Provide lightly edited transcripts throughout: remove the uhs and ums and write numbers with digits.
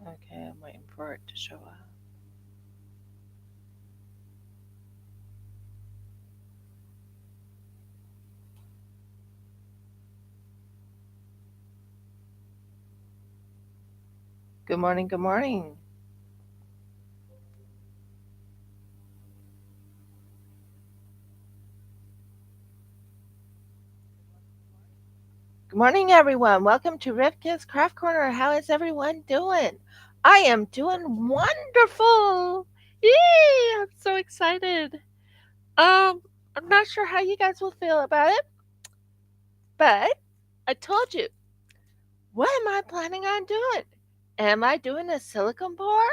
Okay, I'm waiting for it to show up. Good morning, good morning. Good morning, everyone. Welcome to Rivka's Craft Corner. How is everyone doing? I am doing wonderful. Yay! I'm so excited. I'm not sure how you guys will feel about it, but I told you, what am I planning on doing? Am I doing a silicone pour?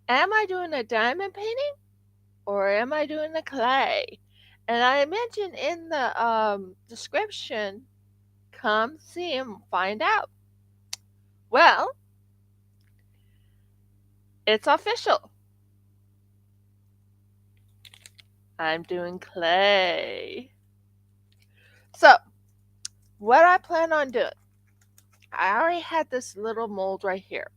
Am I doing a diamond painting? Or am I doing the clay? And I mentioned in the description, come see and find out. Well, it's official. I'm doing clay. So, what I plan on doing, I already had this little mold right here.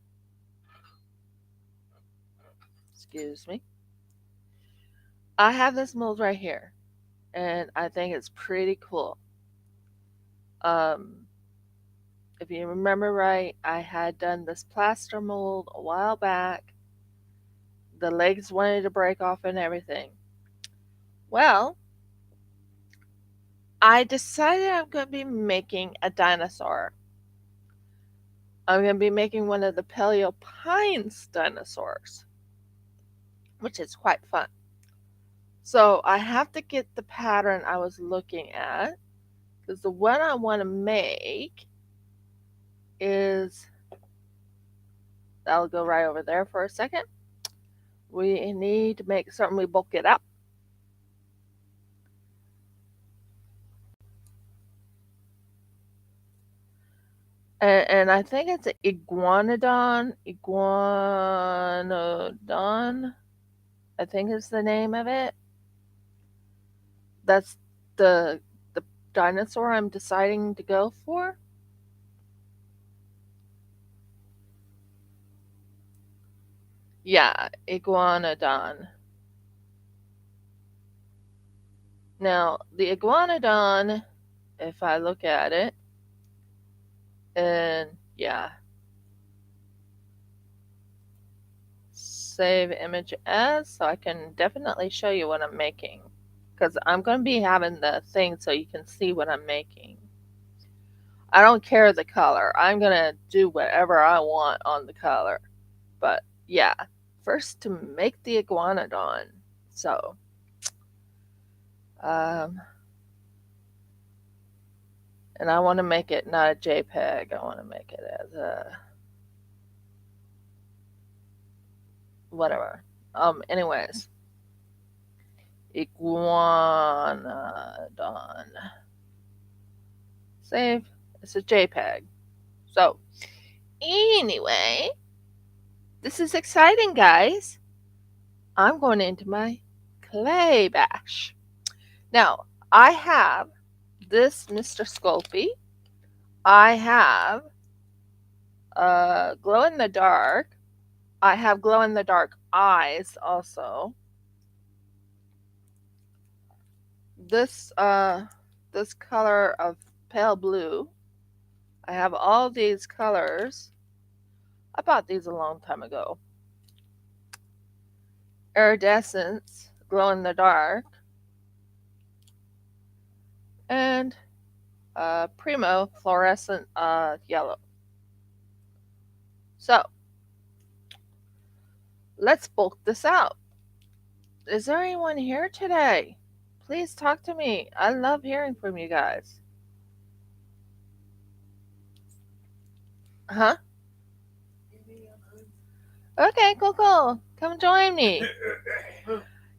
Excuse me. I have this mold right here, and I think it's pretty cool. Um, if you remember right, I had done this plaster mold a while back. The legs wanted to break off and everything. Well, I decided I'm going to be making a dinosaur. I'm going to be making one of the Paleo Pines dinosaurs, which is quite fun. So I have to get the pattern I was looking at because the one I want to make is, that'll go right over there for a second. We need to make certain we bulk it up. And I think it's an iguanodon. Iguanodon, I think is the name of it. That's the dinosaur I'm deciding to go for. Yeah, iguanodon. Now, the iguanodon, if I look at it, and yeah, save image as, so I can definitely show you what I'm making. Because I'm going to be having the thing so you can see what I'm making. I don't care the color. I'm going to do whatever I want on the color. But yeah, first to make the iguanodon. So, um, and I want to make it not a JPEG. I want to make it as a whatever. Anyways, iguanodon. Save. It's a JPEG. So, anyway, this is exciting, guys. I'm going into my clay bash. Now, I have this Mr. Sculpey. I have glow in the dark. I have glow in the dark eyes also. This color of pale blue. I have all these colors. I bought these a long time ago. Iridescence, glow in the dark, and primo fluorescent yellow. So let's bulk this out. Is there anyone here today? Please talk to me. I love hearing from you guys. Huh? Okay, cool, cool. Come join me.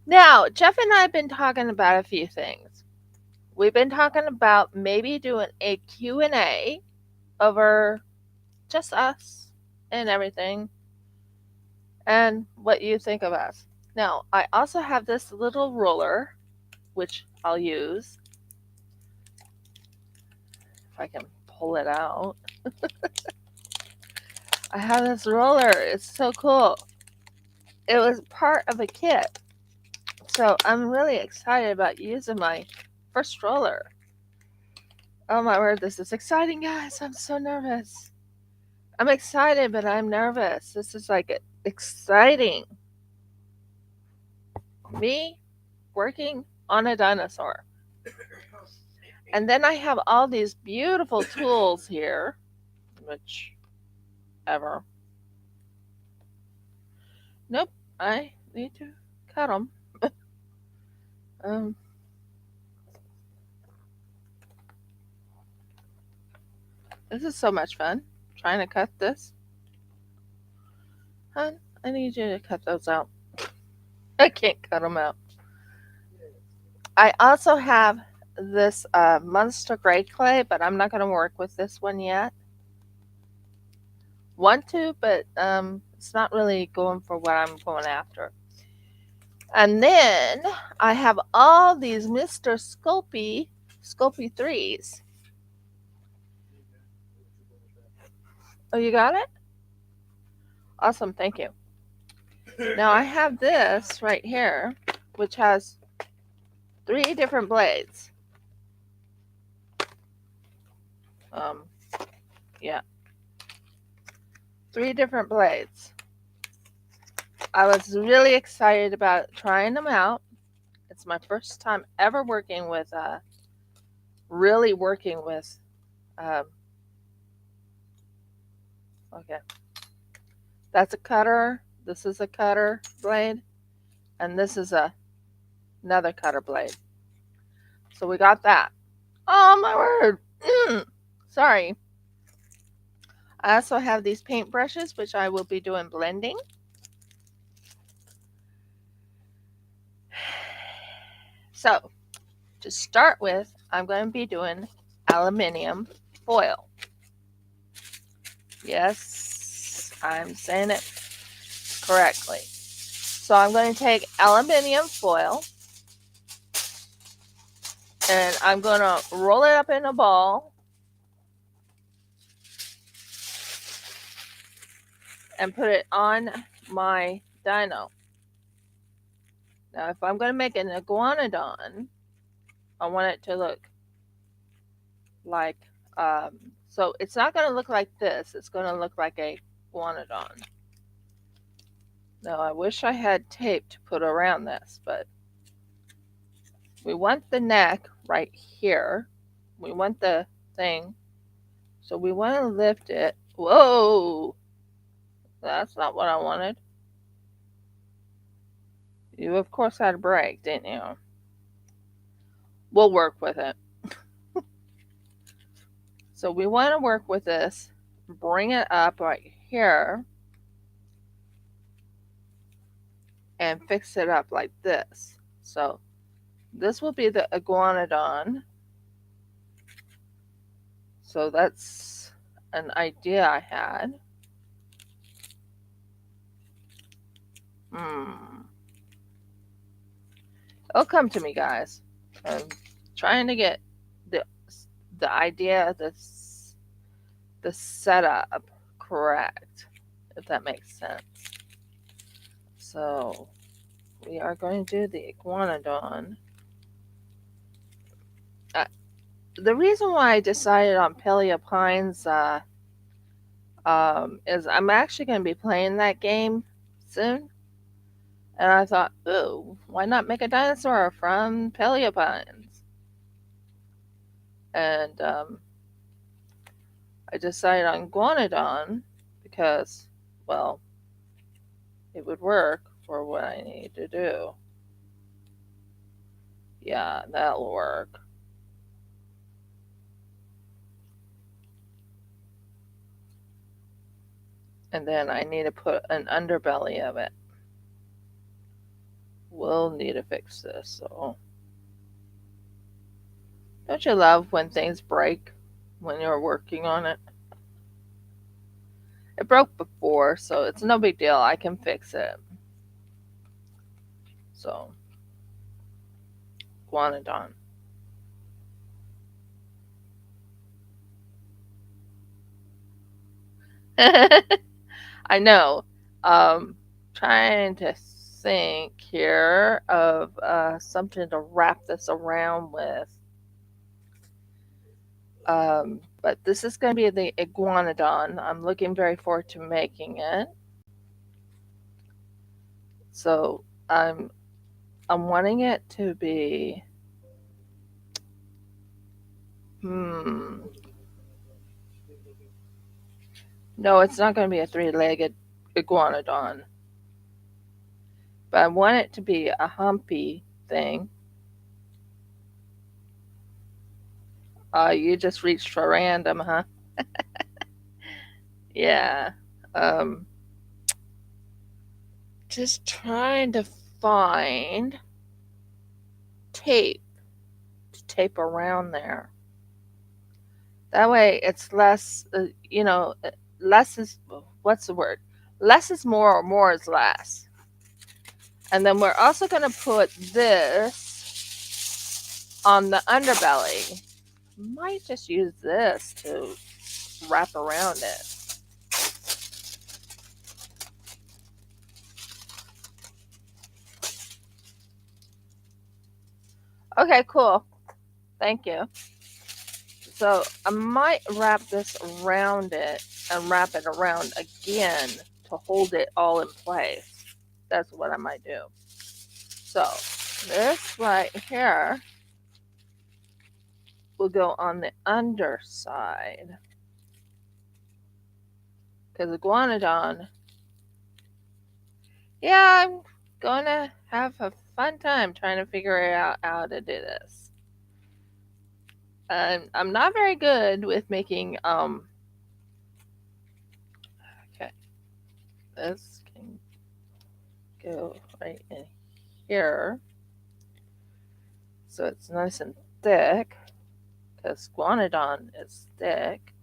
Now, Jeff and I have been talking about a few things. We've been talking about maybe doing a Q&A over just us and everything and what you think of us. Now, I also have this little ruler, which I'll use if I can pull it out. I have this roller. It's so cool. It was part of a kit. So I'm really excited about using my first roller. Oh my word, this is exciting, guys. I'm so nervous. I'm excited, but I'm nervous. This is like exciting. Me working on a dinosaur. And then I have all these beautiful tools here, which ever. Nope, I need to cut them. Um, this is so much fun trying to cut this. Hun, I need you to cut those out. I can't cut them out. I also have this Monster Gray clay, but I'm not going to work with this one yet. Want to, but it's not really going for what I'm going after. And then I have all these Mr. Sculpey 3s. Oh, you got it? Awesome, thank you. Now I have this right here, which has 3 different blades. Yeah. 3 different blades. I was really excited about trying them out. It's my first time ever working with, really working with, okay. That's a cutter. This is a cutter blade. And this is another cutter blade. So we got that. Oh my word. Sorry. I also have these paint brushes, which I will be doing blending. So, to start with, I'm going to be doing aluminum foil. Yes, I'm saying it correctly. So I'm going to take aluminum foil and I'm going to roll it up in a ball and put it on my dino. Now, if I'm going to make an iguanodon, I want it to look like, so it's not going to look like this. It's going to look like a iguanodon. Now, I wish I had tape to put around this, but we want the neck right here. We want the thing. So we want to lift it. Whoa! That's not what I wanted. You, of course, had a break, didn't you? We'll work with it. So we want to work with this. Bring it up right here. And fix it up like this. So this will be the iguanodon. So that's an idea I had. It'll come to me, guys. I'm trying to get the idea, the setup correct, if that makes sense. So we are going to do the iguanodon. The reason why I decided on Paleo Pines is I'm actually going to be playing that game soon. And I thought, ooh, why not make a dinosaur from Paleo Pines? And I decided on Iguanodon because, well, it would work for what I need to do. Yeah, that'll work. And then I need to put an underbelly of it. We'll need to fix this, so. Don't you love when things break when you're working on it? It broke before, so it's no big deal. I can fix it. So, Iguanodon. I know. Trying to think here of something to wrap this around with. But this is going to be the iguanodon. I'm looking very forward to making it. So I'm wanting it to be hmm. No, it's not going to be a three-legged iguanodon. But I want it to be a humpy thing. You just reached for random, huh? Yeah. Um, just trying to find tape to tape around there. That way it's less, less is, what's the word? Less is more or more is less. And then we're also going to put this on the underbelly. Might just use this to wrap around it. Okay, cool. Thank you. So I might wrap this around it and wrap it around again to hold it all in place. That's what I might do. So this right here will go on the underside. Because the iguanodon, yeah, I'm going to have a fun time trying to figure out how to do this. I'm not very good with making, okay, this can go right in here. So it's nice and thick, because guanodon is thick.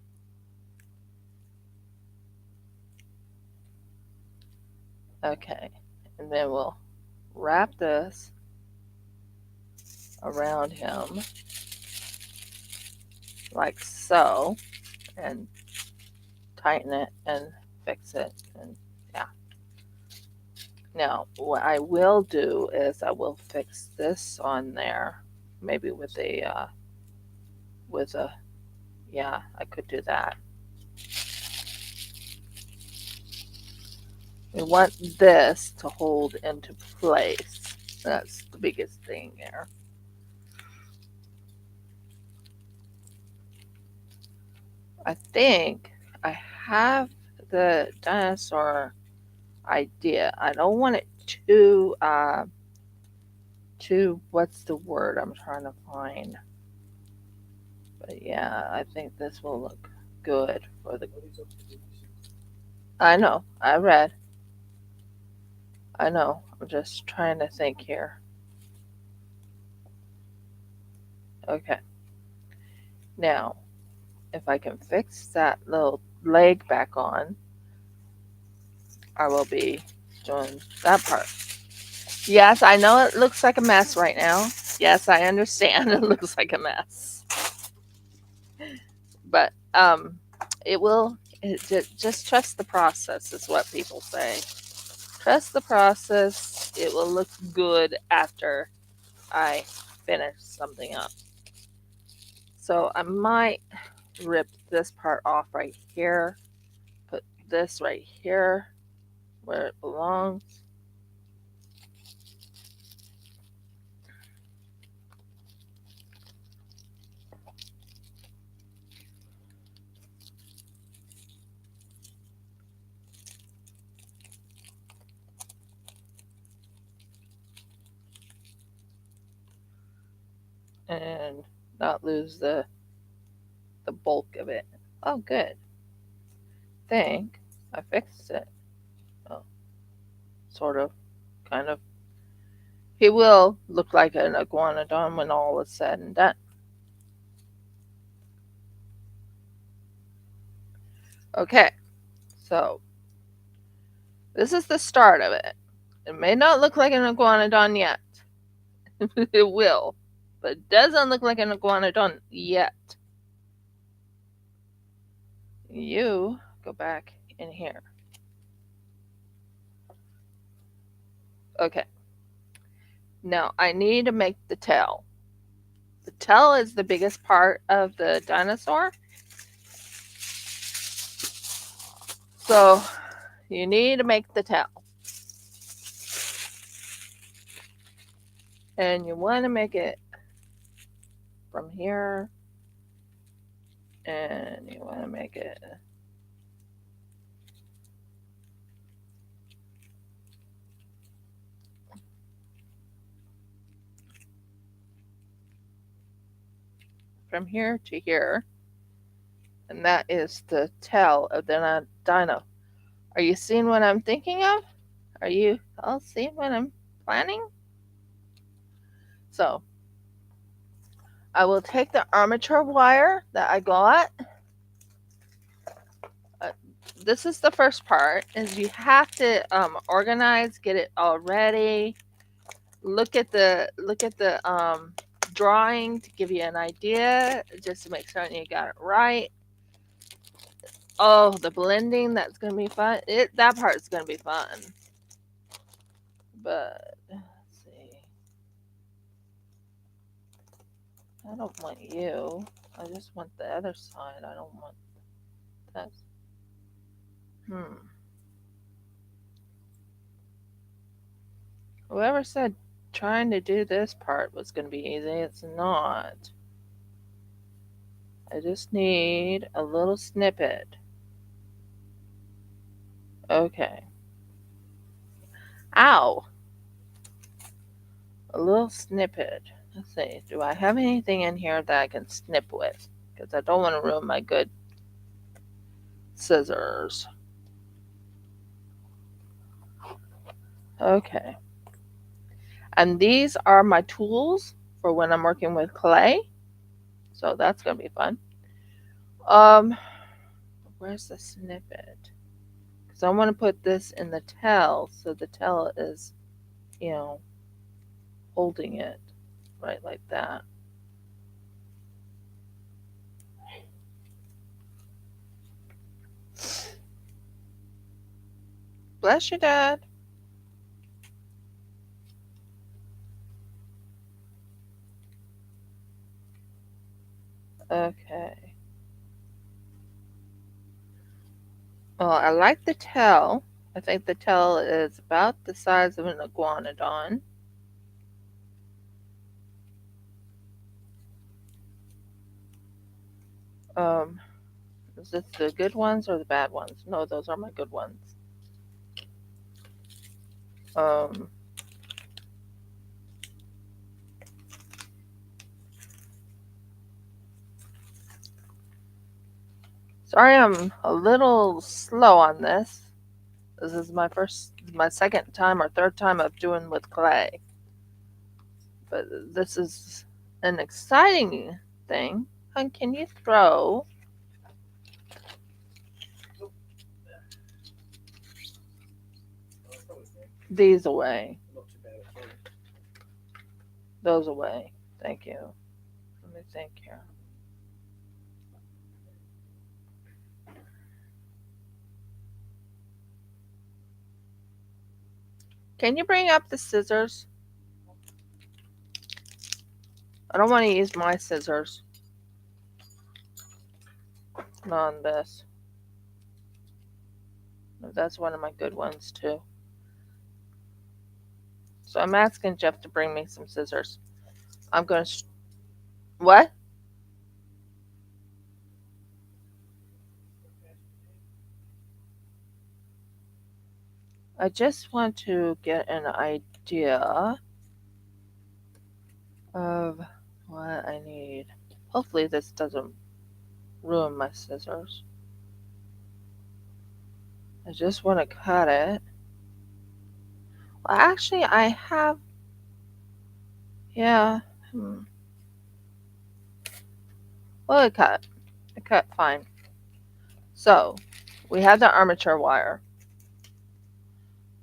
Okay, and then we'll wrap this around him like so, and tighten it and fix it, and yeah. Now what I will do is I will fix this on there, maybe with a yeah, I could do that. We want this to hold into place. That's the biggest thing there. I think I have the dinosaur idea. I don't want it too what's the word I'm trying to find. But yeah, I think this will look good for the I know, I read. I know. I'm just trying to think here. Okay. Now, if I can fix that little leg back on, I will be doing that part. Yes, I know it looks like a mess right now. Yes, I understand it looks like a mess. But it will just trust the process is what people say. Trust the process. It will look good after I finish something up. So I might rip this part off right here. Put this right here where it belongs. And not lose the bulk of it. Oh, good. Think I fixed it. Oh, sort of, kind of. He will look like an iguanodon when all is said and done. Okay, so this is the start of it. It may not look like an iguanodon yet. It will, but it doesn't look like an iguanodon yet. You go back in here. Okay. Now I need to make the tail. The tail is the biggest part of the dinosaur. So you need to make the tail. And you want to make it from here. And you want to make it from here to here. And that is the tail of the dino. Are you seeing what I'm thinking of? Are you all seeing what I'm planning? So I will take the armature wire that I got. Uh, this is the first part, is you have to organize, get it all ready. Look at the drawing to give you an idea, just to make sure you got it right. Oh, the blending, that's gonna be fun. That part's gonna be fun. But let's see. I don't want you. I just want the other side. I don't want this. Whoever said trying to do this part was going to be easy, it's not. I just need a little snippet. Okay. Ow! A little snippet. Let's see. Do I have anything in here that I can snip with? Because I don't want to ruin my good scissors. Okay. And these are my tools for when I'm working with clay. So that's going to be fun. Where's the snippet? Because I want to put this in the tail, so the tail is, you know, holding it right like that. Bless you, Dad. Okay. Well, I like the tail. I think the tail is about the size of an iguanodon. Um, is this the good ones or the bad ones? No, those are my good ones. Um, Sorry, I'm a little slow on this. This is my second time or third time of doing with clay. But this is an exciting thing. And can you throw these away? Those away. Thank you. Let me think here. Can you bring up the scissors? I don't want to use my scissors. Not on this. That's one of my good ones too. So I'm asking Jeff to bring me some scissors. I'm going to... What? I just want to get an idea of what I need. Hopefully this doesn't ruin my scissors. I just want to cut it. Well, actually, I have... Yeah. Well, it cut. It cut fine. So, we have the armature wire.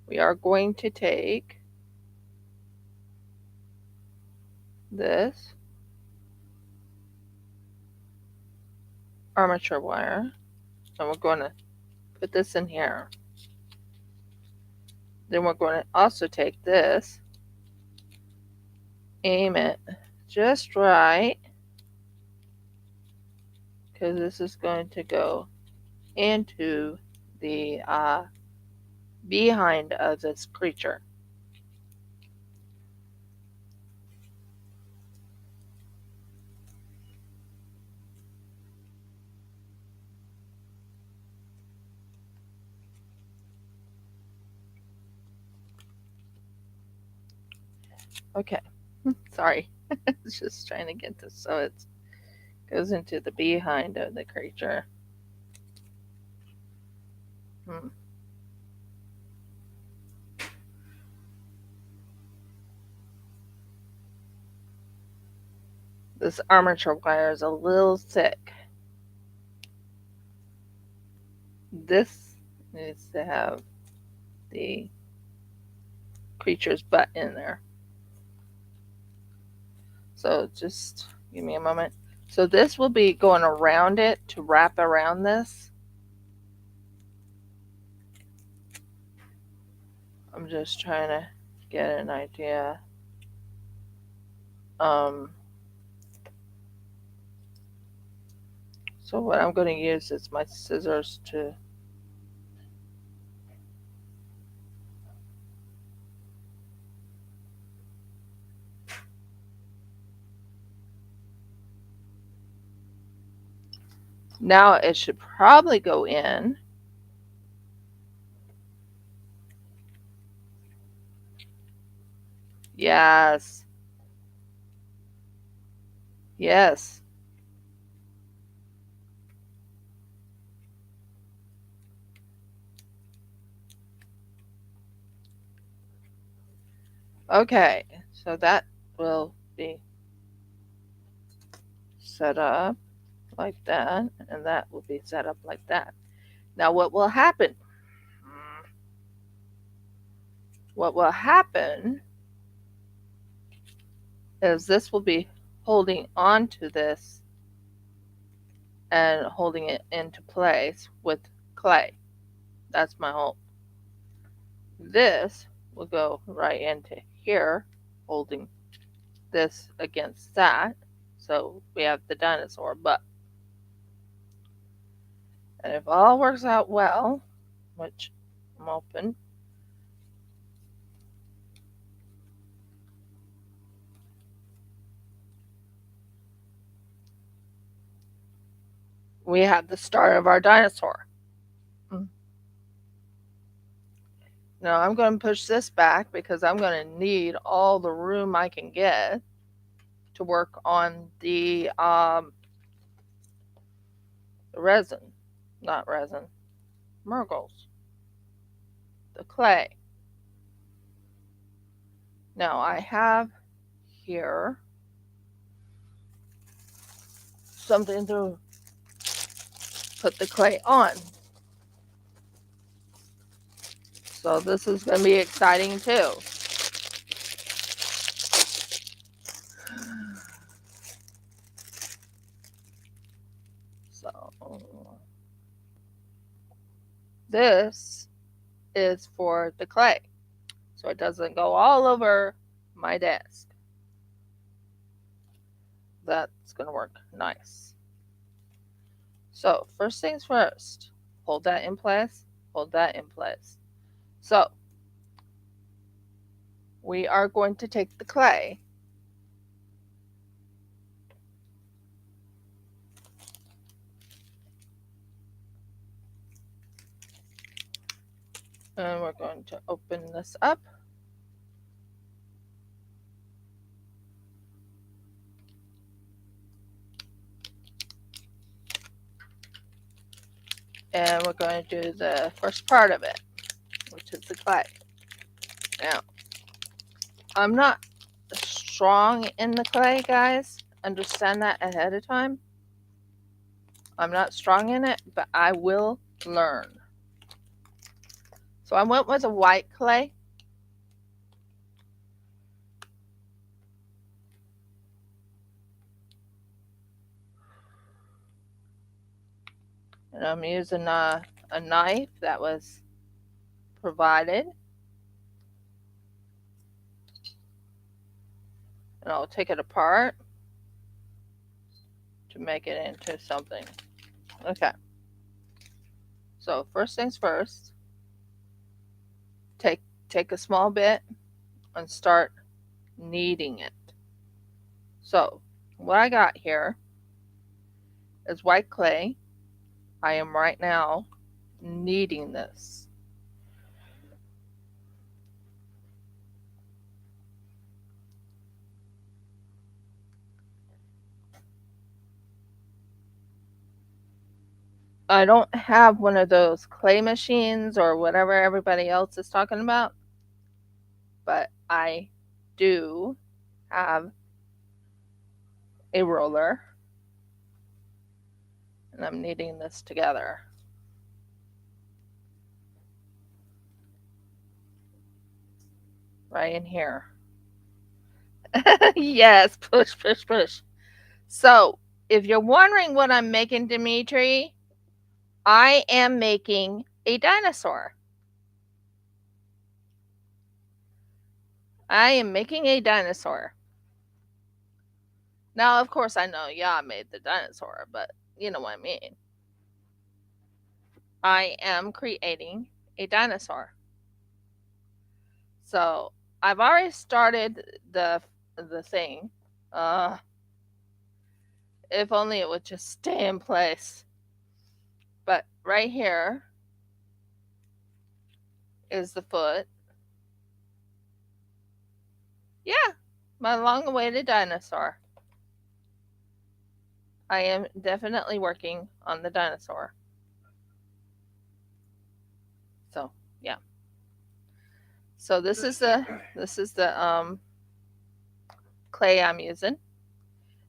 We are going to take this armature wire and we're going to put this in here. Then we're going to also take this, aim it just right, because this is going to go into the behind of this creature. Okay, sorry. It's just trying to get this so it goes into the behind of the creature. This armature wire is a little thick. This needs to have the creature's butt in there. So just give me a moment. So this will be going around it to wrap around this. I'm just trying to get an idea. So what I'm going to use is my scissors to now it should probably go in. Yes. Yes. Okay. So that will be set up like that, and that will be set up like that. Now what will happen? What will happen is this will be holding onto this and holding it into place with clay. That's my hope. This will go right into here, holding this against that. So we have the dinosaur butt. And if all works out well, which I'm open, we have the start of our dinosaur. Now I'm going to push this back because I'm going to need all the room I can get to work on the resin, not resin, Murgles, the clay. Now I have here something to put the clay on. So this is going to be exciting too. So this is for the clay, so it doesn't go all over my desk. That's going to work nice. So first things first, hold that in place, hold that in place. So we are going to take the clay and we're going to open this up. And we're going to do the first part of it, which is the clay. Now, I'm not strong in the clay, guys. Understand that ahead of time. I'm not strong in it, but I will learn. So I went with a white clay. And I'm using a knife that was provided. and I'll take it apart to make it into something. Okay. So first things first, take a small bit and start kneading it. So what I got here is white clay. I am right now kneading this. I don't have one of those clay machines or whatever everybody else is talking about, but I do have a roller, and I'm kneading this together. Right in here. Yes, push, push, push. So, if you're wondering what I'm making, Dimitri, I am making a dinosaur. I am making a dinosaur. Now, of course, I know, yeah, I made the dinosaur, but you know what I mean. I am creating a dinosaur. So, I've already started the thing. Uh, if only it would just stay in place. But right here is the foot. Yeah, my long awaited dinosaur. I am definitely working on the dinosaur. So, yeah. So this is the clay I'm using.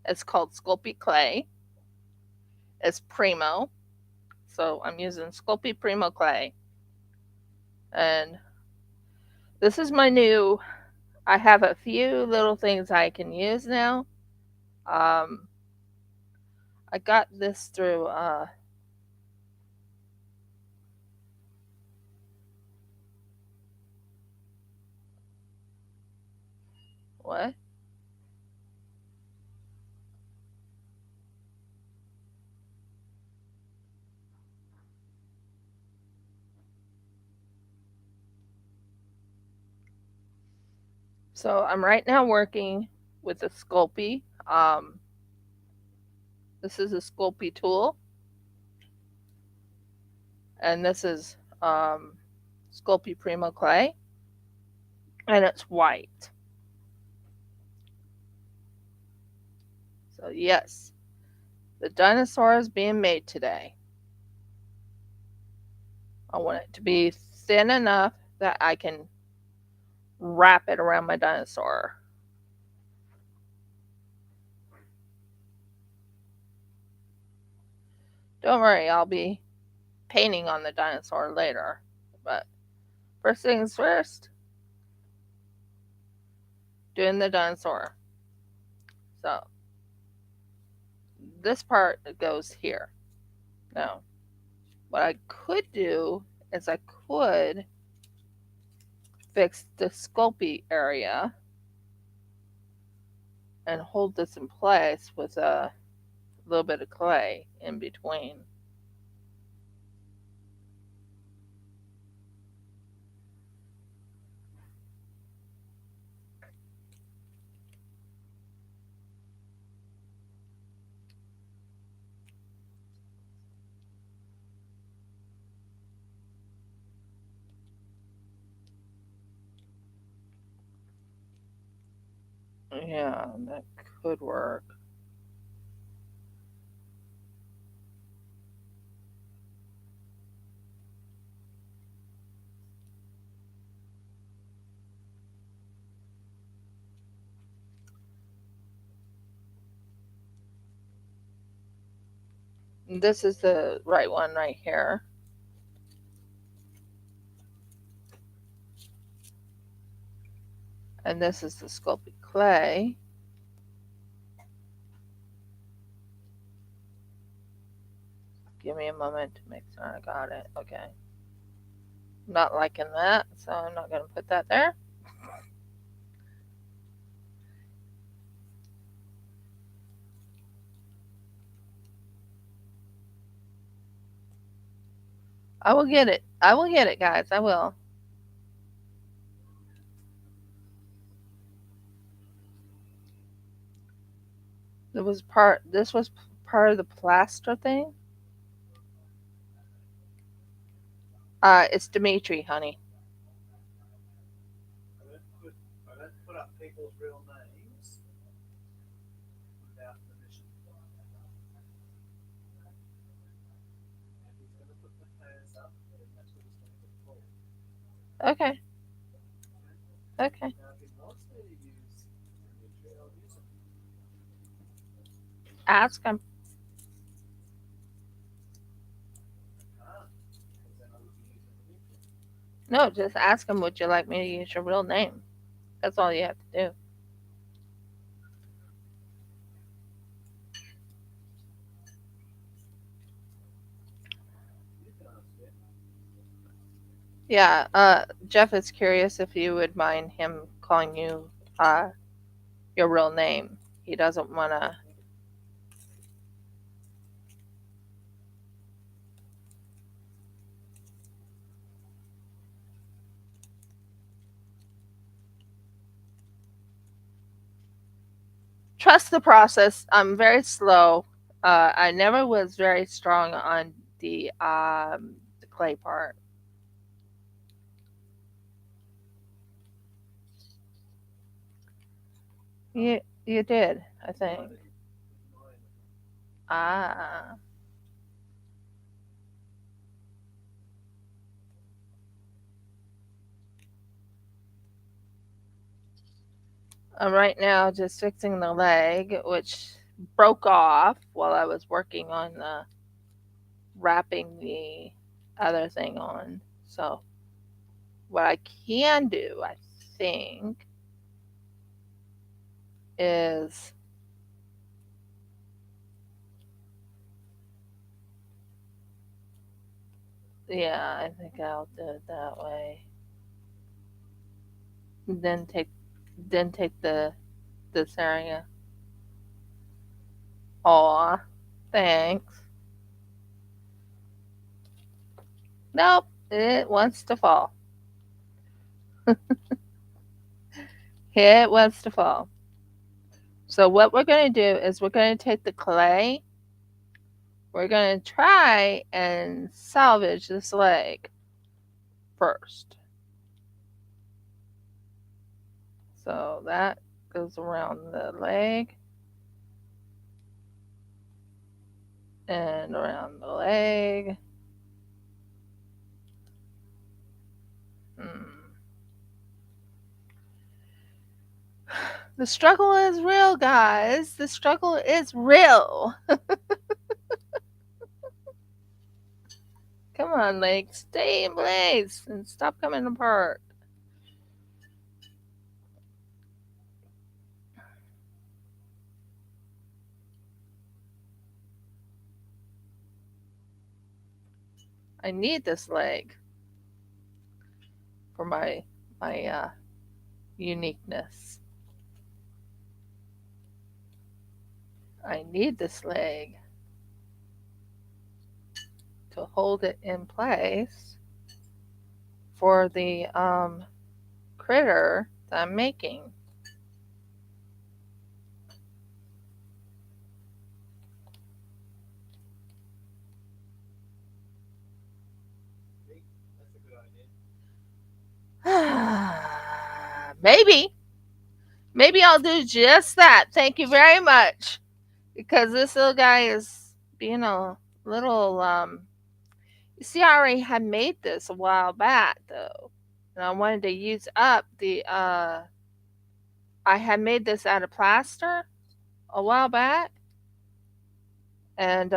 It's called Sculpey clay. It's Primo. So I'm using Sculpey Primo clay. And this is my new, I have a few little things I can use now. Um, I got this through, what? So I'm right now working with a Sculpey. This is a Sculpey tool. And this is Sculpey Primo clay. And it's white. So yes, the dinosaur is being made today. I want it to be thin enough that I can wrap it around my dinosaur. Don't worry, I'll be painting on the dinosaur later. But first things first, doing the dinosaur. So this part goes here. Now, what I could do is I could fix the Sculpey area and hold this in place with a little bit of clay in between. Yeah, that could work. This is the right one right here. And this is the sculpted clay. Give me a moment to make sure I got it. Okay. Not liking that, so I'm not going to put that there. I will get it. I will get it, guys. I will. It was part. This was part of the plaster thing. It's Dimitri, honey. Okay. Okay. Ask him. No, just ask him. Would you like me to use your real name? That's all you have to do. Yeah. Jeff is curious if you would mind him calling you your real name. He doesn't want to. Trust the process. I'm very slow. I never was very strong on the clay part. You did, I think. Ah. I'm right now just fixing the leg, which broke off while I was working on the wrapping the other thing on. So what I can do, I think, is yeah, I think I'll do it that way. Then take this area. Aw, thanks. Nope, it wants to fall. It wants to fall. So what we're going to do is we're going to take the clay. We're going to try and salvage this leg first. So that goes around the leg and around the leg. Hmm. The struggle is real, guys. The struggle is real. Come on, leg. Stay in place and stop coming apart. I need this leg for my uniqueness. I need this leg to hold it in place for the critter that I'm making. Maybe. Maybe I'll do just that. Thank you very much. Because this little guy is being a little you see, I already had made this a while back though. And I wanted to use up the I had made this out of plaster a while back. And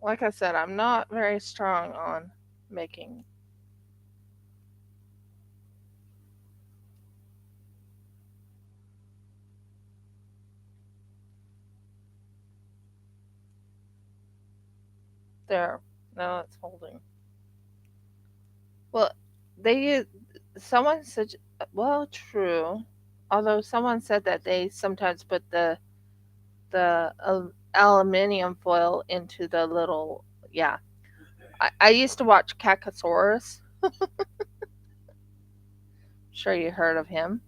like I said, I'm not very strong on making there. No, it's holding. Well, they use someone said well, true. Although someone said that they sometimes put the aluminium foil into the little, yeah. I used to watch Cacatosaurus. Sure you heard of him.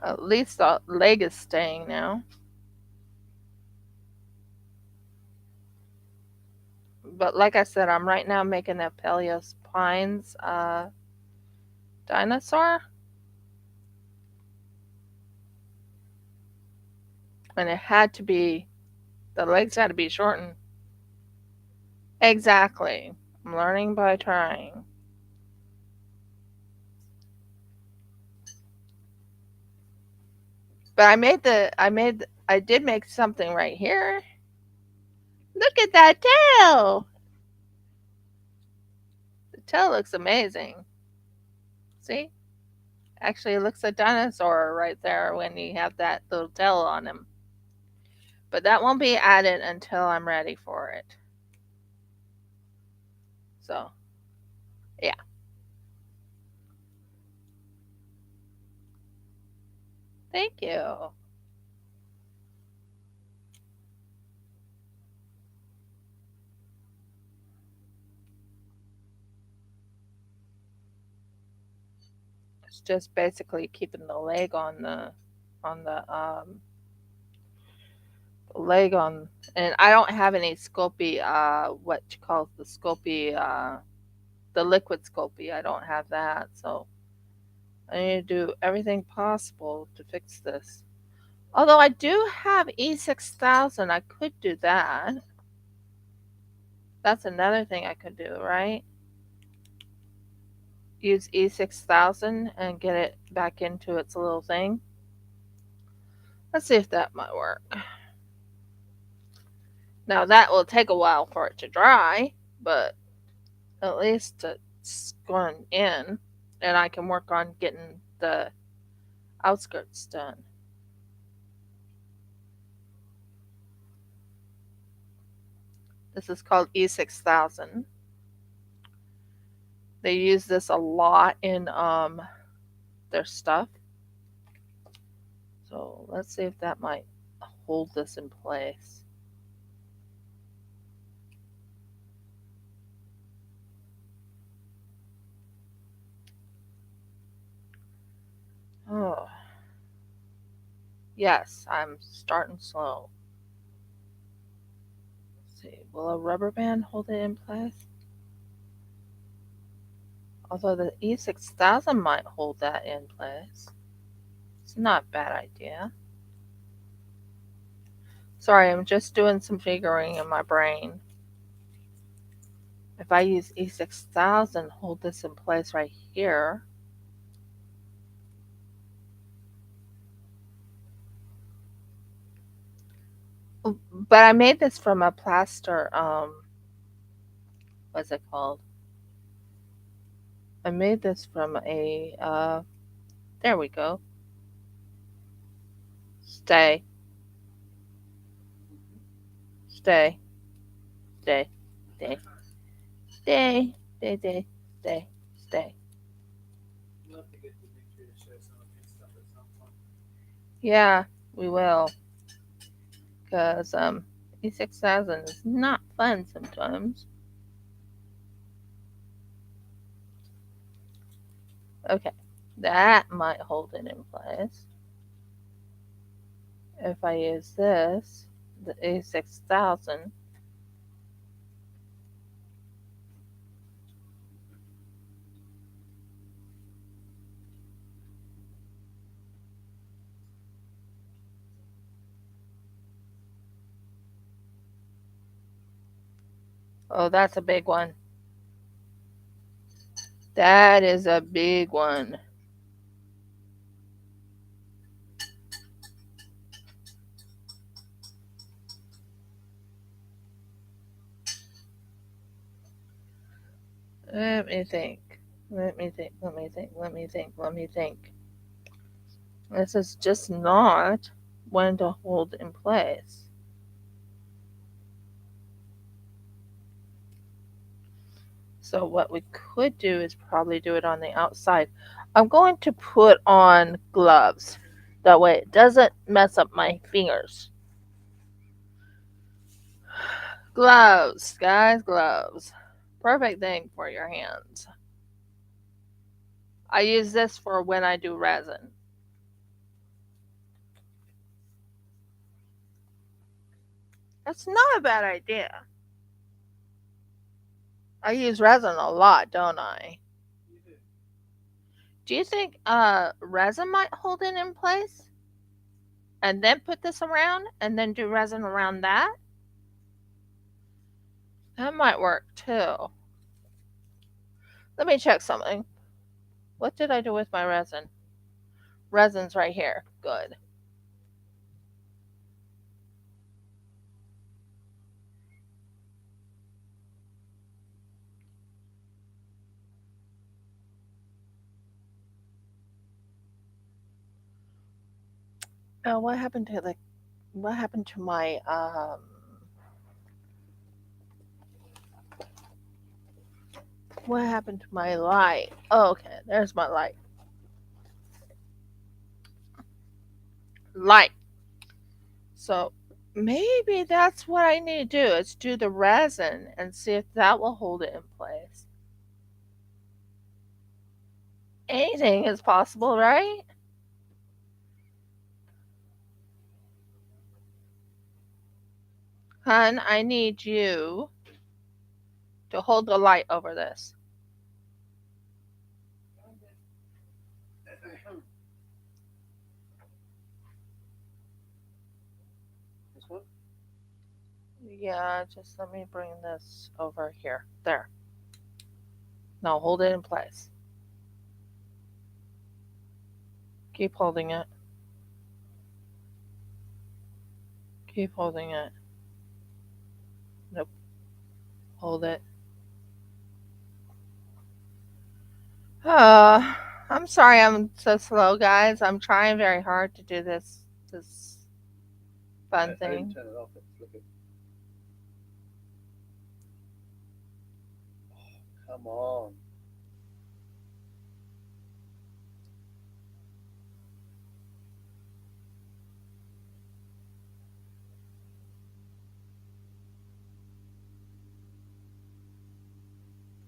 At least the leg is staying now. But like I said, I'm right now making a Peleus Pines dinosaur, and it had to be, the legs had to be shortened. Exactly. I'm learning by trying. But I did make something right here. Look at that tail. The tail looks amazing. See? Actually, it looks a dinosaur right there when you have that little tail on him. But that won't be added until I'm ready for it. So, yeah. Thank you. It's just basically keeping the leg on the leg on, and I don't have any Sculpey what you call the Sculpey the liquid Sculpey. I don't have that, so I need to do everything possible to fix this. Although I do have E6000, I could do that. That's another thing I could do, right? Use E6000 and get it back into its little thing. Let's see if that might work. Now that will take a while for it to dry, but at least it's going in, and I can work on getting the outskirts done. This is called E6000. They use this a lot in their stuff. So let's see if that might hold this in place. Oh, yes, I'm starting slow. Let's see, will a rubber band hold it in place? Although the E6000 might hold that in place. It's not a bad idea. Sorry, I'm just doing some figuring in my brain. If I use E6000, hold this in place right here. But I made this from a plaster, what's it called? I made this from a, there we go. Stay, stay, stay, stay, stay, stay, stay, stay, stay. Yeah, we will. Because, E6000 is not fun sometimes. Okay, that might hold it in place. If I use this, the A6000, oh, that's a big one. That is a big one. Let me think. Let me think. Let me think. Let me think. Let me think. This is just not one to hold in place. So what we could do is probably do it on the outside. I'm going to put on gloves. That way it doesn't mess up my fingers. Gloves, guys, gloves. Perfect thing for your hands. I use this for when I do resin. That's not a bad idea. I use resin a lot, don't I? Do you think resin might hold it in place? And then put this around and then do resin around that? That might work too. Let me check something. What did I do with my resin? Resin's right here. Good. Now what happened to my what happened to my light? Oh, okay, there's my light. Light. So maybe that's what I need to do is do the resin and see if that will hold it in place. Anything is possible, right? Hun, I need you to hold the light over this. This one? Yeah, just let me bring this over here. There. Now hold it in place. Keep holding it. Keep holding it. Nope. Hold it. Uh, I'm sorry I'm so slow, guys. I'm trying very hard to do this fun I didn't thing. turn it off. It's looking. Oh, come on.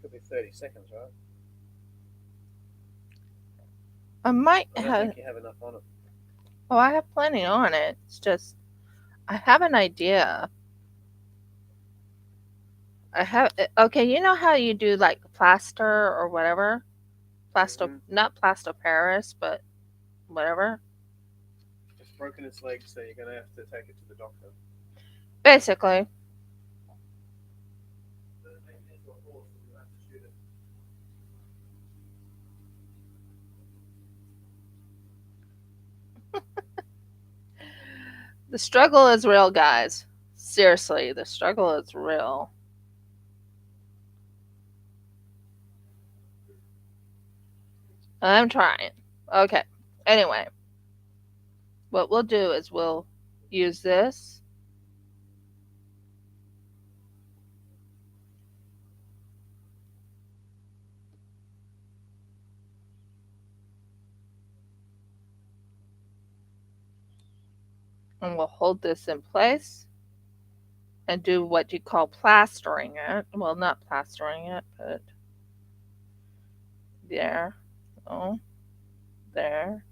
Could be 30 seconds, right? I might I don't have. think you have enough on it. Oh, I have plenty on it. It's just I have an idea. I have. Okay, you know how you do like plaster or whatever? Plaster, Mm-hmm. not plaster Paris, but whatever. It's broken its leg, so you're going to have to take it to the doctor. Basically, But it makes it into a horse, and you have to shoot it. the struggle is real, guys. Seriously, the struggle is real. I'm trying. Okay. Anyway, what we'll do is we'll use this and we'll hold this in place and do what you call plastering it. Well, not plastering it, but there. Oh, there.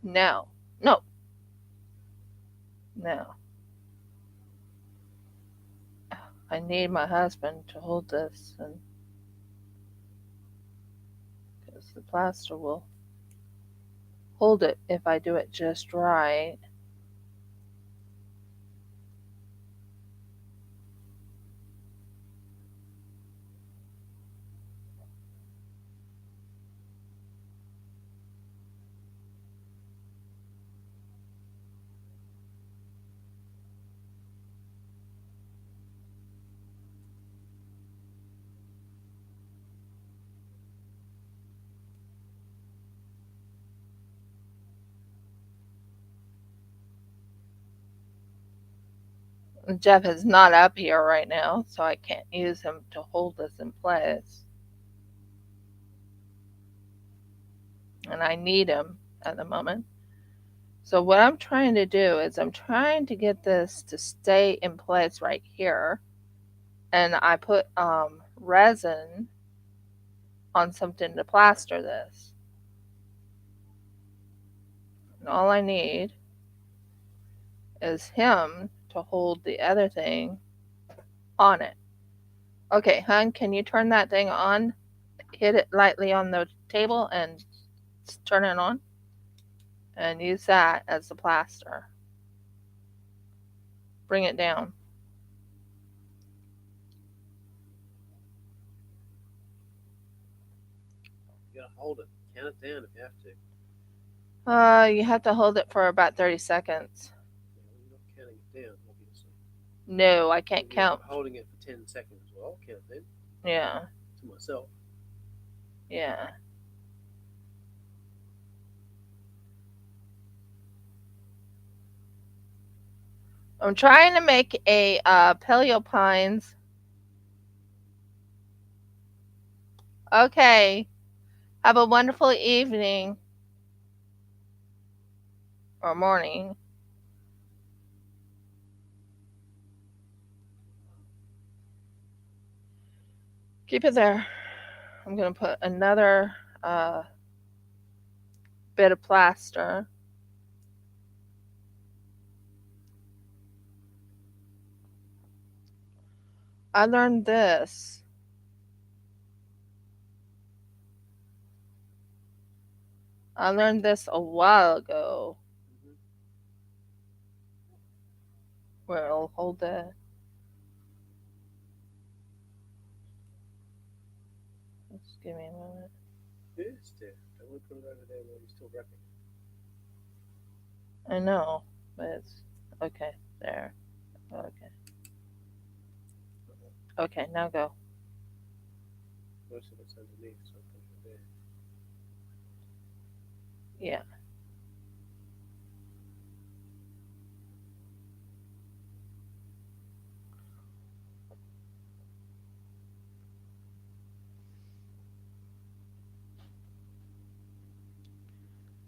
No. No. No. I need my husband to hold this and because the plaster will hold it if I do it just right. Jeff is not up here right now, so I can't use him to hold this in place. And I need him at the moment. So what I'm trying to do is I'm trying to get this to stay in place right here. And I put resin on something to plaster this. And all I need is him to hold the other thing on it. Okay, hun, can you turn that thing on? Hit it lightly on the table and turn it on. And use that as the plaster. Bring it down. You gotta hold it. Count it down if you have to. You have to hold it for about 30 seconds. Yeah, well, you're not counting it down, obviously. No, I If can't you're count. holding it for 10 seconds, well, I'll count then Yeah, to myself. yeah. I'm trying to make a paleo pines. Okay. Have a wonderful evening or morning. Keep it there. I'm going to put another uh, bit of plaster. I learned this. I learned this a while ago Mm-hmm. where it'll hold the. Just give me a moment. Yes, dear. Don't want to put it over there while you're still wrapping it. I know, but it's okay. There. Okay. Okay, now go. Most of it's underneath, so I'll put it there. Yeah.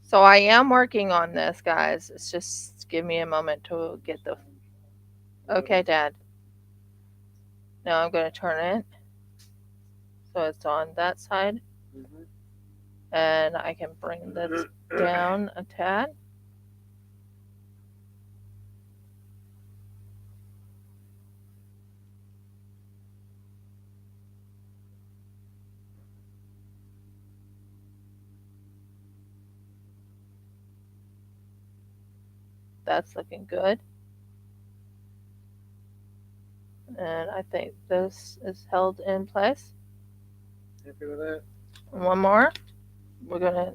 So I am working on this, guys. It's just give me a moment to get the. Okay, Dad. Now I'm going to turn it so it's on that side, Mm-hmm. and I can bring this down a tad. That's looking good. And I think this is held in place. Happy with that? One more. We're gonna.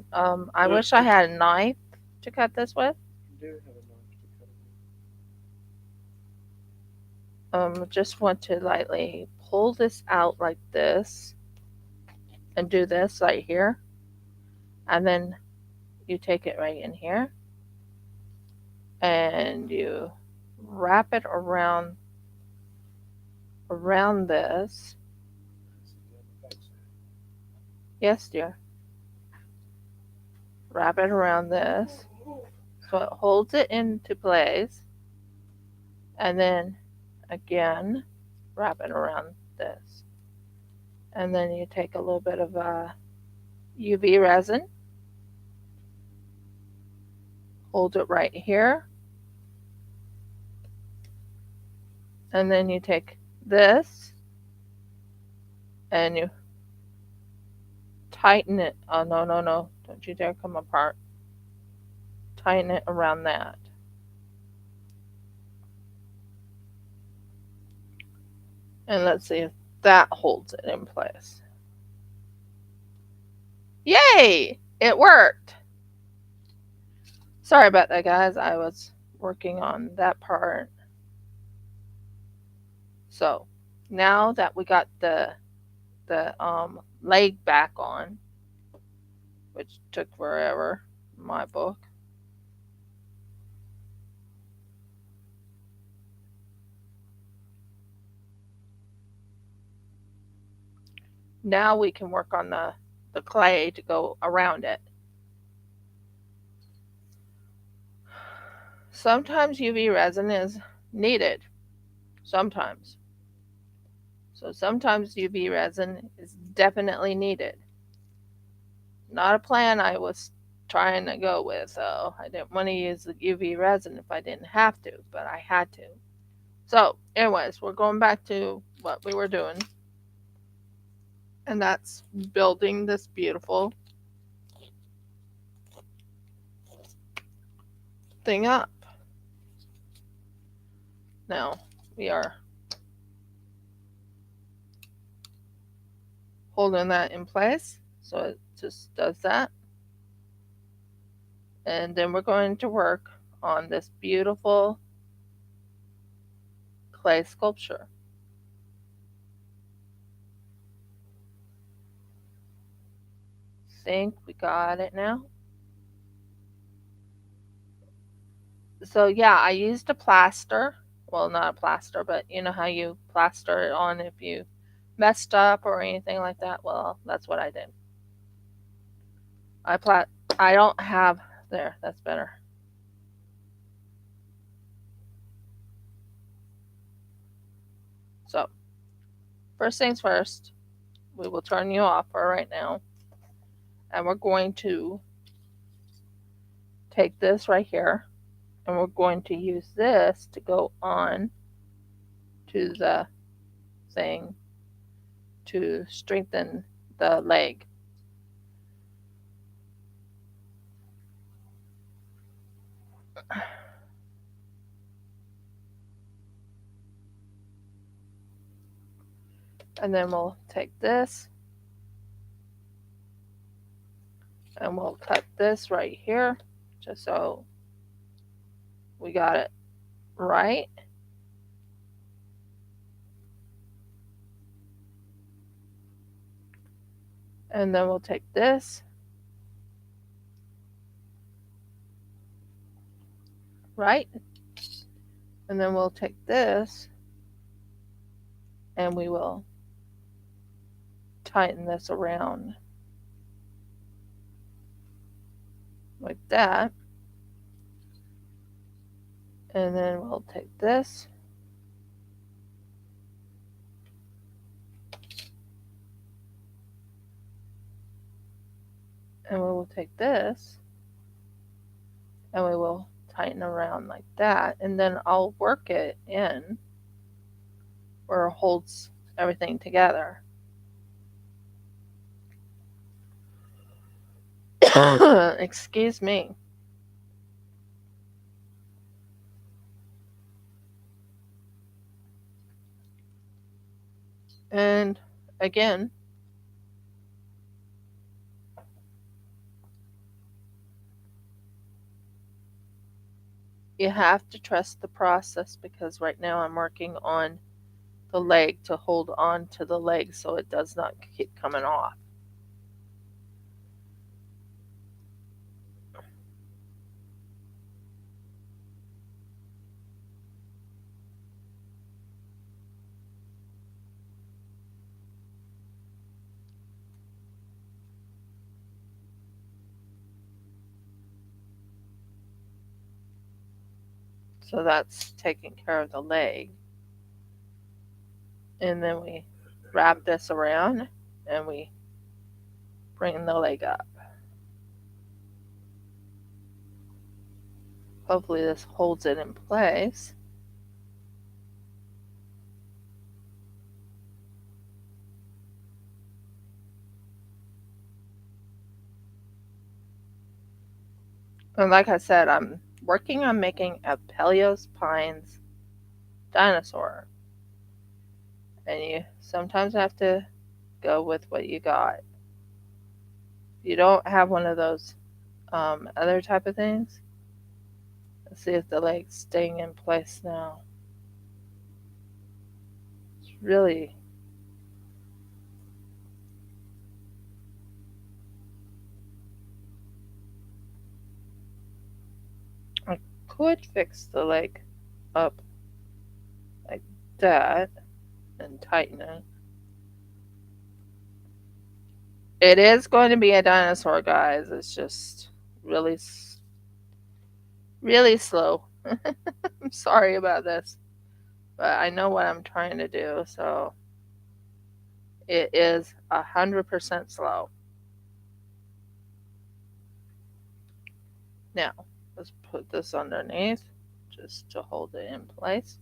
I wish I had a knife to cut this with. You do have a knife to cut it Just want to lightly pull this out like this, and do this right here, and then you take it right in here, and you wrap it around this. with. That's the other back side. Yes, dear. Wrap it around this so it holds it into place, and then again wrap it around this, and then you take a little bit of UV resin, hold it right here, and then you take this and you tighten it. Oh, no, no, no. Don't you dare come apart. Tighten it around that. And let's see if that holds it in place. Yay! It worked. Sorry about that, guys. I was working on that part. So now that we got the leg back on, which took forever in my book, Now we can work on the clay to go around it. Sometimes UV resin is needed. Sometimes. So sometimes UV resin is definitely needed. Not a plan I was trying to go with, though. I didn't want to use the UV resin if I didn't have to, but I had to. So, anyways, we're going back to what we were doing, and that's building this beautiful thing up. Now, we are holding that in place, so it just does that. And then we're going to work on this beautiful clay sculpture. Think we got it now? So yeah, I used a plaster. Well, not a plaster, but you know how you plaster it on if you messed up or anything like that. Well, that's what I did. I plat. I don't have there. That's better. So first things first, we will turn you off for right now, and we're going to take this right here, and we're going to use this to go on to the thing to strengthen the leg. And then we'll take this and we'll cut this right here just so we got it right. And then we'll take this, right? And then we'll take this and we will tighten this around like that. And then we'll take this and we will take this and we will tighten around like that. And then I'll work it in where it holds everything together. Excuse me. And again, you have to trust the process because right now I'm working on the leg to hold on to the leg so it does not keep coming off. So that's taking care of the leg. And then we wrap this around and we bring the leg up. Hopefully this holds it in place. And like I said, I'm working on making a Pelios Pines dinosaur. And you sometimes have to go with what you got. If you don't have one of those other type of things, let's see if the leg's staying in place now. It's really I could fix the leg up like that and tighten it. It is going to be a dinosaur, guys. It's just really, really slow. I'm sorry about this, but I know what I'm trying to do, so it is 100% slow. Now, let's put this underneath just to hold it in place.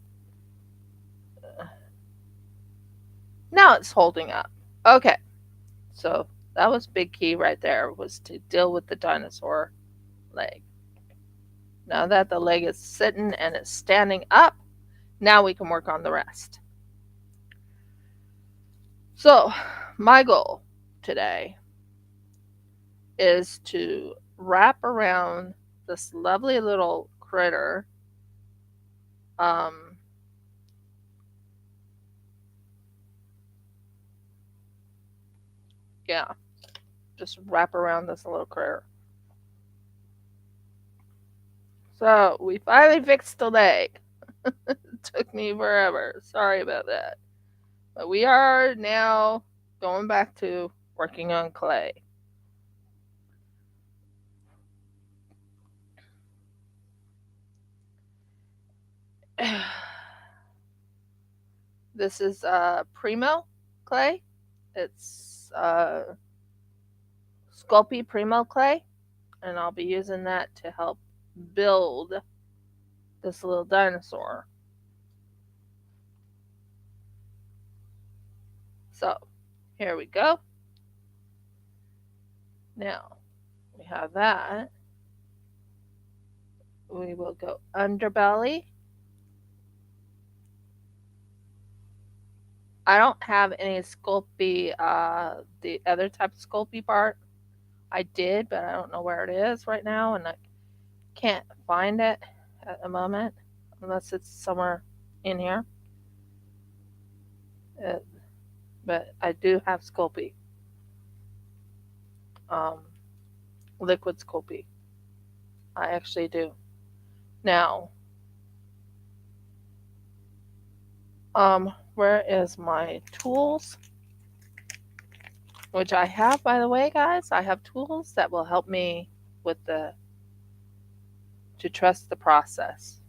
Now it's holding up. Okay, so that was big key right there, was to deal with the dinosaur leg. Now that the leg is sitting and it's standing up, now we can work on the rest. So, my goal today is to wrap around this lovely little critter. Um, yeah, just wrap around this little critter. So, we finally fixed the leg. It took me forever. Sorry about that. But we are now going back to working on clay. This is Primo clay. It's Sculpey Primo clay, and I'll be using that to help build this little dinosaur. So here we go. Now we have that. We will go underbelly. I don't have any Sculpey, the other type of Sculpey part. I did, but I don't know where it is right now, and I can't find it at the moment unless it's somewhere in here. Uh, but I do have Sculpey, um, liquid Sculpey. I actually do. Now, where is my tools? Which I have, by the way, guys. I have tools that will help me with the to trust the process.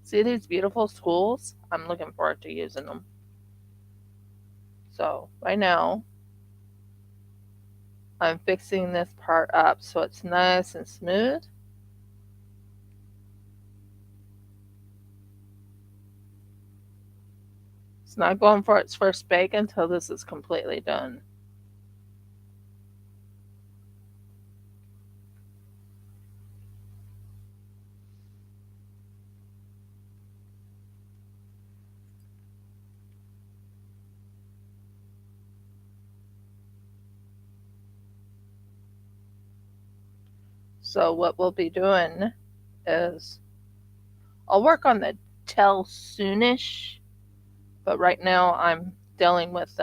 See these beautiful tools? I'm looking forward to using them. So right now, I'm fixing this part up so it's nice and smooth. It's not going for its first bake until this is completely done. So what we'll be doing is I'll work on the tell soonish, but right now I'm dealing with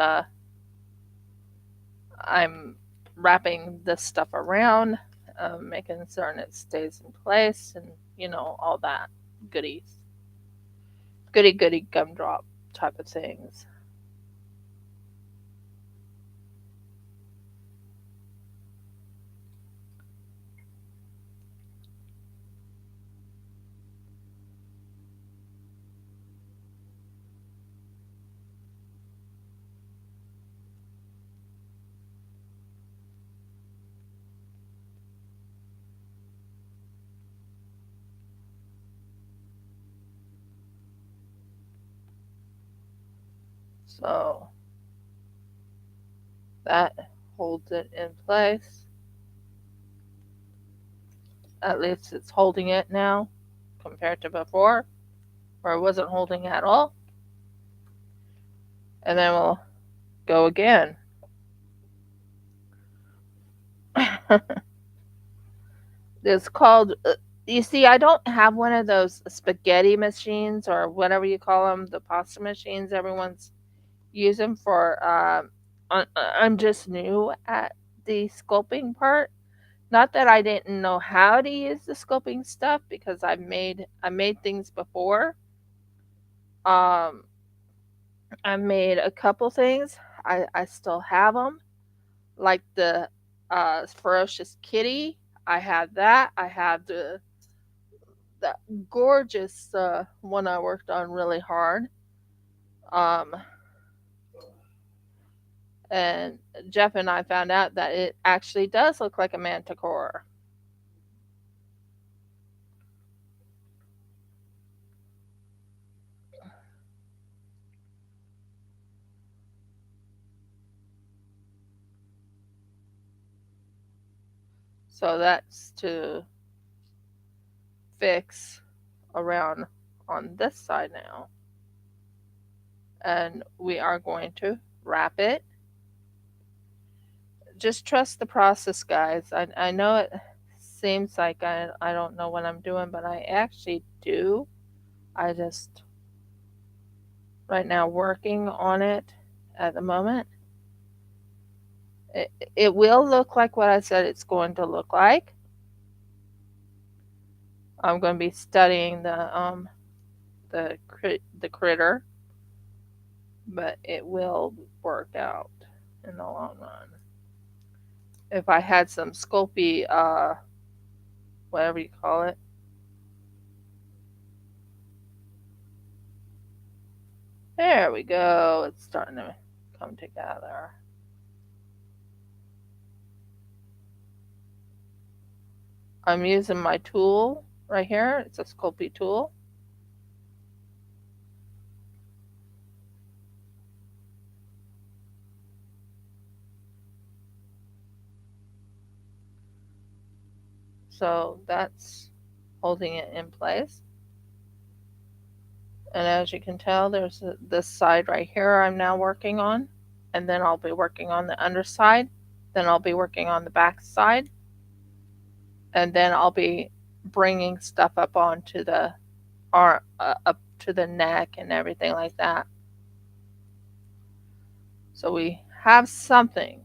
I'm wrapping this stuff around, making certain it stays in place, and all that goodies, goody gumdrop type of things. So that holds it in place. At least it's holding it now compared to before, where it wasn't holding at all. And then we'll go again. It's called. You see, I don't have one of those spaghetti machines or whatever you call them, the pasta machines everyone's using for. I'm just new at the sculpting part. Not that I didn't know how to use the sculpting stuff because I made things before. Um, I made a couple things. I still have them. like the ferocious kitty. I have that. I have the gorgeous one I worked on really hard. Um, and Jeff and I found out that it actually does look like a manticore. So that's to fix around on this side now. And we are going to wrap it. Just trust the process, guys. I know it seems like I don't know what I'm doing, but I actually do. I just, right now, working on it at the moment. It, it will look like what I said it's going to look like. I'm going to be studying the critter, but it will work out in the long run. If I had some Sculpey, whatever you call it, there we go. It's starting to come together. I'm using my tool right here. It's a Sculpey tool. So that's holding it in place. And as you can tell, there's this side right here I'm now working on. And then I'll be working on the underside. Then I'll be working on the back side. And then I'll be bringing stuff up onto the arm, up to the neck and everything like that. So we have something.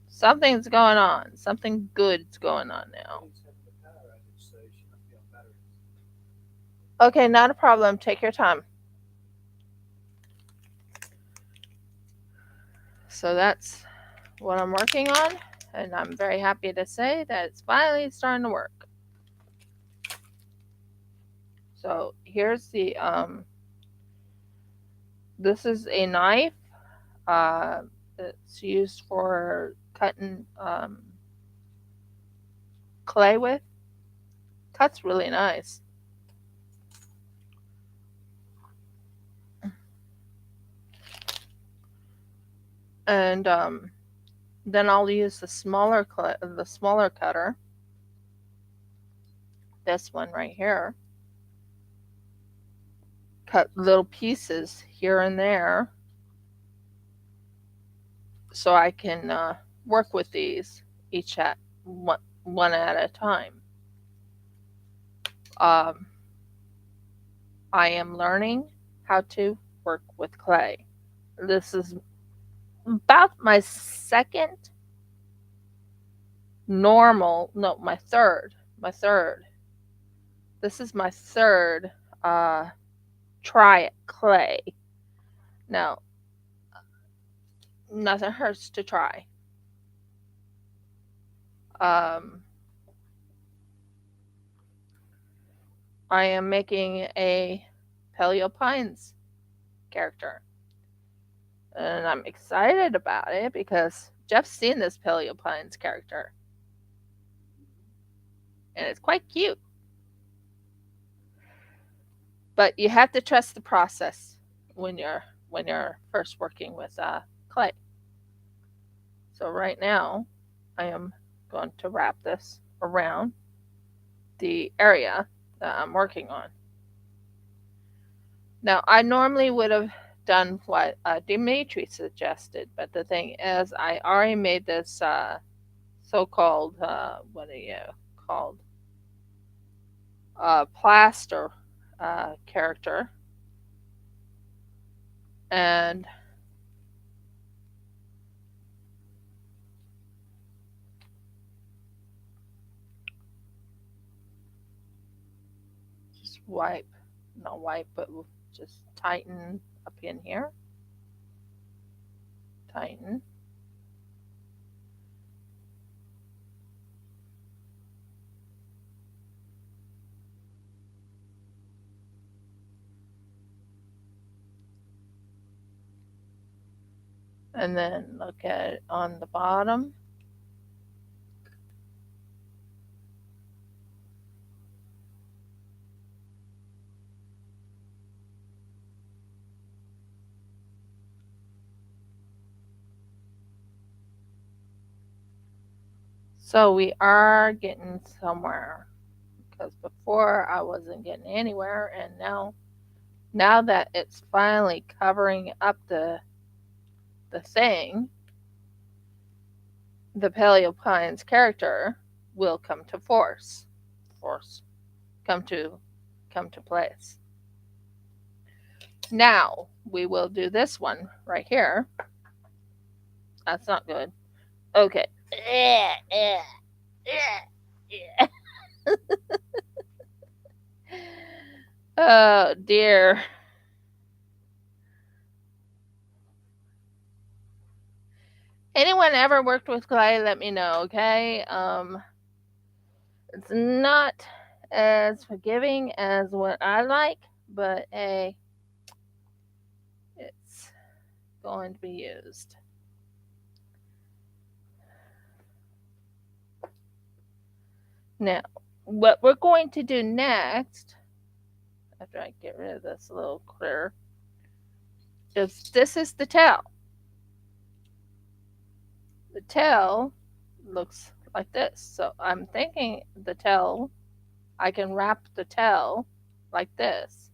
Something's going on. Something good's going on now. Things having the power outage, so she must be on batteries. Okay, not a problem. Take your time. So that's what I'm working on, and I'm very happy to say that it's finally starting to work. So here's the this is a knife. Uh, it's used for cutting clay with. Cuts really nice. And then I'll use the smaller cutter. This one right here. Cut little pieces here and there so I can work with these each at one at a time. Um, I am learning how to work with clay. This is about my second normal, no, my third. This is my third uh, try at clay. Now, nothing hurts to try. Um, I am making a Paleo Pines character. And I'm excited about it because Jeff's seen this Paleo Pines character. And it's quite cute. But you have to trust the process when you're first working with clay. So right now, I am going to wrap this around the area that I'm working on. Now, I normally would have done what Dimitri suggested, but the thing is, I already made this so-called what are you called plaster character, and just wipe, not wipe, but just tighten up in here, tighten, And then look at it on the bottom. So we are getting somewhere because before I wasn't getting anywhere, and now that it's finally covering up the thing, the Paleopine's character will come to force, come to come to place. Now we will do this one right here. That's not good. Okay. Oh dear. Anyone ever worked with clay? Let me know. Okay. It's not as forgiving as what I like, but hey, it's going to be used. Now, what we're going to do next, after I get rid of this a little clearer, is this is the tail. The tail looks like this. So I'm thinking the tail, I can wrap the tail like this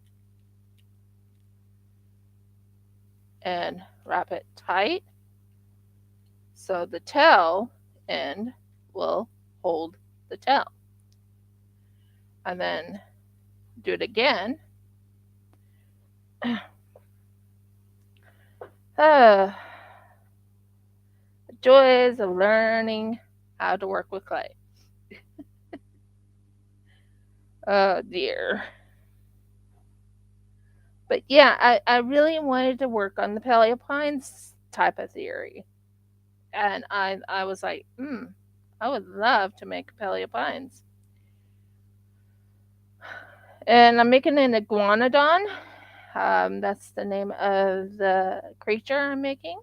and wrap it tight so the tail end will hold the tail. And then do it again. The joys of learning how to work with clay. Oh dear. But yeah, I really wanted to work on the Paleopines type of theory. And I was like, I would love to make Paleopines. And I'm making an iguanodon. That's the name of the creature I'm making.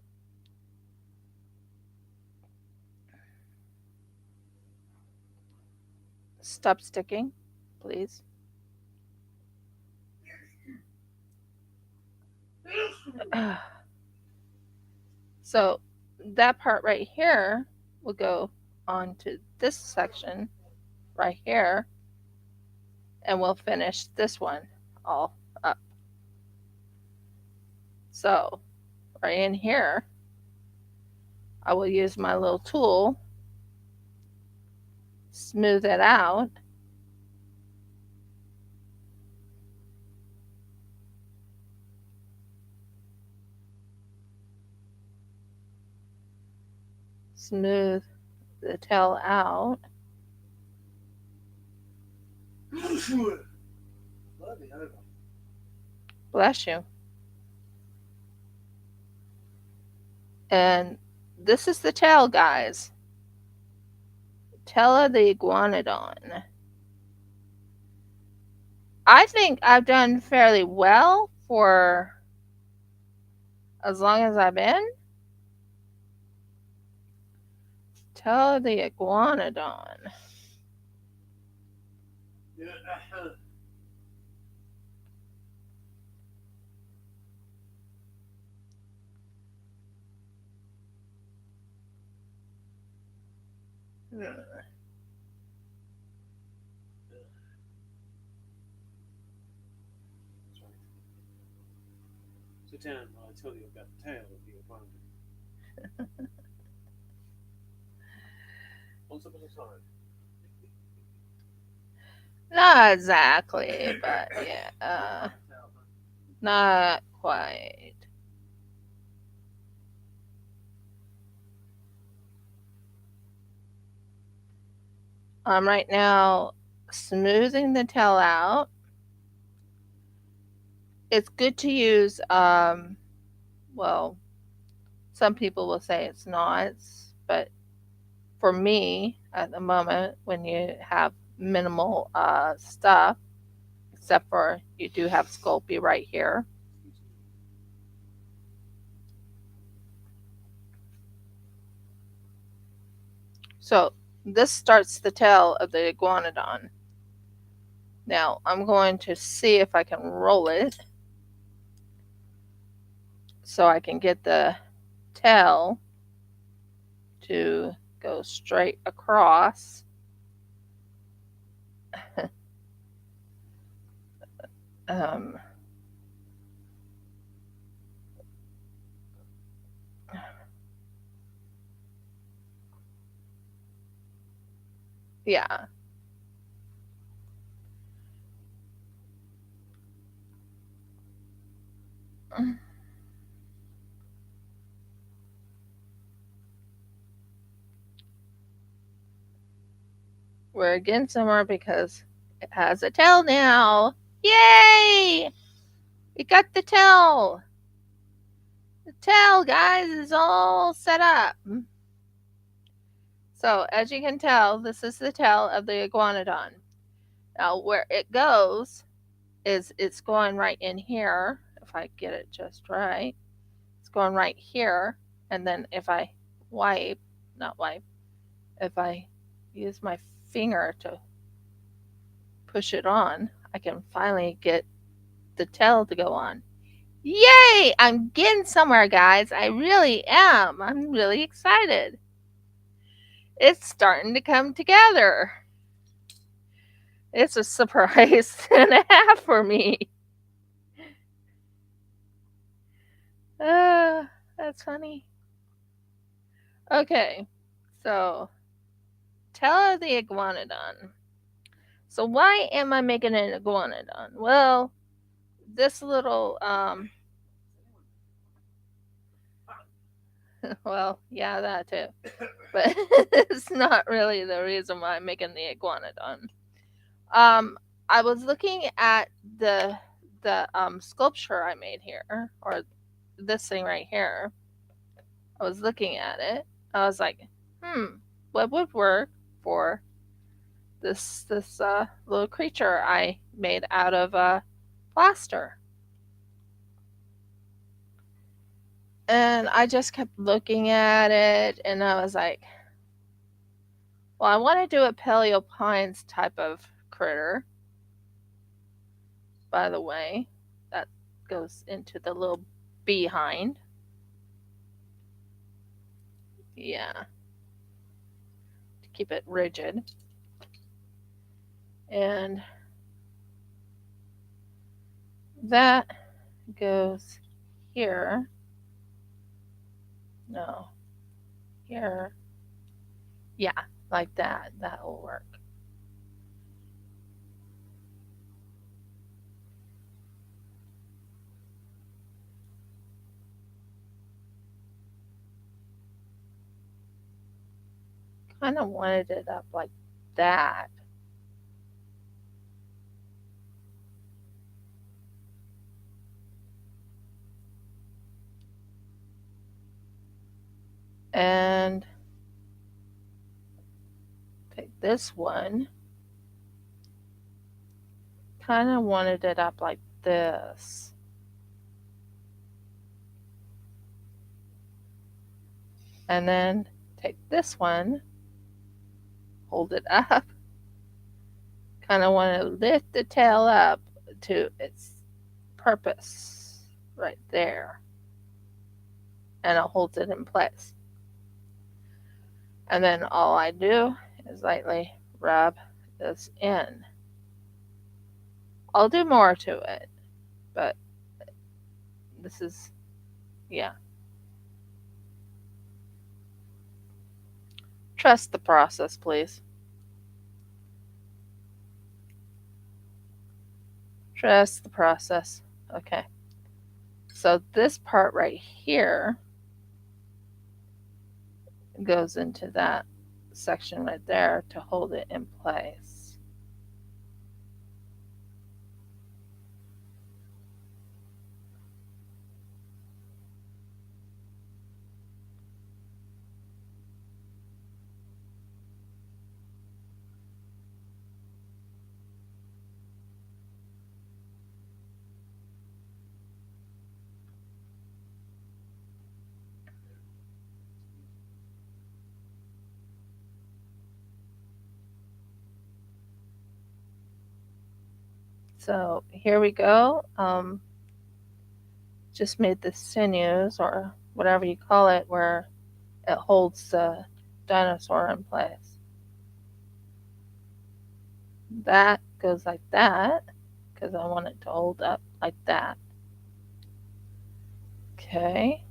Stop sticking, please. So that part right here will go onto this section right here, and we'll finish this one all up. So right in here, I will use my little tool, smooth it out, smooth the tail out. Bless you. And this is the tail, guys. Tail of the iguanodon. I think I've done fairly well for as long as I've been. Tail of the iguanodon. So Dan, I tell you about the tail of the abundant. Once upon a time. Not exactly, but yeah, not quite. I'm right now smoothing the tail out. It's good to use, well, some people will say it's not, but for me at the moment, when you have minimal stuff, except for you do have Sculpey right here, So this starts the tail of the iguanodon. Now I'm going to see if I can roll it so I can get the tail to go straight across. um, yeah. We're getting somewhere because it has a tail now. Yay! We got the tail. The tail, guys, is all set up. So, as you can tell, this is the tail of the iguanodon. Now, where it goes is it's going right in here. If I get it just right, it's going right here. And then if I wipe, not wipe, if I use my finger to push it on, I can finally get the tail to go on. Yay! I'm getting somewhere, guys. I really am. I'm really excited. It's starting to come together. It's a surprise and a half for me. That's funny. Okay, so tail of the iguanodon. So why am I making an iguanodon? Well, this little well, yeah, that too. But it's not really the reason why I'm making the iguanodon. Um, I was looking at the sculpture I made here, or this thing right here. I was looking at it. I was like, what would work for this little creature I made out of plaster? And I just kept looking at it, and I was like, well, I want to do a Paleo Pines type of critter. By the way, that goes into the little behind. Yeah, to keep it rigid. And that goes here. No, here. Yeah, like that. That will work. Kind of wanted it up like that. And take this one. Kind of wanted it up like this. And then take this one, hold it up. Kind of want to lift the tail up to its purpose right there. And I'll hold it in place. And then all I do is lightly rub this in. I'll do more to it, but this is, yeah. Trust the process, please. Trust the process. Okay. So this part right here goes into that section right there to hold it in place. So here we go. Just made the sinews or whatever you call it where it holds the dinosaur in place. That goes like that because I want it to hold up like that. Okay,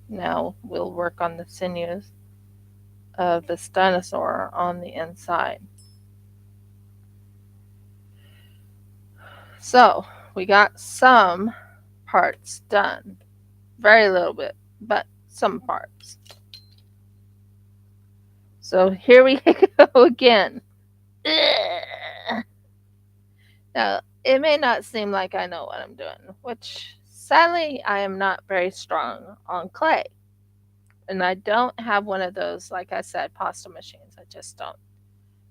now we'll work on the sinews of this dinosaur on the inside. So we got some parts done. Very little bit, but some parts. So here we go again. Now, it may not seem like I know what I'm doing, which sadly I am not very strong on clay. And I don't have one of those, like I said, pasta machines. I just don't.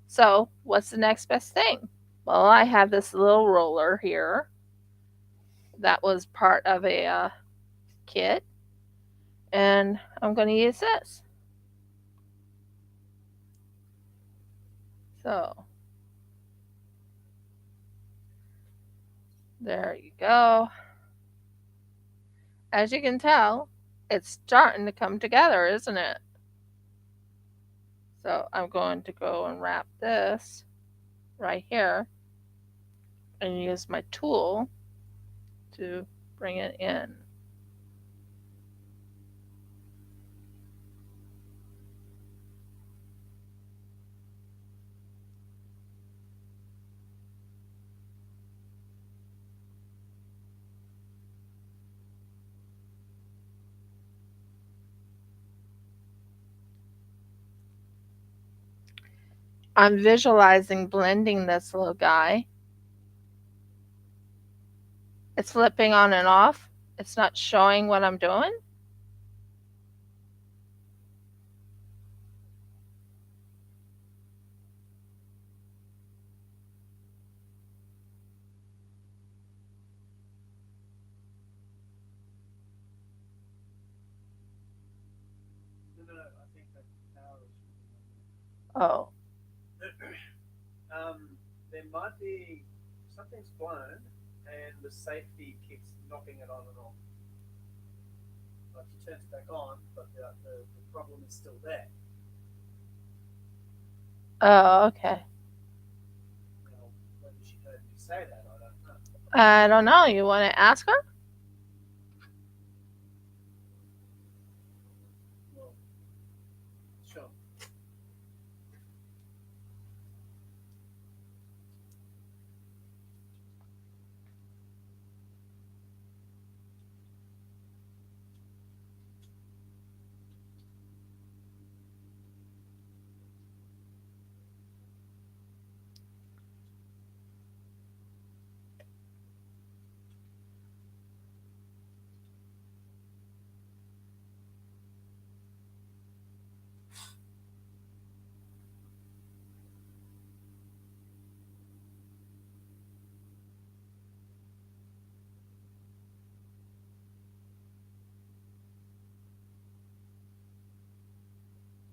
So, what's the next best thing? Well, I have this little roller here that was part of a kit, and I'm going to use this. So, there you go. As you can tell, it's starting to come together, isn't it? So, I'm going to go and wrap this right here and use my tool to bring it in. I'm visualizing blending this little guy. It's flipping on and off. It's not showing what I'm doing. No, I think that power is Oh, really there might be something's blown and the safety keeps knocking it on and off. Like she turns it back on, but the problem is still there. oh, okay. Now, whether she heard me say that, I don't know. I don't know. You want to ask her? Well, sure.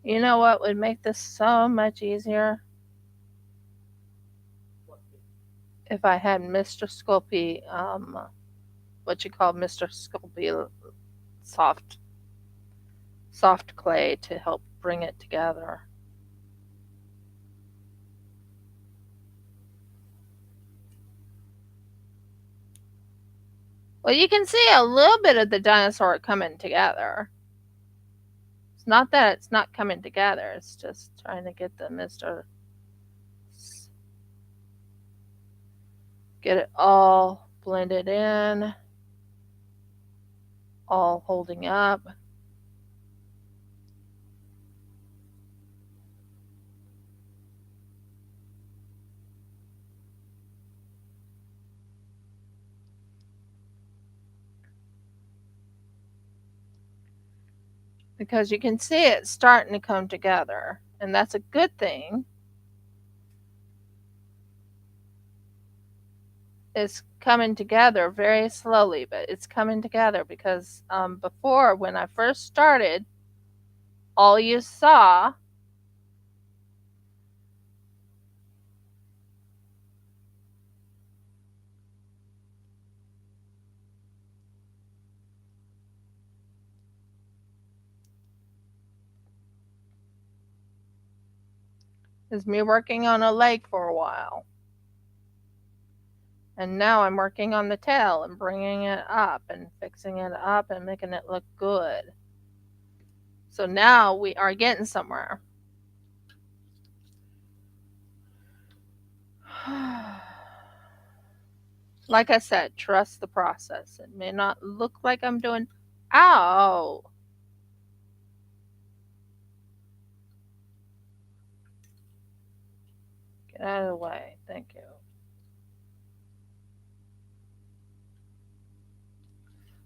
You know what would make this so much easier? What bit? If I had Mr. Sculpey, what you call Mr. Sculpey soft, soft clay to help bring it together. Well, you can see a little bit of the dinosaur coming together. It's not that it's not coming together. It's just trying to get the Mr. Get it all blended in, all holding up. Because you can see it starting to come together, and that's a good thing. It's coming together very slowly, but it's coming together because before, when I first started, all you saw is me working on a leg for a while. And now I'm working on the tail and bringing it up and fixing it up and making it look good. So now we are getting somewhere. Like I said, trust the process. It may not look like I'm doing. Ow! Get out of the way. Thank you.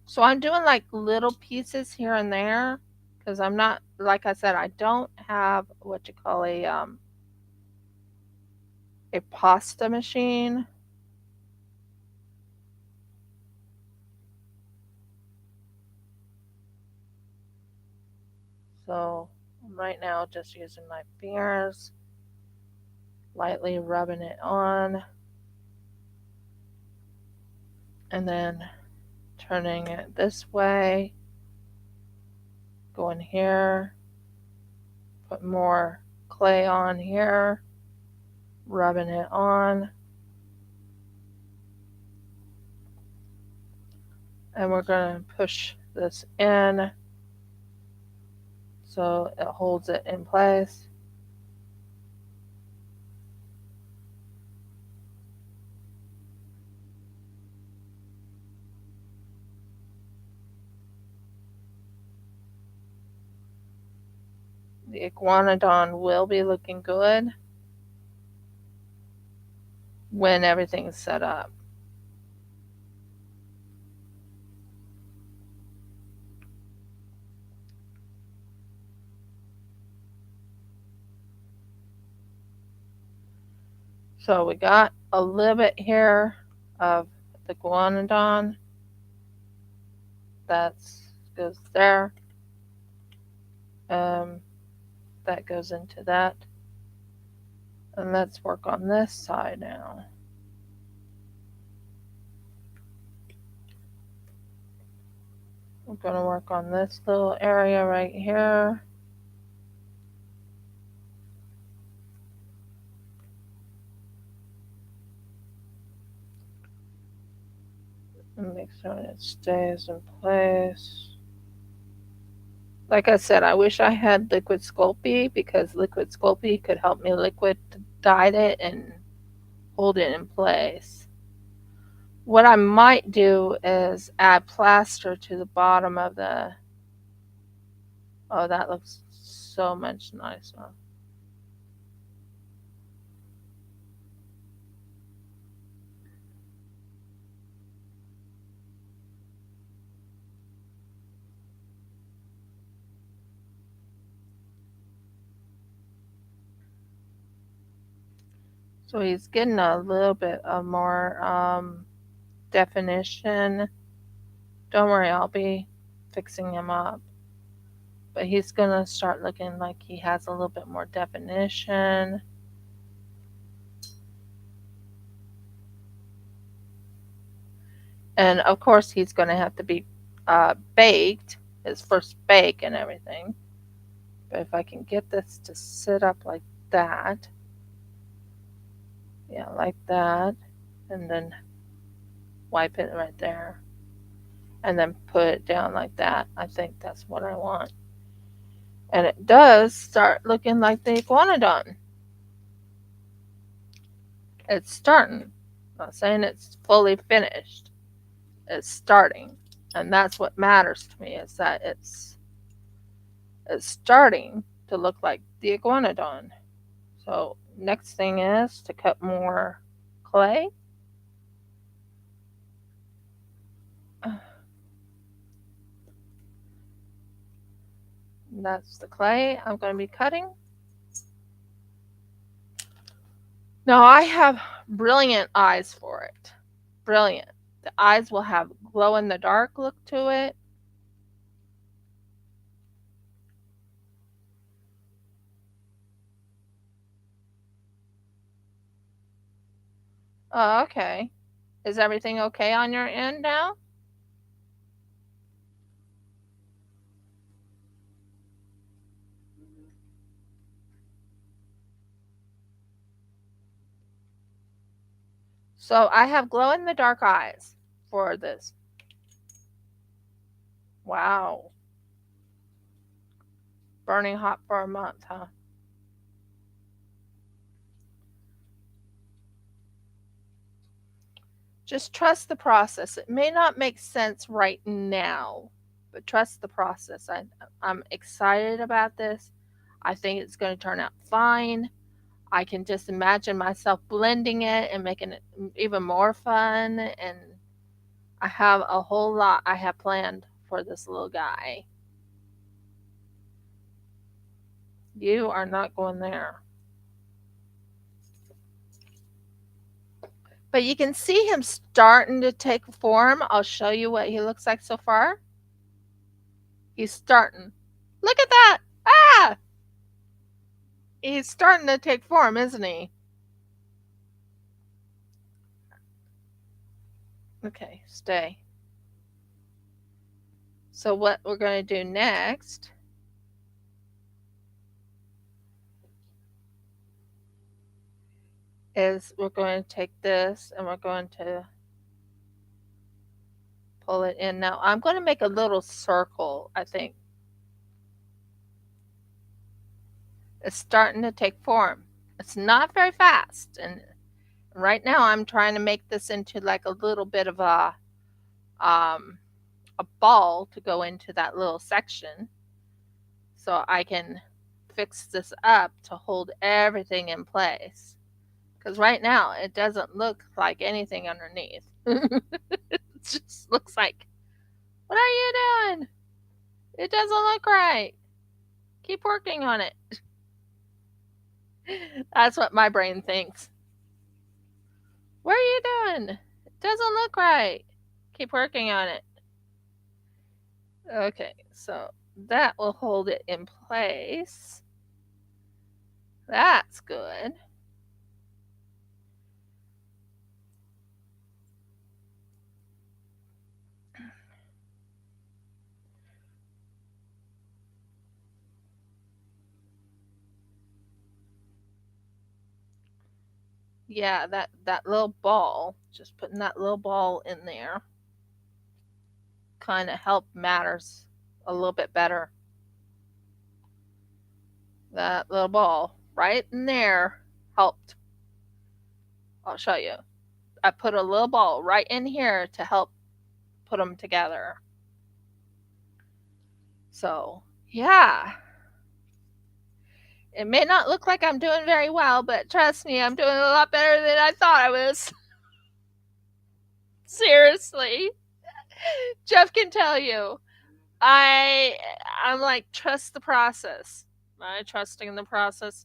So I'm doing like little pieces here and there because I'm not, like I said, I don't have what you call a pasta machine. So I'm right now just using my fingers, lightly rubbing it on, and then turning it this way, going here, put more clay on here, rubbing it on, and we're going to push this in so it holds it in place. The iguanodon will be looking good when everything's set up. So we got a little bit here of the iguanodon that goes there. Um, that goes into that. And let's work on this side now. We're going to work on this little area right here. And make sure it stays in place. Like I said, I wish I had liquid Sculpey because liquid Sculpey could help me liquid dye it and hold it in place. What I might do is add plaster to the bottom of the. Oh, that looks so much nicer. So he's getting a little bit of more definition. Don't worry, I'll be fixing him up. But he's gonna start looking like he has a little bit more definition. And of course, he's gonna have to be baked, his first bake and everything. But if I can get this to sit up like that, yeah, like that, and then wipe it right there, and then put it down like that, I think that's what I want. And it does start looking like the iguanodon. It's starting. I'm not saying it's fully finished. It's starting. And that's what matters to me is that it's starting to look like the iguanodon. So next thing is to cut more clay. That's the clay I'm going to be cutting. Now I have brilliant eyes for it. Brilliant. The eyes will have glow in the dark look to it. Oh, okay. Is everything okay on your end now? So I have glow in the dark eyes for this. Wow. Burning hot for a month, huh? Just trust the process. It may not make sense right now, but trust the process. I'm excited about this. I think it's going to turn out fine. I can just imagine myself blending it and making it even more fun. And I have a whole lot I have planned for this little guy. You are not going there. But you can see him starting to take form. I'll show you what he looks like so far. He's starting. Look at that! Ah! He's starting to take form, isn't he? Okay, stay. So what we're going to do next is we're going to take this and we're going to pull it in. Now I'm going to make a little circle, I think. It's starting to take form. It's not very fast. And right now I'm trying to make this into like a little bit of um, a ball to go into that little section so I can fix this up to hold everything in place. Because right now it doesn't look like anything underneath. It just looks like, what are you doing? It doesn't look right. Keep working on it. That's what my brain thinks. What are you doing? It doesn't look right. Keep working on it. Okay, so that will hold it in place. That's good. Yeah, that little ball, just putting that little ball in there kind of help matters a little bit better. That little ball right in there helped. I'll show you. I put a little ball right in here to help put them together. So, yeah. It may not look like I'm doing very well, but trust me, I'm doing a lot better than I thought I was. Seriously. Jeff can tell you. I I'm like, trust the process. Am I trusting in the process?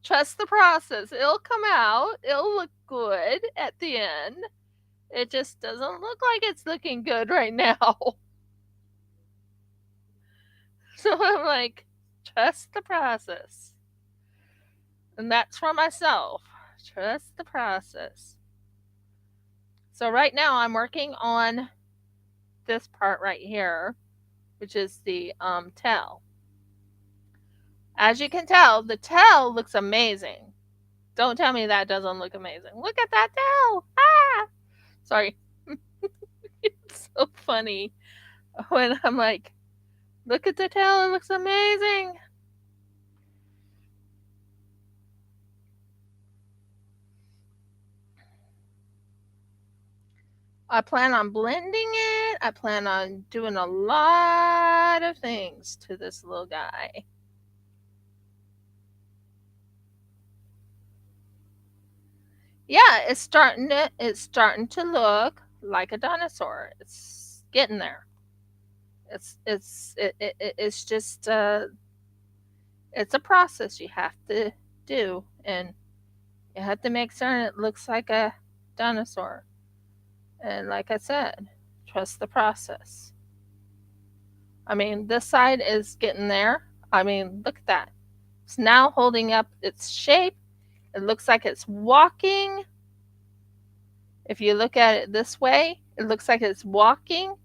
Trust the process. It'll come out. It'll look good at the end. It just doesn't look like it's looking good right now. So I'm like, trust the process. And that's for myself. Trust the process. So right now I'm working on this part right here, which is the tail. As you can tell, the tail looks amazing. Don't tell me that doesn't look amazing. Look at that tail. Ah! Sorry. It's so funny when I'm like, look at the tail, it looks amazing. I plan on blending it. I plan on doing a lot of things to this little guy. Yeah, it's starting to look like a dinosaur. It's getting there. It's just it's a process you have to do, and you have to make certain it looks like a dinosaur. And like I said, trust the process. I mean, this side is getting there. I mean, look at that. It's now holding up its shape. It looks like it's walking. If you look at it this way, it looks like it's walking.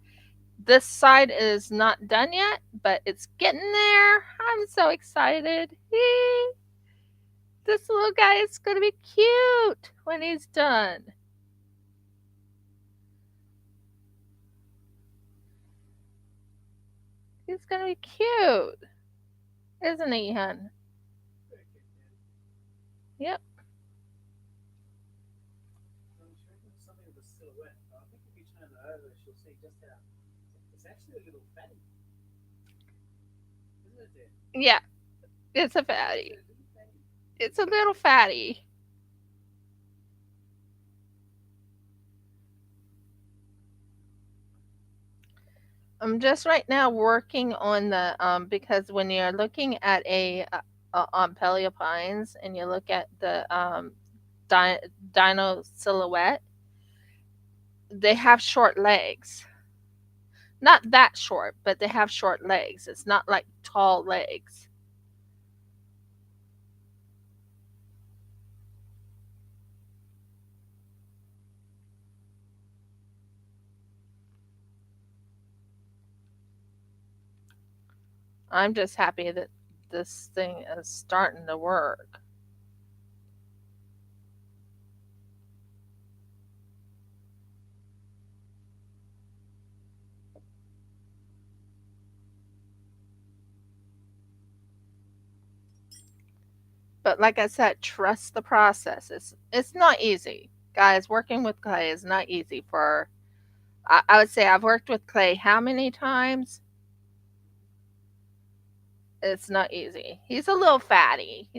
This side is not done yet, but it's getting there. I'm so excited. This little guy is going to be cute when he's done. He's gonna be cute, isn't he, hun? Very cute, yeah. Yep. I'm showing you something of the silhouette. I think if you turn it over, she'll see just how it's actually a little fatty, isn't it, dear? Yeah, it's a It's a fatty. little fatty. It's a little fatty. I'm just right now working on the because when you're looking at on Paleo Pines and you look at the di- dino silhouette, they have short legs. Not that short, but they have short legs. It's not like tall legs. I'm just happy that this thing is starting to work. But like I said, trust the process. It's not easy, guys. Working with clay is not easy. I would say I've worked with clay how many times? It's not easy. He's a little fatty.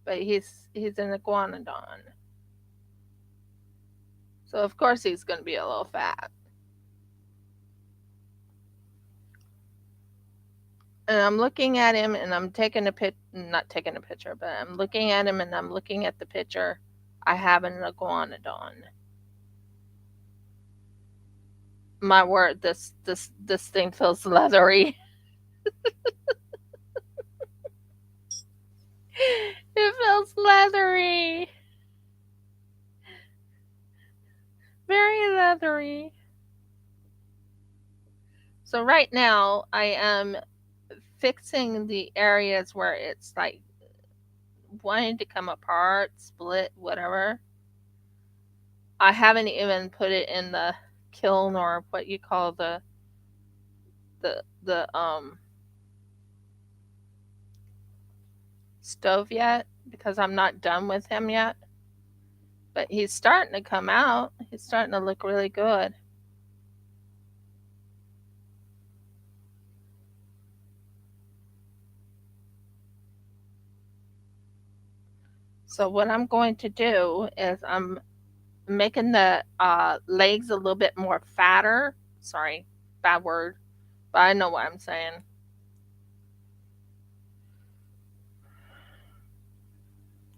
But he's an iguanodon, so of course he's going to be a little fat. And I'm looking at him, and I'm taking a not taking a picture, but I'm looking at him, and I'm looking at the picture. I have an iguanodon. My word, this thing feels leathery. It feels leathery, very leathery. So right now I am fixing the areas where it's like wanting to come apart, split, whatever. I haven't even put it in the kiln or what you call the stove yet because I'm not done with him yet. But he's starting to come out. He's starting to look really good. So what I'm going to do is I'm making the legs a little bit more fatter. Sorry, bad word, but I know what I'm saying.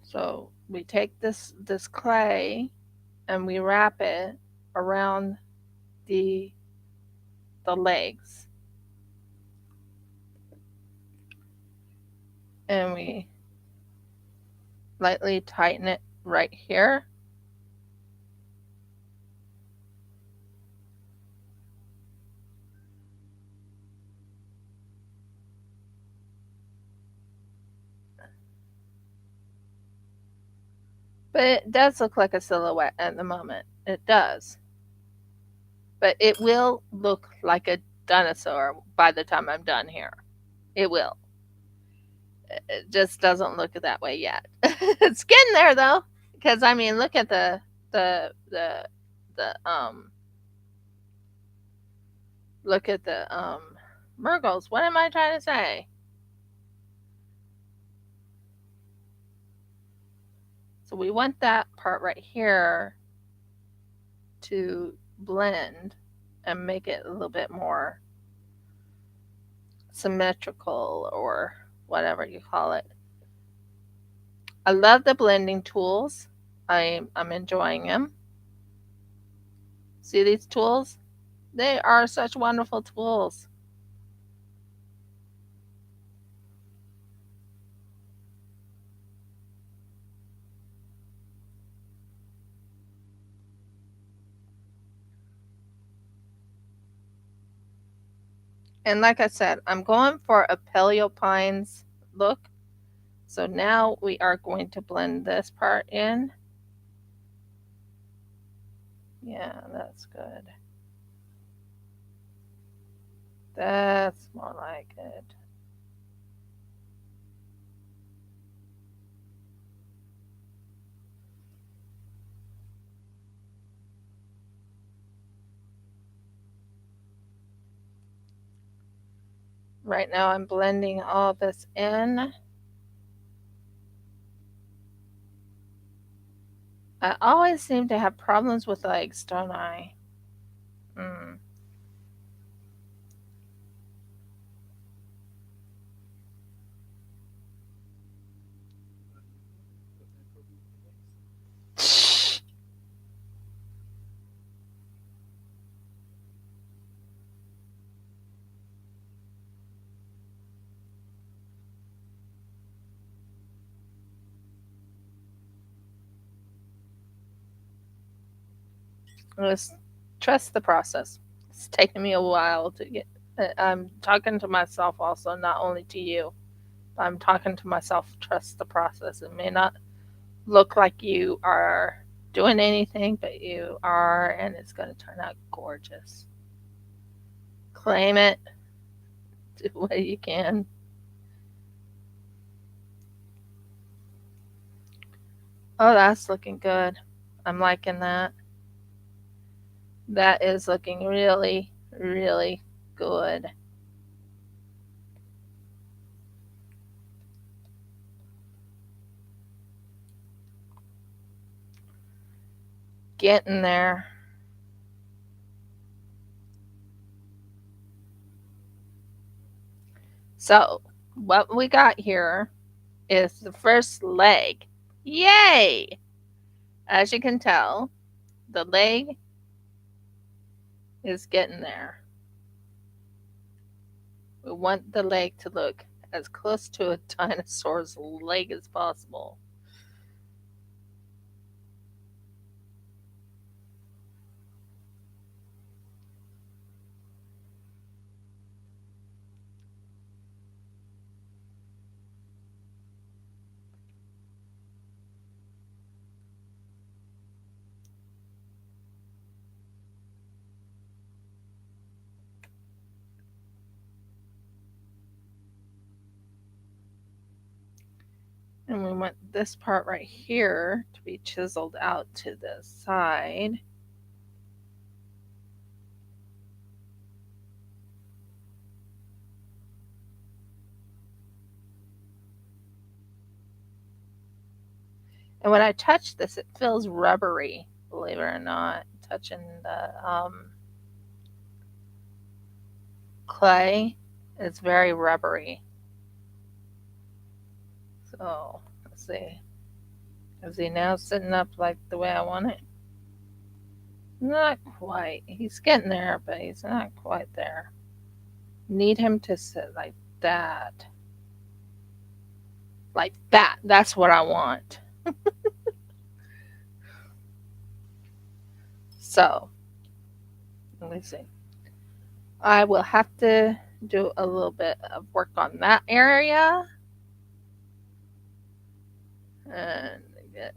So we take this clay and we wrap it around the the legs, and we lightly tighten it right here. But it does look like a silhouette at the moment. It does. But it will look like a dinosaur by the time I'm done here. It will. It just doesn't look that way yet. It's getting there though, because I mean, look at the the the look at the Murgles. What am I trying to say? So we want that part right here to blend and make it a little bit more symmetrical or whatever you call it. I love the blending tools. I'm enjoying them. See these tools? They are such wonderful tools. And like I said, I'm going for a Paleo Pines look. So now we are going to blend this part in. Yeah, that's good. That's more like it. Right now I'm blending all this in. I always seem to have problems with legs, don't I? Mm. Got no problem with your legs. Just trust the process. It's taken me a while to get. I'm talking to myself also, not only to you. I'm talking to myself. Trust the process. It may not look like you are doing anything, but you are, and it's going to turn out gorgeous. Claim it. Do what you can. Oh, that's looking good. I'm liking that. That is looking really, really good. Getting there. So, what we got here is the first leg. Yay! As you can tell, the leg is getting there. We want the leg to look as close to a dinosaur's leg as possible. And we want this part right here to be chiseled out to the side. And when I touch this, it feels rubbery, believe it or not. Touching the clay is very rubbery. So, let's see. Is he now sitting up like the way I want it? Not quite. He's getting there, but he's not quite there. Need him to sit like that. Like that. That's what I want. So, let me see. I will have to do a little bit of work on that area and get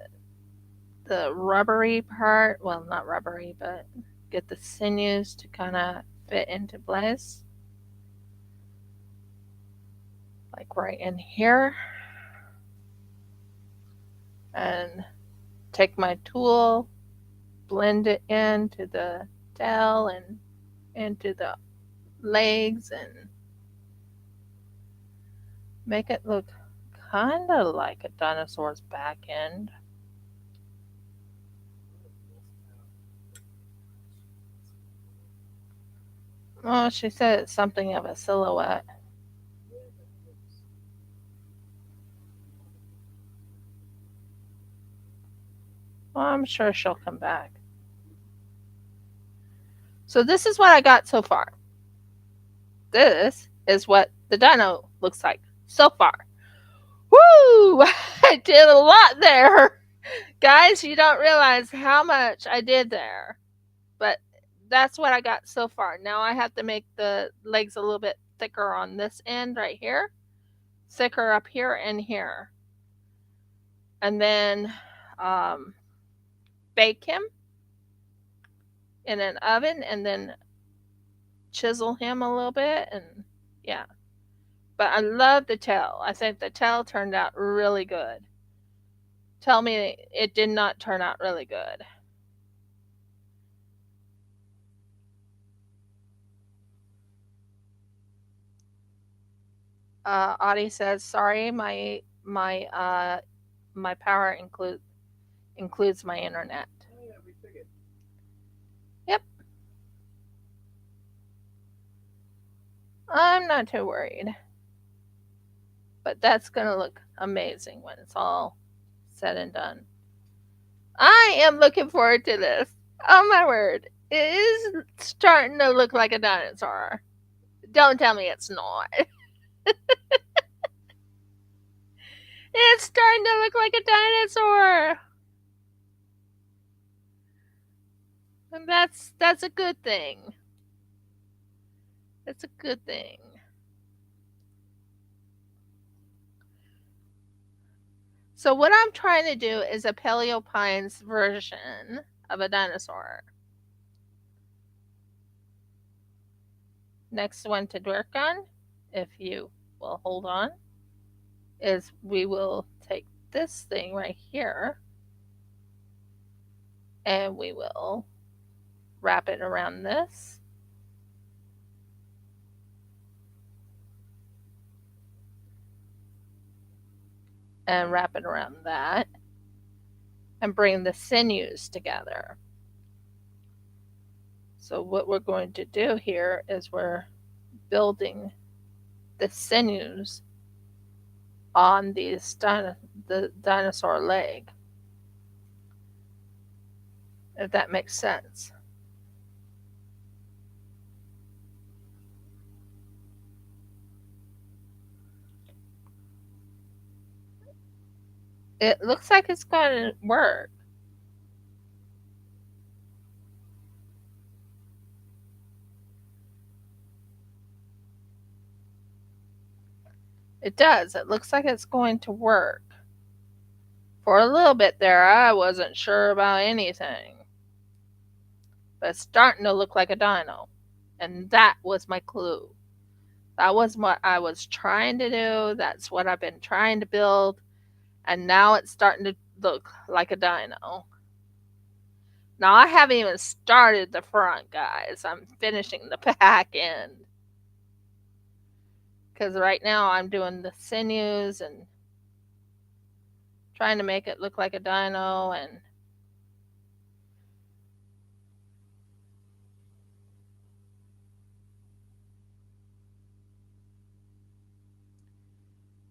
the rubbery part. Well, not rubbery, but get the sinews to kind of fit into place. Like right in here. And take my tool, blend it into the tail and into the legs and make it look kind of like a dinosaur's back end. Oh, she said it's something of a silhouette. Yeah, but it looks. Well, I'm sure she'll come back. So this is what I got so far. This is what the dino looks like so far. Woo! I did a lot there. Guys, you don't realize how much I did there. But that's what I got so far. Now I have to make the legs a little bit thicker on this end right here, thicker up here and here. And then um, bake him in an oven and then chisel him a little bit, and yeah. But I love the tail. I think the tail turned out really good. Tell me it did not turn out really good. Audie says, "Sorry, my power includes my internet." Oh yeah, we figured. Yep, I'm not too worried. But that's gonna look amazing when it's all said and done. I am looking forward to this. Oh my word, it is starting to look like a dinosaur. Don't tell me it's not. It's starting to look like a dinosaur. And that's a good thing. That's a good thing. So what I'm trying to do is a Paleopines version of a dinosaur. Next one to work on, if you will hold on, is we will take this thing right here and we will wrap it around this and wrap it around that and bring the sinews together. So what we're going to do here is we're building the sinews on the dinosaur leg, if that makes sense. It looks like it's going to work. It does. It looks like it's going to work. For a little bit there, I wasn't sure about anything. But it's starting to look like a dino. And that was my clue. That was what I was trying to do. That's what I've been trying to build. And now it's starting to look like a dino. Now, I haven't even started the front, guys. I'm finishing the back end. Because right now I'm doing the sinews and trying to make it look like a dino and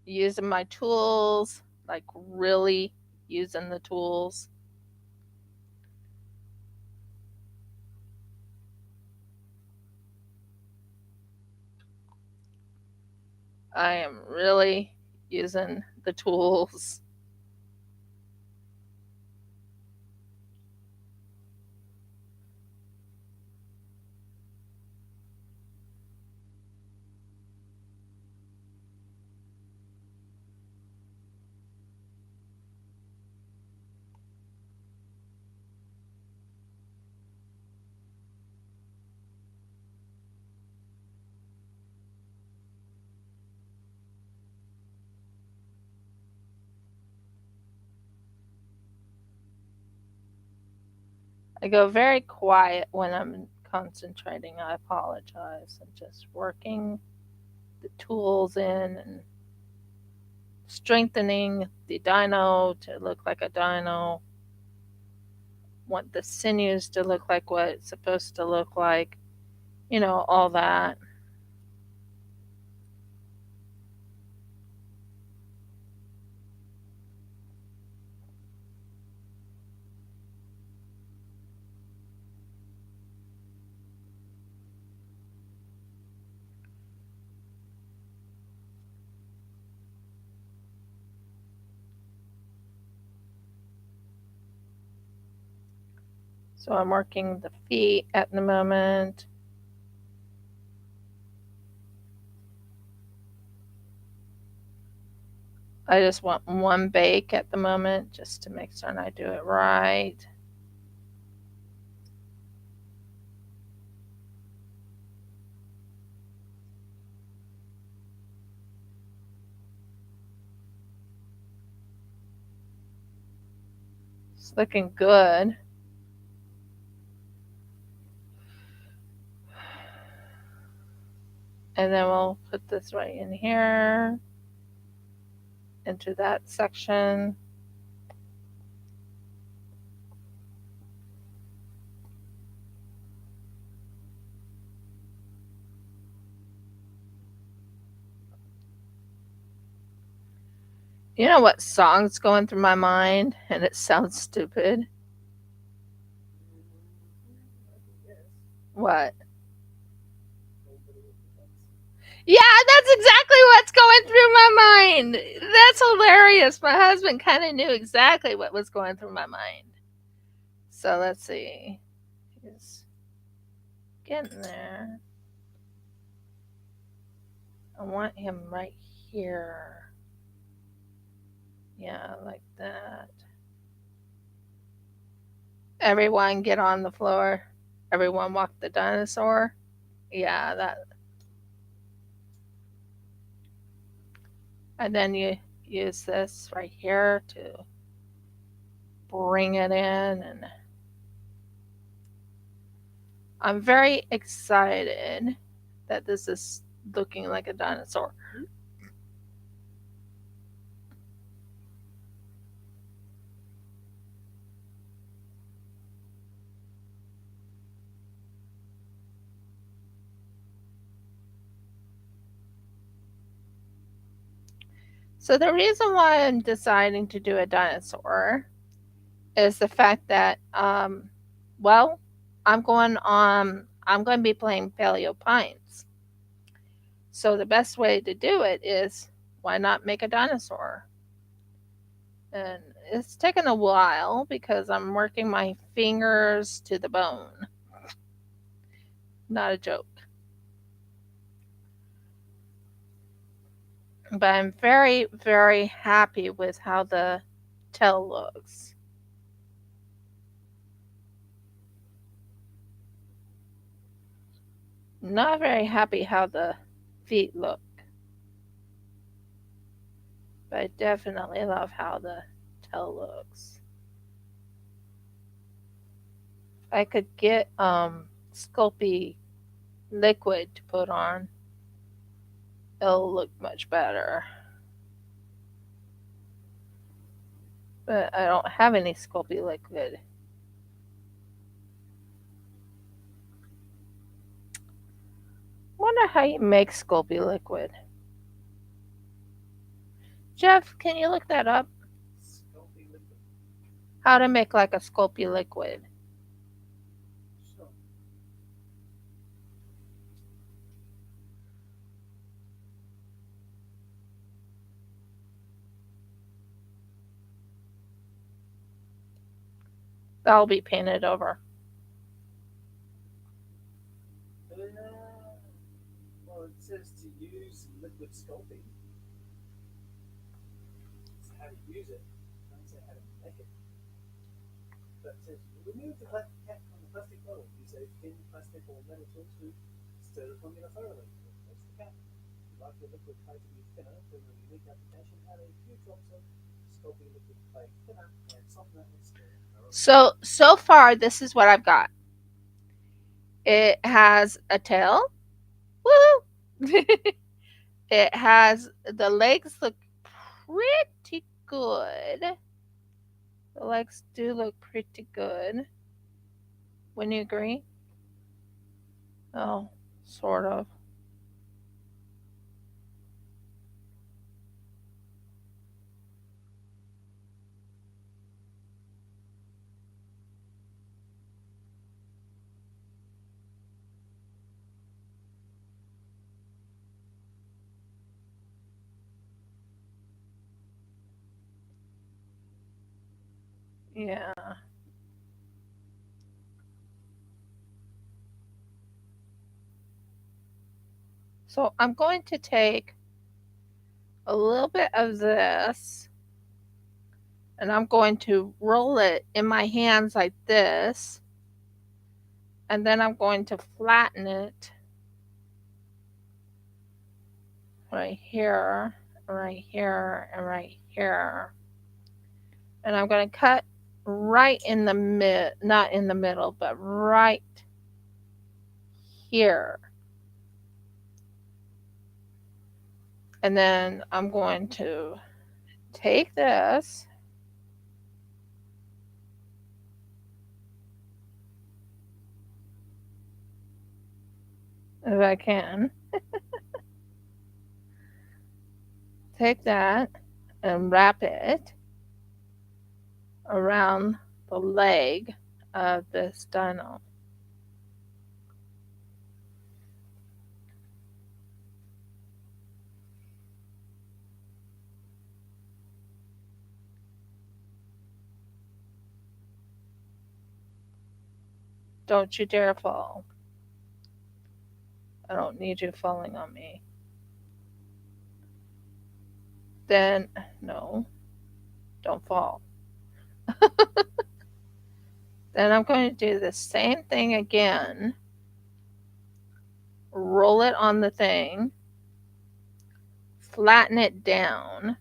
using my tools, like really using the tools. I am really using the tools. I go very quiet when I'm concentrating. I apologize. I'm just working the tools in and strengthening the dino to look like a dino. Want the sinews to look like what it's supposed to look like. All that. So I'm working the feet at the moment. I just want one bake at the moment just to make certain I do it right. It's looking good. And then we'll put this right in here into that section. You know what song's going through my mind and it sounds stupid? I can guess. What? Anybody with the guts? Yeah, that's exactly what's going through my mind. That's hilarious. My husband kind of knew exactly what was going through my mind. So let's see. He's getting there. I want him right here. Yeah, like that. Everyone get on the floor. Everyone walk the dinosaur. Yeah, that. And then you use this right here to bring it in. And I'm very excited that this is looking like a dinosaur. So the reason why I'm deciding to do a dinosaur is the fact that, well, I'm going to be playing Paleo Pines. So the best way to do it is why not make a dinosaur? And it's taken a while because I'm working my fingers to the bone. Not a joke. But I'm very, very happy with how the tail looks. Not very happy how the feet look, but I definitely love how the tail looks. If I could get Sculpey liquid to put on, it'll look much better. But I don't have any Sculpey liquid. Wonder how you make Sculpey liquid. Jeff, can you look that up? Sculpey liquid. How to make like a Sculpey liquid? Sure. That'll be painted over. Well, it says to use liquid sculpting. It's how to use it. It doesn't say how to make it. But it says remove the plastic cap from the plastic bottle. Use a thin plastic or metal tool to stir the formula thoroughly. Replace the cap. If you like your liquid clay to be thinner for your unique application, add a few drops of sculpting liquid clay thinner and soften it and stir it thoroughly. So far this is what I've got. It has a tail. Woo! It has the legs look pretty good. The legs do look pretty good. Wouldn't you agree? Oh, sort of. Yeah. So I'm going to take a little bit of this and I'm going to roll it in my hands like this. And then I'm going to flatten it right here, right here, and right here. And I'm going to cut right in the not in the middle, but right here. And then I'm going to take this, if I can, take that and wrap it around the leg of this dino. Don't you dare fall. I don't need you falling on me. Then, no, don't fall. Then I'm going to do the same thing again. Roll it on the thing, flatten it down,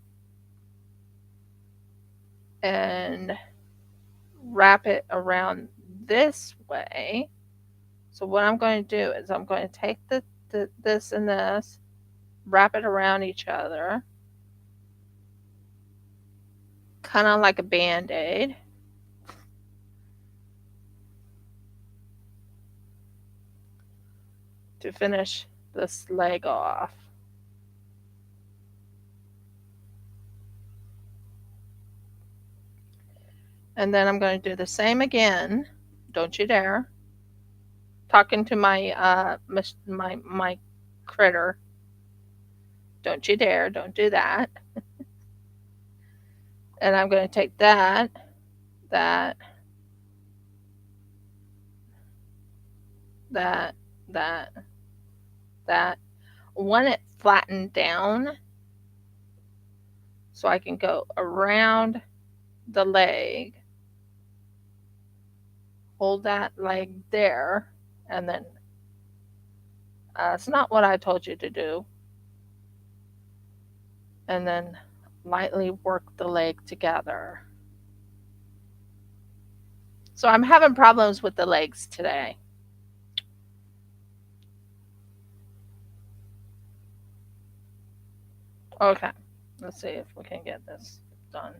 and wrap it around this way. So what I'm going to do is I'm going to take this and this, wrap it around each other, kind of like a band-aid. To finish this leg off. And then I'm going to do the same again. Don't you dare. Talking to my critter. Don't you dare. Don't do that. And I'm going to take that, that, that, that. Want it flattened down so I can go around the leg, hold that leg there, and then it's not what I told you to do. And then lightly work the leg together. So I'm having problems with the legs today. Okay, let's see if we can get this done.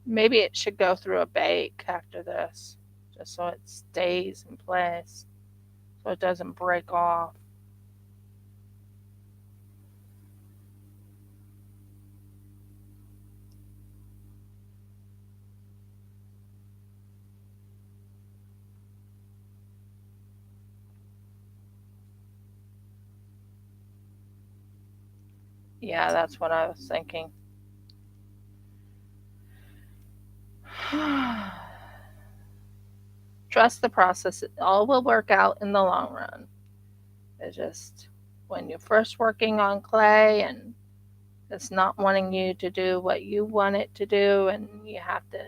Maybe it should go through a bake after this, just so it stays in place, so it doesn't break off. Yeah, that's what I was thinking. Trust the process. It all will work out in the long run. It's just when you're first working on clay and it's not wanting you to do what you want it to do, and you have to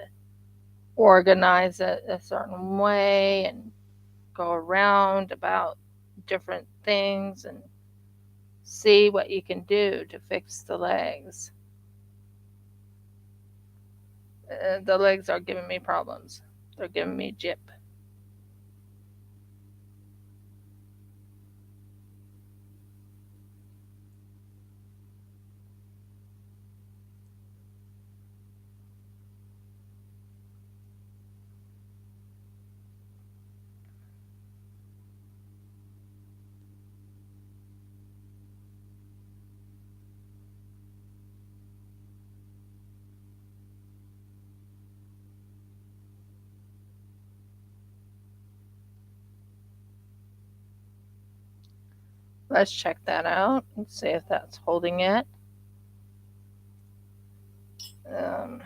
organize it a certain way and go around about different things and see what you can do to fix the legs. The legs are giving me problems. They're giving me jip. Let's check that out and see if that's holding it. Um,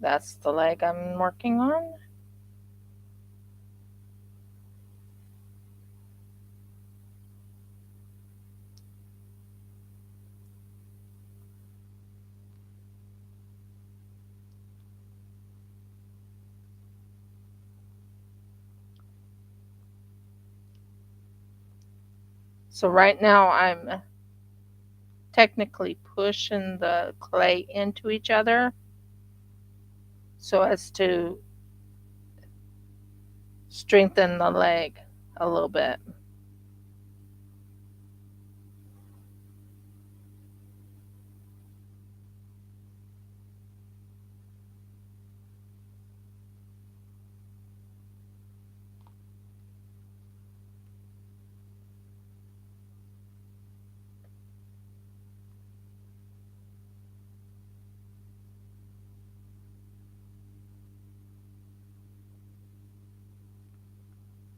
that's the leg I'm working on. So right now I'm technically pushing the clay into each other so as to strengthen the leg a little bit.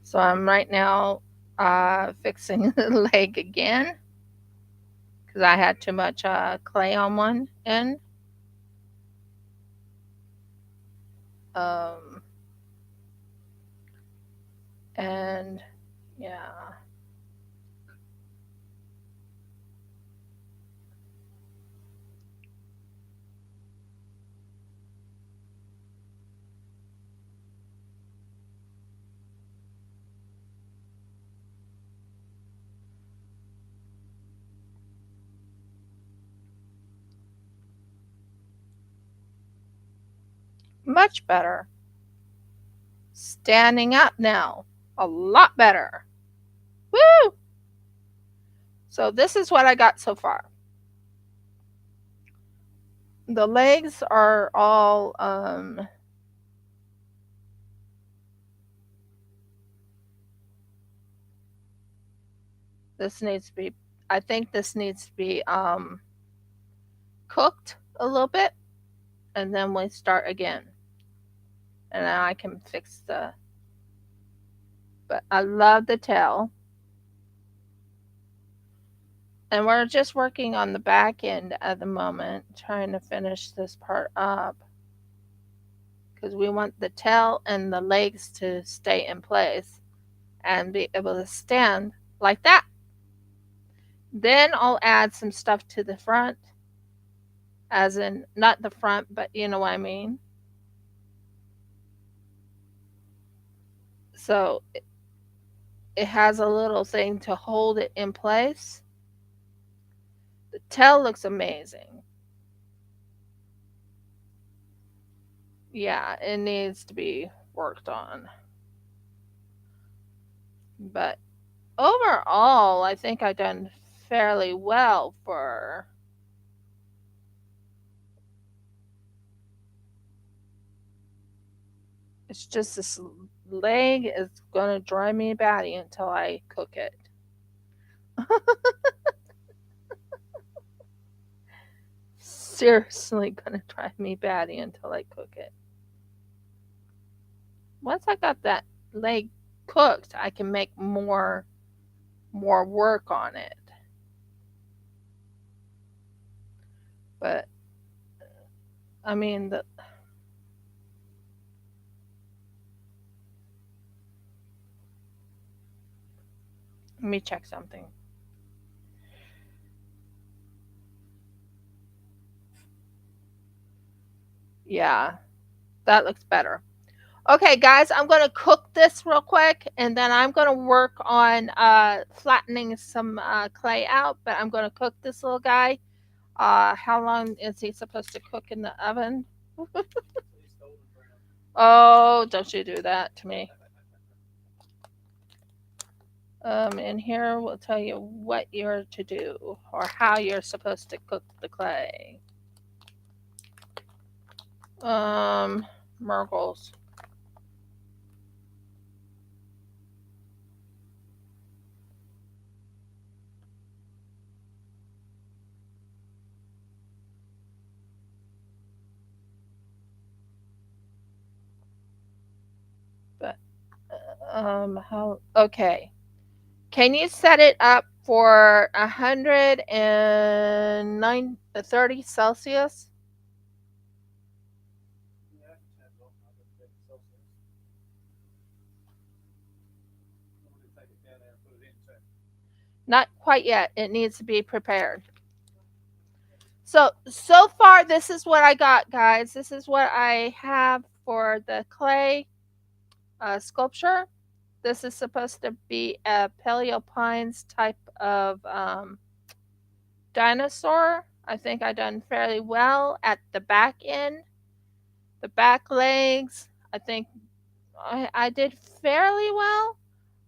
So I'm right now fixing the leg again because I had too much clay on one end. Um, and yeah, much better. Standing up now, a lot better. Woo! So this is what I got so far. The legs are all this needs to be I think this needs to be cooked a little bit and then we start again. And then I can fix the but I love the tail. And we're just working on the back end at the moment, trying to finish this part up because we want the tail and the legs to stay in place and be able to stand like that. Then I'll add some stuff to the front, as in not the front, but you know what I mean. So it has a little thing to hold it in place. The tail looks amazing. Yeah, it needs to be worked on. But overall, I think I've done fairly well for. It's just this leg is gonna drive me batty until I cook it. Seriously, gonna drive me batty until I cook it. Once I got that leg cooked, I can make more work on it. But I mean, let me check something. Yeah, that looks better. Okay, guys, I'm gonna cook this real quick, and then I'm gonna work on flattening some clay out. But I'm gonna cook this little guy. How long is he supposed to cook in the oven? Oh, don't you do that to me. And here we'll tell you what you're to do or how you're supposed to cook the clay. Mergles. But how? Okay. Can you set it up for 130 Celsius? Yeah, I can turn it on 130 Celsius. I'm going to take it down there and put it in too. Not quite yet. It needs to be prepared. So far, this is what I got, guys. This is what I have for the clay sculpture. This is supposed to be a Paleopines type of dinosaur. I think I done fairly well at the back end, the back legs. I think I did fairly well.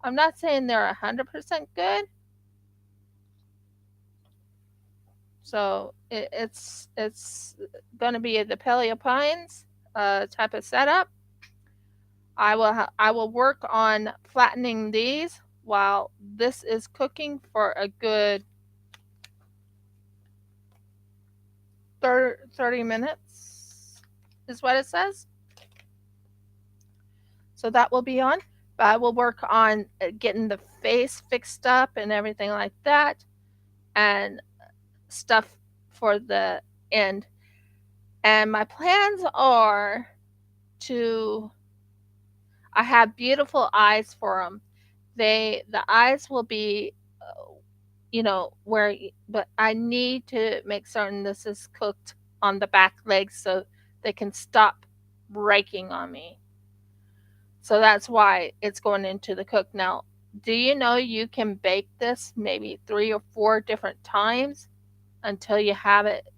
I'm not saying they're 100% good. So it's going to be the Paleopines type of setup. I will work on flattening these while this is cooking for a good 30 minutes is what it says. So that will be on. But I will work on getting the face fixed up and everything like that and stuff for the end. And my plans are to I have beautiful eyes for them. The eyes will be where but I need to make certain this is cooked on the back legs so they can stop breaking on me. So that's why it's going into the cook. Now, do you know you can bake this maybe 3 or 4 different times until you have it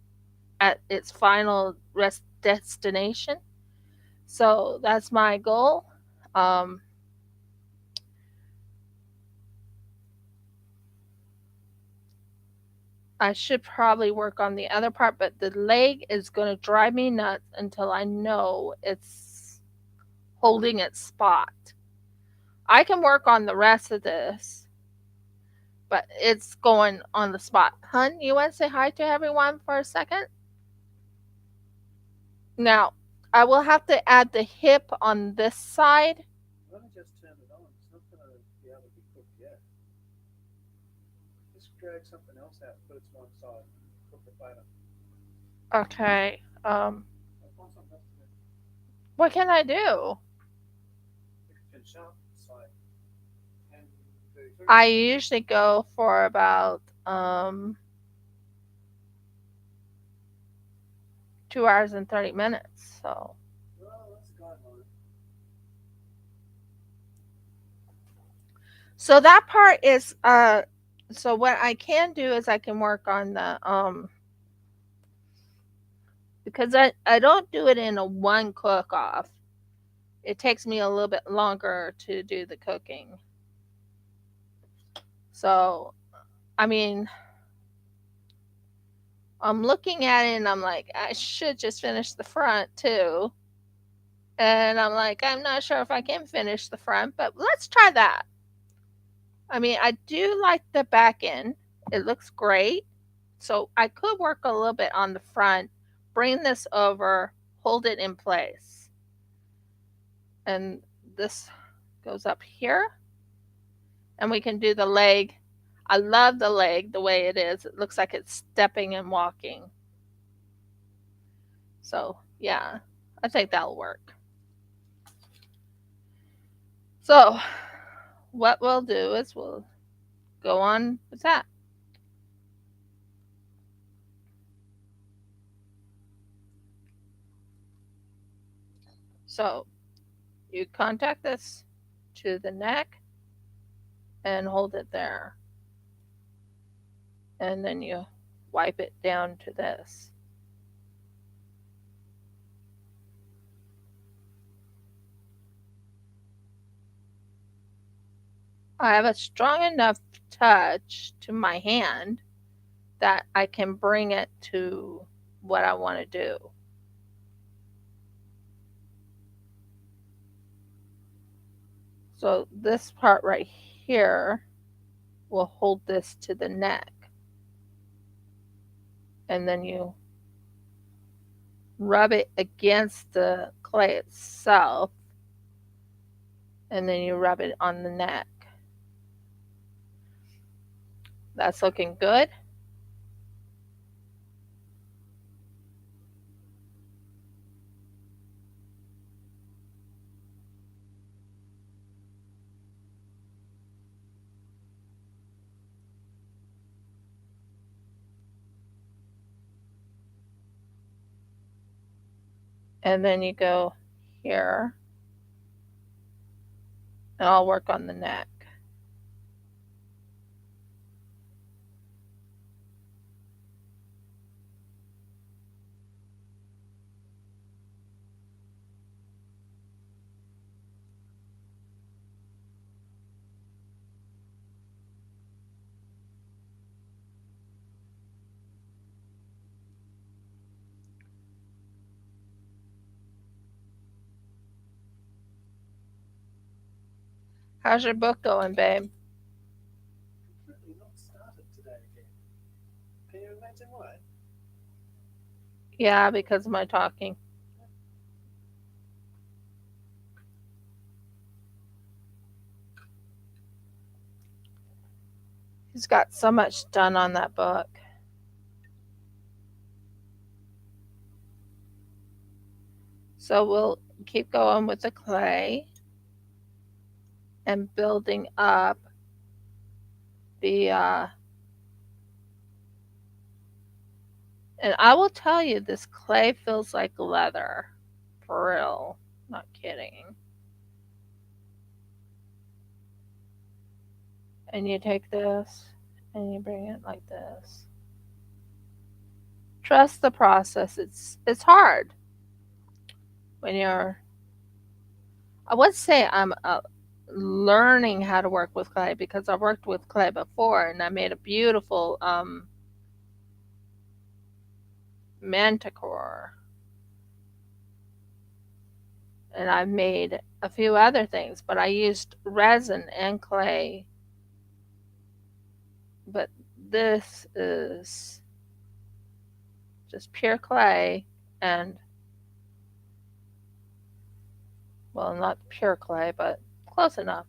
at its final rest destination? So that's my goal. Um, I should probably work on the other part, but the leg is going to drive me nuts until I know it's holding its spot. I can work on the rest of this, but it's going on the spot. Hun, you want to say hi to everyone for a second? Now, I will have to add the hip on this side. I've only just turned it on. It's not going to be able to be cooked yet. Just drag something else out, put it to one side, cook it later. Okay. I'll find something else to do. What can I do? You can finish up. It's like 10:32. I usually go for about 2 hours and 30 minutes. Well, that's a guideline. So that part is so what I can do is I can work on the because I don't do it in a one cook off. It takes me a little bit longer to do the cooking. So I mean, I'm looking at it and I'm like, I should just finish the front too. And I'm like, I'm not sure if I can finish the front, but let's try that. I mean, I do like the back end. It looks great. So I could work a little bit on the front, bring this over, hold it in place. And this goes up here. And we can do the leg. I love the leg the way it is. It looks like it's stepping and walking. So, yeah, I think that'll work. So, what we'll do is we'll go on with that. So, you contact this to the neck and hold it there. And then you wipe it down to this. I have a strong enough touch to my hand that I can bring it to what I want to do. So this part right here will hold this to the neck. And then you rub it against the clay itself. And then you rub it on the neck. That's looking good. And then you go here and I'll work on the neck. How's your book going, babe? Completely not started today again. Can you imagine why? Yeah, because of my talking. He's got so much done on that book. So we'll keep going with the clay and building up the and I will tell you this clay feels like leather. For real. Not kidding. And you take this and you bring it like this. Trust the process. It's hard when you're I would say I'm learning how to work with clay because I worked with clay before and I made a beautiful manticore and I've made a few other things, but I used resin and clay. But this is just pure clay and, well, not pure clay, but close enough.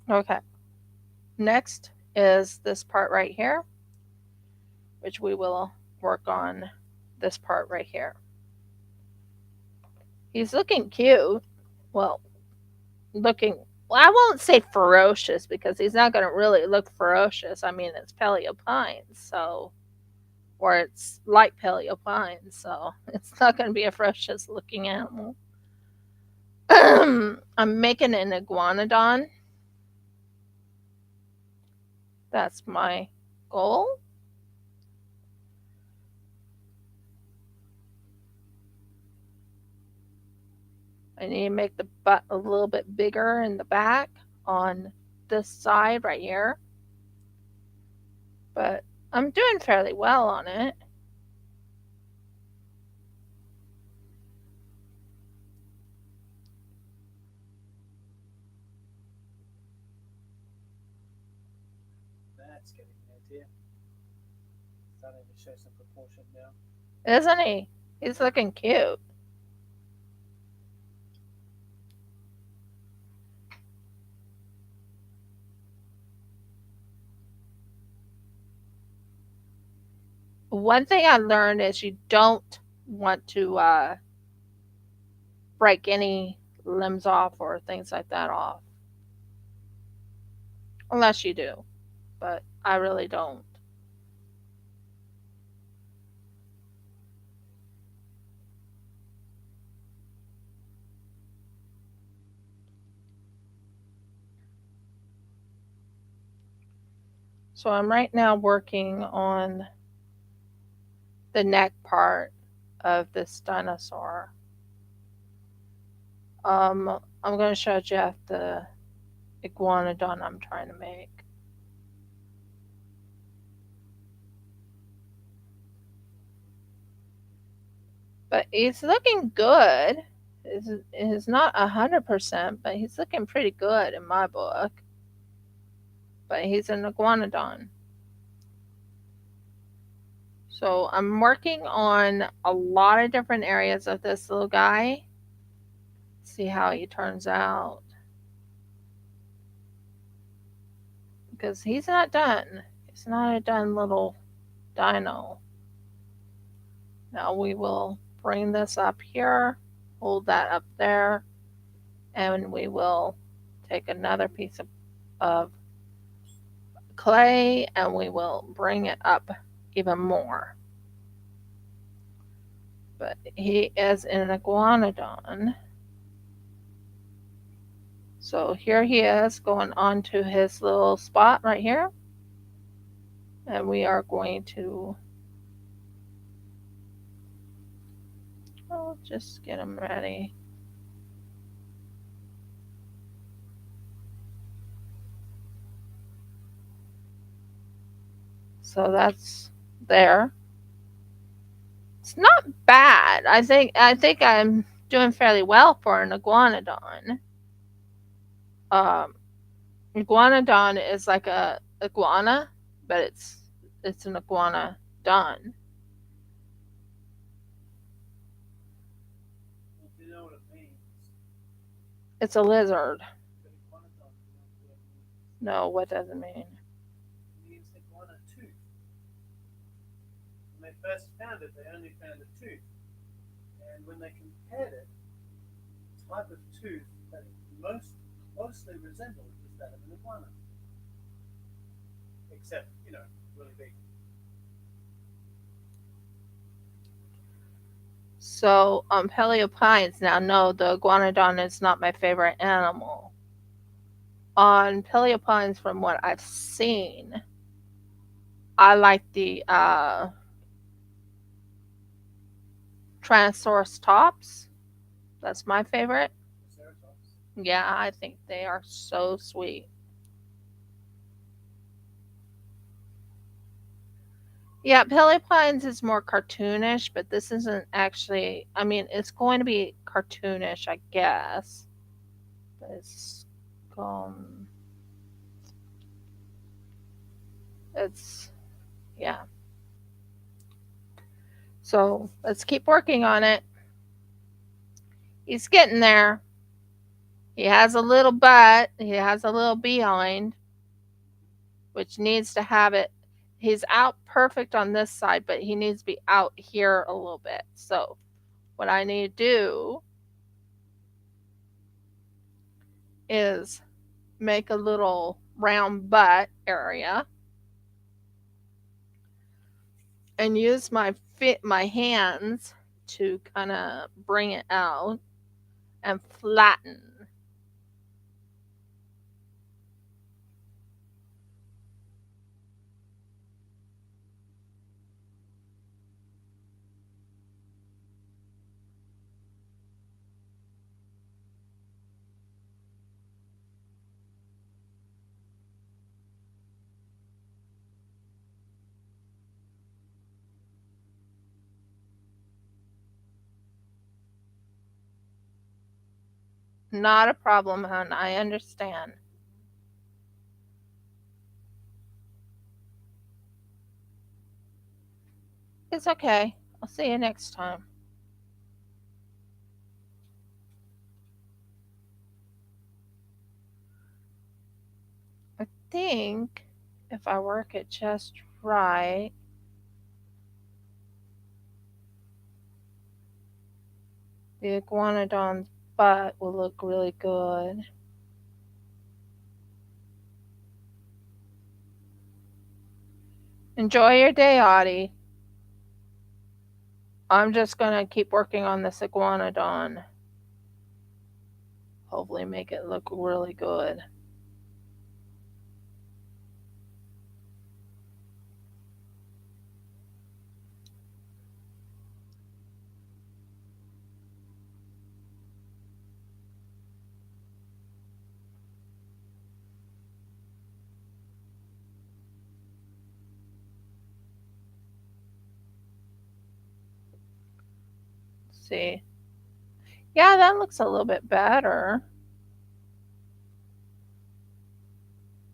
Okay, next is this part right here, which we will work on this part right here. He's looking cute. Well, looking, well, I won't say ferocious because he's not going to really look ferocious. I mean, it's paleo pines, so, or it's light paleo pines, so it's not going to be a ferocious looking animal. I'm making an iguanodon. That's my goal. I need to make the butt a little bit bigger in the back on this side right here, but I'm doing fairly well on it. That's getting there, dear. Starting to show some proportion now. Isn't he? He's looking cute. One thing I learned is you don't want to break any limbs off or things like that off, unless you do, but I really don't. So I'm right now working on the neck part of this dinosaur. I'm going to show Jeff the iguanodon I'm trying to make. But he's looking good. It's not 100%, but he's looking pretty good in my book. But he's an iguanodon. So I'm working on a lot of different areas of this little guy. See how he turns out. Because he's not done. He's not a done little dino. Now we will bring this up here, hold that up there, and we will take another piece of clay and we will bring it up even more. but he is an iguanodon. So here he is going on to his little spot right here. And we are going to, oh, just get him ready. So that's there. It's not bad. I think I'm doing fairly well for an iguanodon. Um, iguanodon is like a iguana, but it's an iguanodon. Well, do you know what it means? It's a lizard. But iguanodon, do you know what it means? No, what does it mean? It means iguana tooth. When they first found it, they only found a tooth. And when they compared it, the type of tooth that it most closely resembled was that of an iguana. Except, really big. So Paleopines now, no, the iguanodon is not my favorite animal. On Paleopines, from what I've seen, I like the Tyrannosaurus tops. That's my favorite. Triceratops. Yeah, I think they are so sweet. Yeah, Paleopines is more cartoonish, but this isn't actually. I mean, it's going to be cartoonish, I guess. But um, it's yeah. So let's keep working on it. He's getting there. He has a little butt. He has a little behind, which needs to have it. He's out perfect on this side, but he needs to be out here a little bit. So what I need to do is make a little round butt area and use my hands to kind of bring it out and flatten. Not a problem, hon. I understand. It's okay. I'll see you next time. I think if I work it just right, the iguanodon's butt will look really good. Enjoy your day, Audie. I'm just gonna keep working on this iguanodon. Hopefully, make it look really good. See, yeah, that looks a little bit better.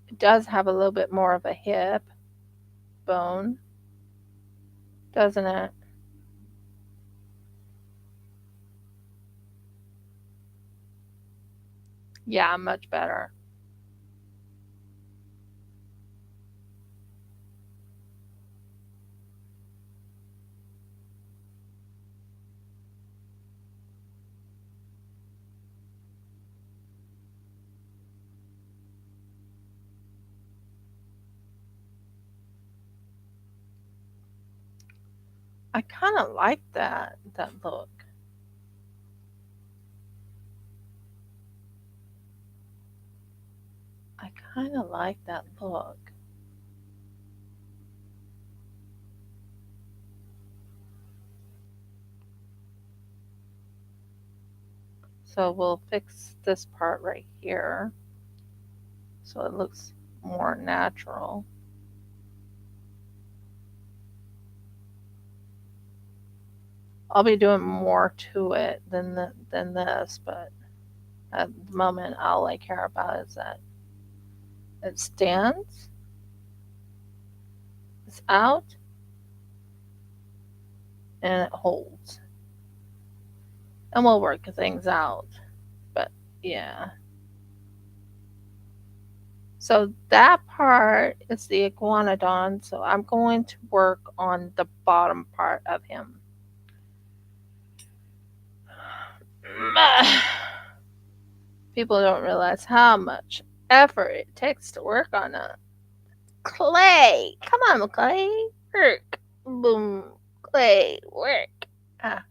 It does have a little bit more of a hip bone, doesn't it? Yeah, much better. I kind of like that look. I kind of like that look. So we'll fix this part right here so it looks more natural. I'll be doing more to it than this, but at the moment all I care about is that it stands, it's out, and it holds. And we'll work things out. But yeah. So that part is the iguanodon. So I'm going to work on the bottom part of him. People don't realize how much effort it takes to work on a clay. Come on, clay. Work. Boom. Clay. Work. Ah.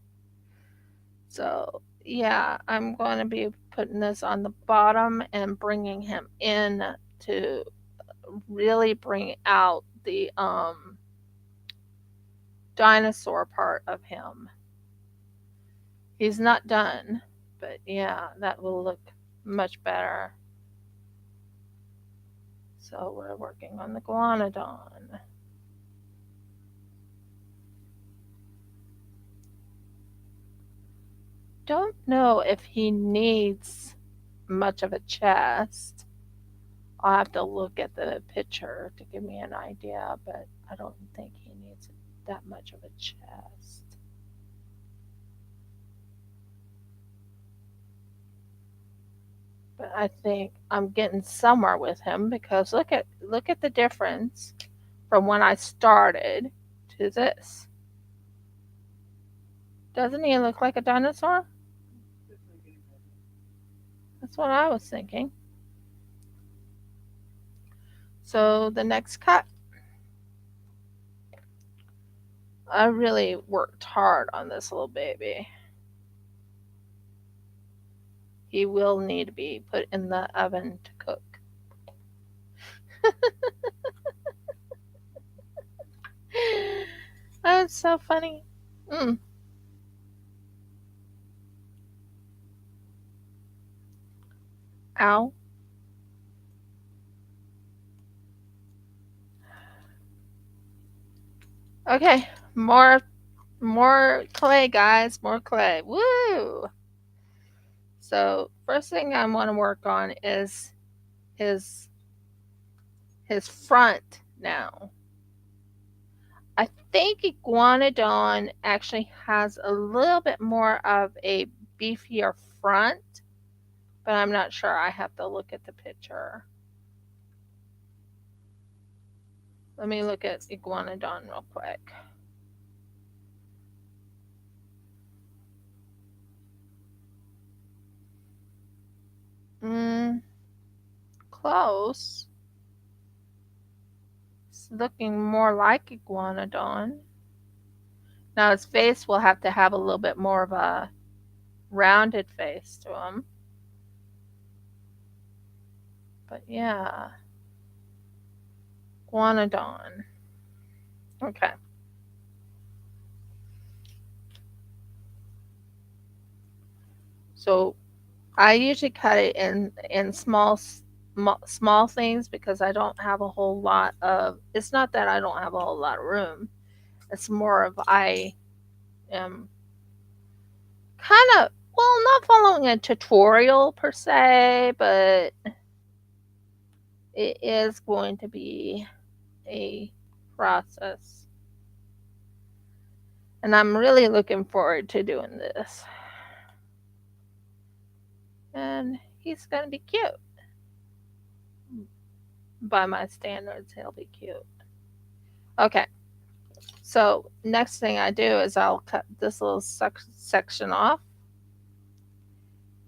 So, yeah, I'm going to be putting this on the bottom and bringing him in to really bring out the dinosaur part of him. He's not done, but yeah, that will look much better. So we're working on the guanodon. Don't know if he needs much of a chest. I'll have to look at the picture to give me an idea, but I don't think he needs that much of a chest. But I think I'm getting somewhere with him because look at the difference from when I started to this. Doesn't he look like a dinosaur? Definitely getting better. That's what I was thinking. So the next cut, I really worked hard on this little baby. He will need to be put in the oven to cook. That's so funny. Mm. Ow. Okay, more clay, guys. More clay. Woo! So first thing I want to work on is his his front now. I think Iguanodon actually has a little bit more of a beefier front, but I'm not sure. I have to look at the picture. Let me look at Iguanodon real quick. Mm, close. It's looking more like Iguanodon. Now his face will have to have a little bit more of a rounded face to him. But yeah, Iguanodon. Okay. So I usually cut it in small things because I don't have a whole lot of. It's not that I don't have a whole lot of room. It's more of I am kind of not following a tutorial per se, but it is going to be a process, and I'm really looking forward to doing this. And he's gonna be cute. By my standards, he'll be cute. Okay. So next thing I do is I'll cut this little section off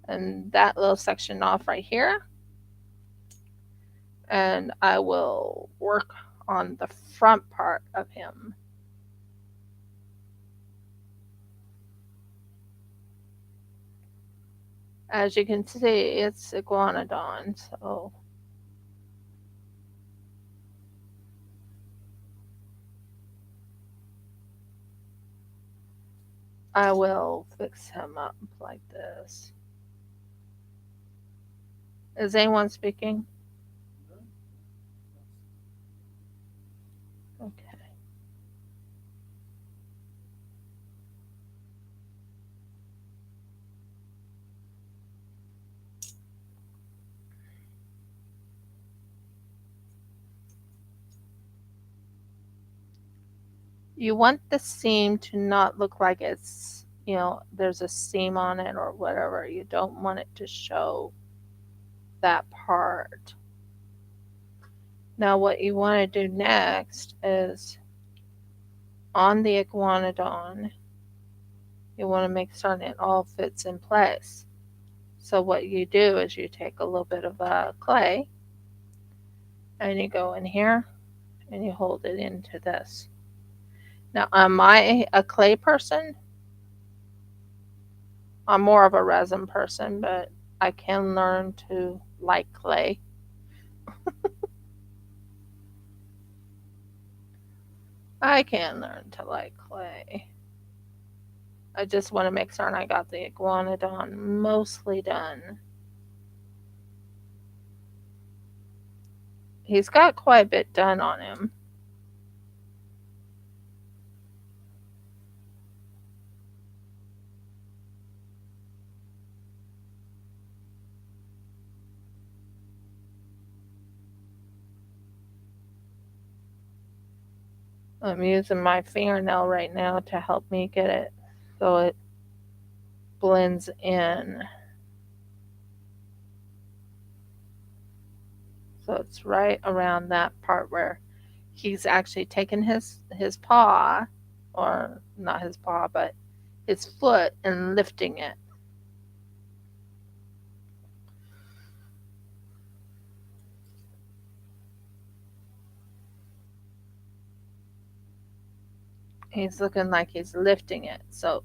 and that little section off right here. And I will work on the front part of him. As you can see, it's iguanodon, so I will fix him up like this. Is anyone speaking? No, Okay. You want the seam to not look like it's, there's a seam on it or whatever. You don't want it to show that part. Now, what you want to do next is on the iguanodon, you want to make certain it all fits in place. So, what you do is you take a little bit of clay and you go in here and you hold it into this. Now, am I a clay person? I'm more of a resin person, but I can learn to like clay. I can learn to like clay. I just want to make certain I got the iguanodon mostly done. He's got quite a bit done on him. I'm using my fingernail right now to help me get it so it blends in. So it's right around that part where he's actually taken his paw, or not his paw, but his foot, and lifting it. He's looking like he's lifting it. So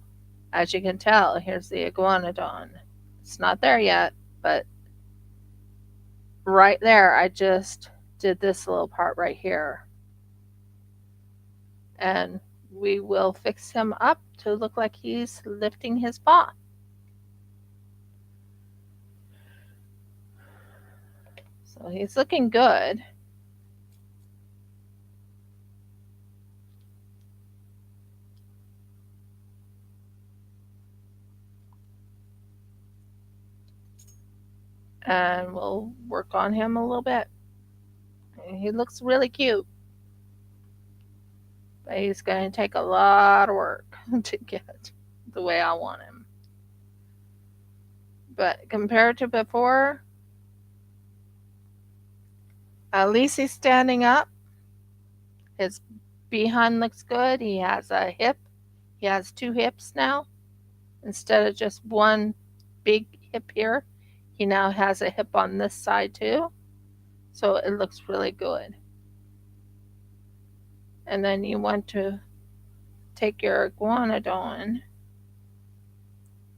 as you can tell, here's the iguanodon. It's not there yet, but right there, I just did this little part right here. And we will fix him up to look like he's lifting his paw. So he's looking good. And we'll work on him a little bit. He looks really cute, but he's going to take a lot of work to get the way I want him. But compared to before, at least he's standing up. His behind looks good. He has a hip. He has two hips now instead of just one big hip here. He now has a hip on this side too. So it looks really good. And then you want to take your iguanodon.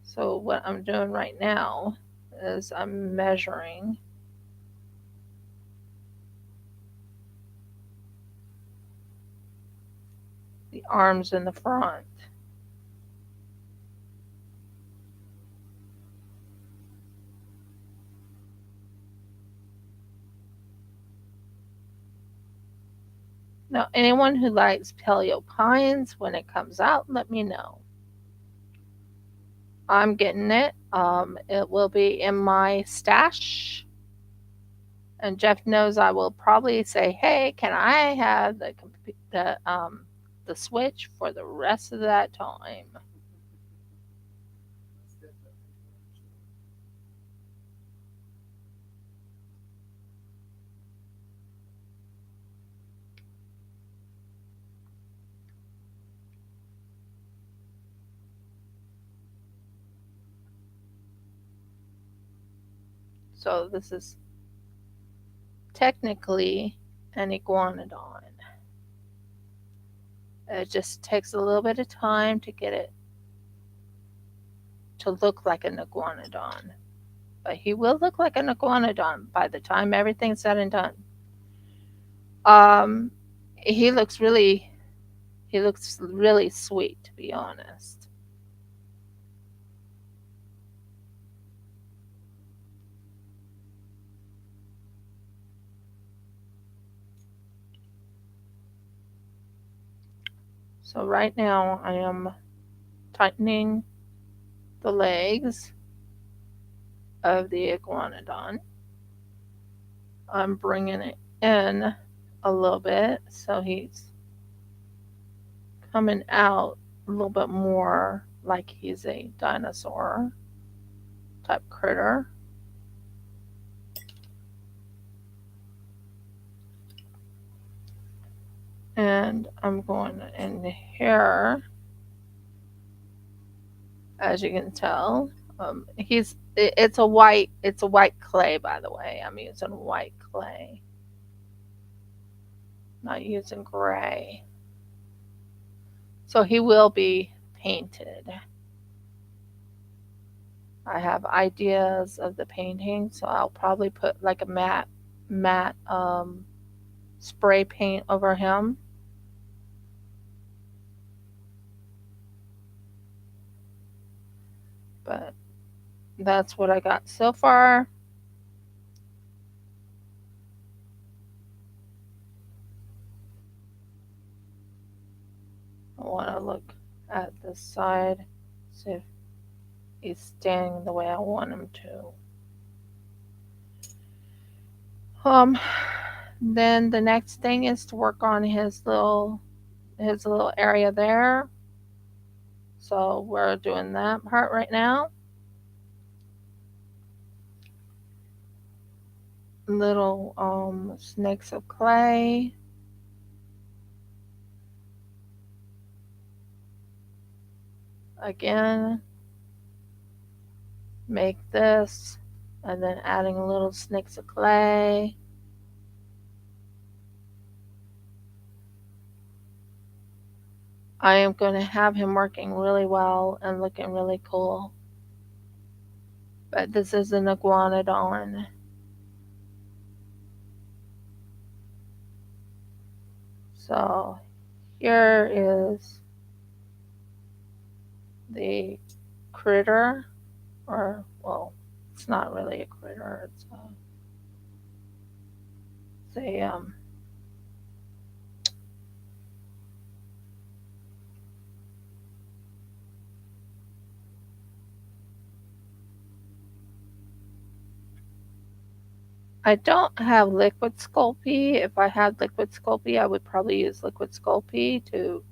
So what I'm doing right now is I'm measuring the arms in the front. Now, anyone who likes paleo pines when it comes out, let me know. I'm getting it. It will be in my stash. And Jeff knows I will probably say, "Hey, can I have the switch for the rest of that time?" that's definitely true. So this is technically an iguanodon. It just takes a little bit of time to get it to look like an iguanodon. but he will look like an iguanodon by the time everything's said and done. Um, he looks really he looks really sweet, to be honest. So right now I am tightening the legs of the iguanodon. I'm bringing it in a little bit so he's coming out a little bit more like he's a dinosaur type critter. And I'm going in here, as you can tell. It's a white clay, by the way. I'm using white clay, not using gray. So he will be painted. I have ideas of the painting, so I'll probably put like a matte spray paint over him. But that's what I got so far. I want to look at this side, see if he's standing the way I want him to. Then the next thing is to work on his little area there. So we're doing that part right now. Little snakes of clay. Again, make this, and then adding little snakes of clay. I am going to have him working really well and looking really cool. But this is an iguanodon. So here is the critter, or well, it's not really a critter. It's a. I don't have liquid Sculpey. If I had liquid Sculpey, I would probably use liquid Sculpey to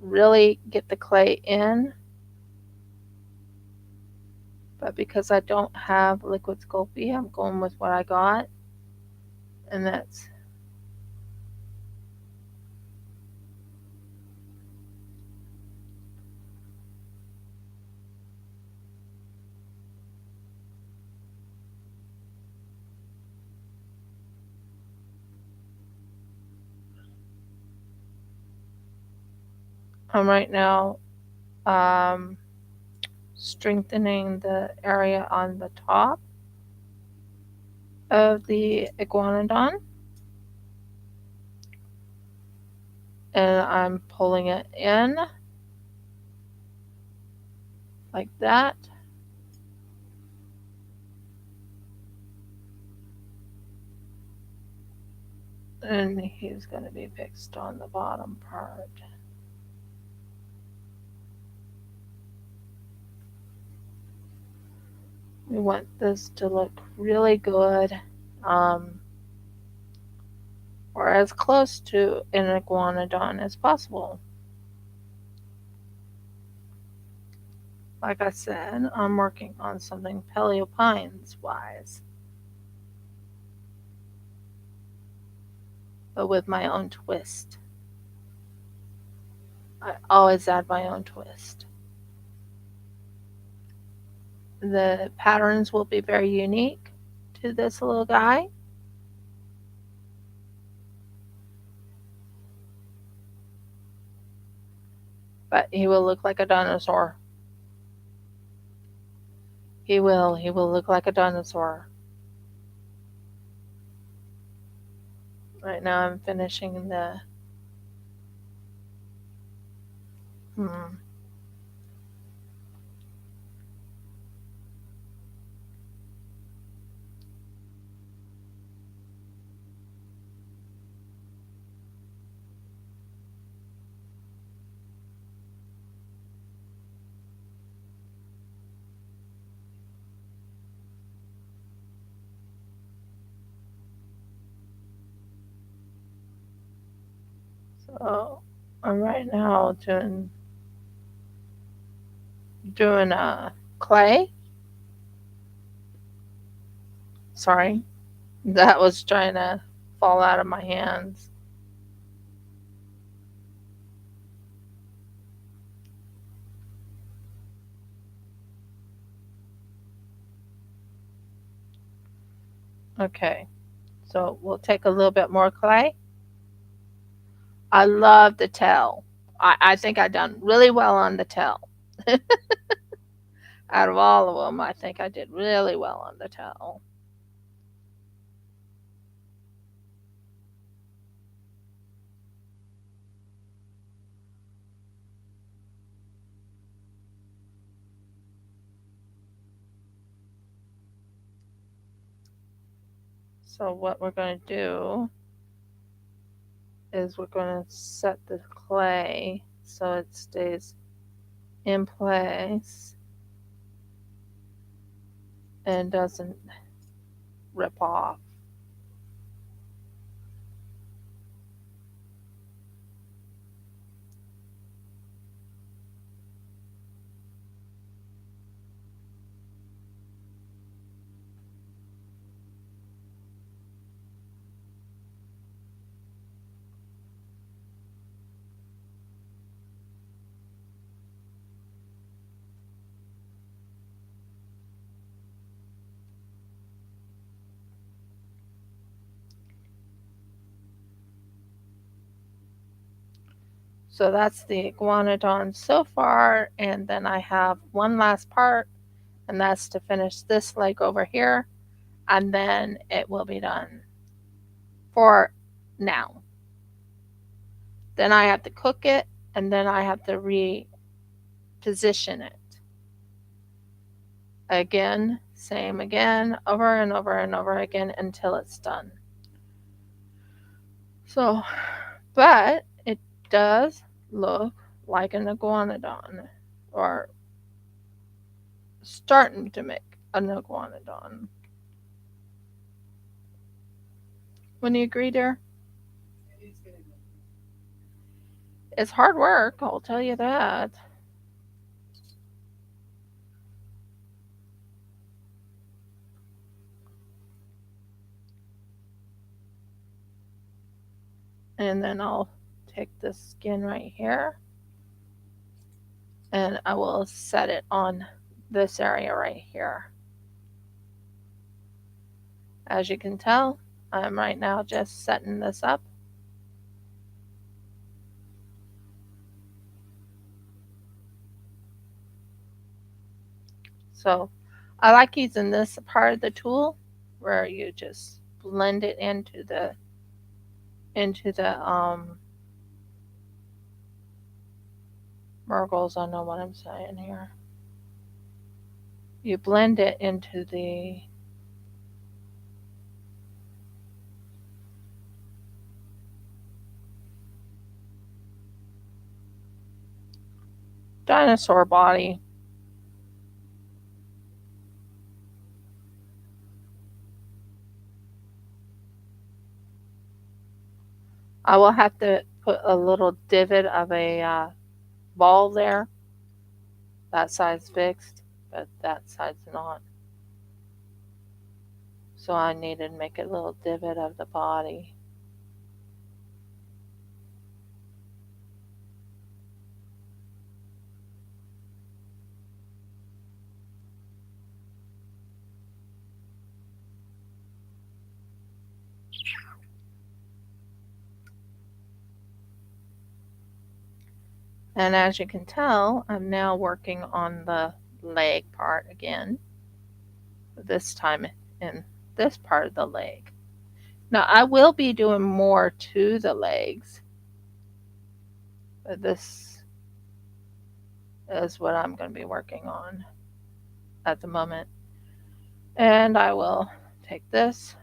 really get the clay in. But because I don't have liquid Sculpey, I'm going with what I got. And that's I'm right now um, strengthening the area on the top of the iguanodon, and I'm pulling it in like that. And he's going to be fixed on the bottom part. We want this to look really good, um, or as close to an iguanodon as possible. Like I said, I'm working on something Paleopines wise, but with my own twist. I always add my own twist. The patterns will be very unique to this little guy, but he will look like a dinosaur. He will. He will look like a dinosaur. Right now, I'm finishing the. Hmm. So I'm right now doing clay. Sorry, that was trying to fall out of my hands. Okay, so we'll take a little bit more clay. I love the tail. I think I done really well on the tail. Out of all of them, I think I did really well on the tail. So what we're going to do is we're going to set the clay so it stays in place and doesn't rip off. So that's the iguanodon so far, and then I have one last part, and that's to finish this leg over here, and then it will be done for now. Then I have to cook it, and then I have to reposition it again, same again, over and over and over again until it's done. So, but it does look like an iguanodon, or starting to make an iguanodon. Wouldn't you agree, dear? It is getting there. It's hard work, I'll tell you that. And then I'll take this skin right here and I will set it on this area right here. As you can tell, I'm right now just setting this up. So I like using this part of the tool where you just blend it into the Mergles. I know what I'm saying here. You blend it into the dinosaur body. I will have to put a little divot of a ball there. That side's fixed, but that side's not. So I needed to make a little divot of the body. And as you can tell, I'm now working on the leg part again. this time in this part of the leg. Now I will be doing more to the legs, but this is what I'm going to be working on at the moment. And I will take this,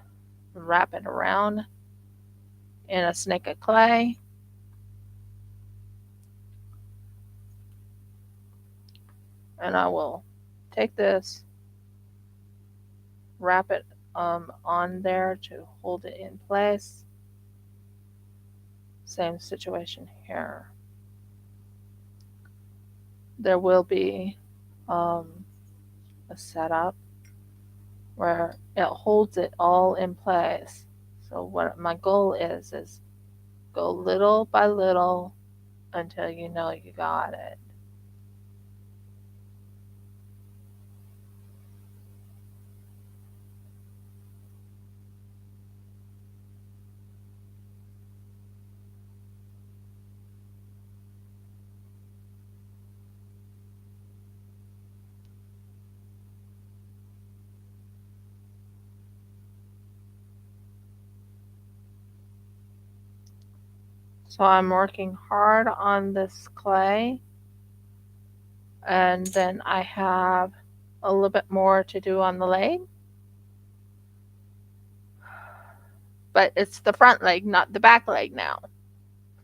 wrap it around in a snake of clay, and I will take this, wrap it on there to hold it in place. Same situation here. There will be um, a setup where it holds it all in place. So what my goal is go little by little until you know you got it. So I'm working hard on this clay, and then I have a little bit more to do on the leg, but it's the front leg, not the back leg now.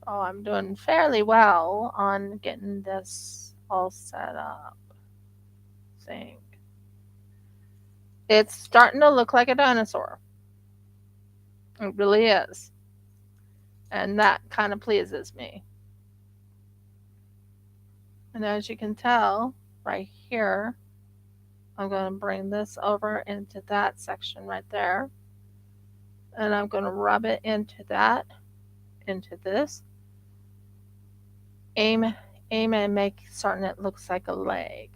So I'm doing fairly well on getting this all set up. I think it's starting to look like a dinosaur. It really is, and that kind of pleases me. And as you can tell, right here, I'm going to bring this over into that section right there, and I'm going to rub it into that, into this. Aim, aim, and make certain it looks like a leg,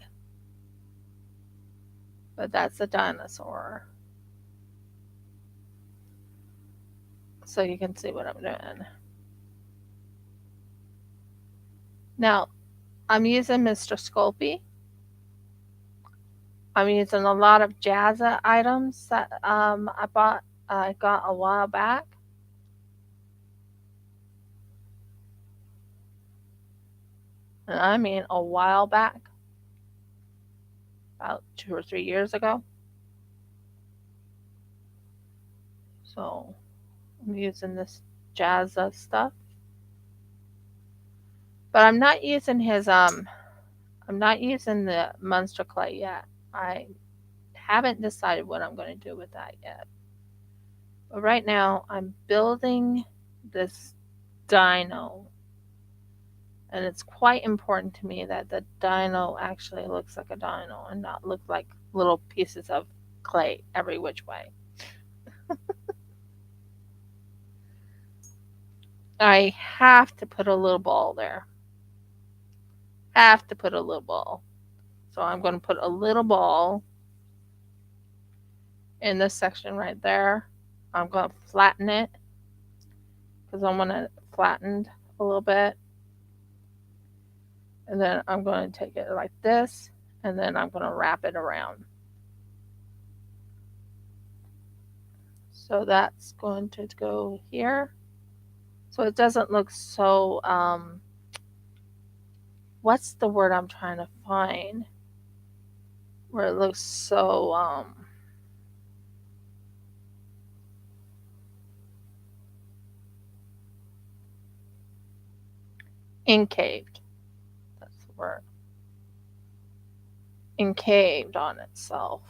but that's a dinosaur. So you can see what I'm doing. Now, I'm using Mr. Sculpey. I'm using a lot of Jazza items that I got a while back. And I mean a while back, about 2 or 3 years ago. So I'm using this Jazza stuff. But I'm not using the Munster clay yet. I haven't decided what I'm going to do with that yet. But right now I'm building this dino, and it's quite important to me that the dino actually looks like a dino and not look like little pieces of clay every which way. I have to put a little ball there. Have to put a little ball. So I'm going to put a little ball in this section right there. I'm going to flatten it because I want it flattened a little bit. And then I'm going to take it like this, and then I'm going to wrap it around. So that's going to go here. So it doesn't look so, what's the word I'm trying to find? Where it looks so, incaved. That's the word. Incaved on itself.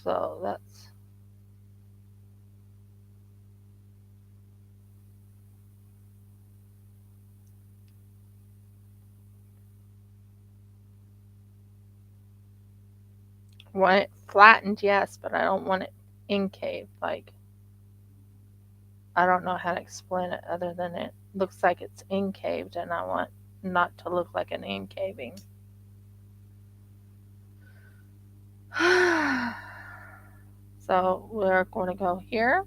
So that's want it flattened, yes, but I don't want it incaved. Like, I don't know how to explain it other than it looks like it's incaved, and I want not to look like an incaving. So we're going to go here.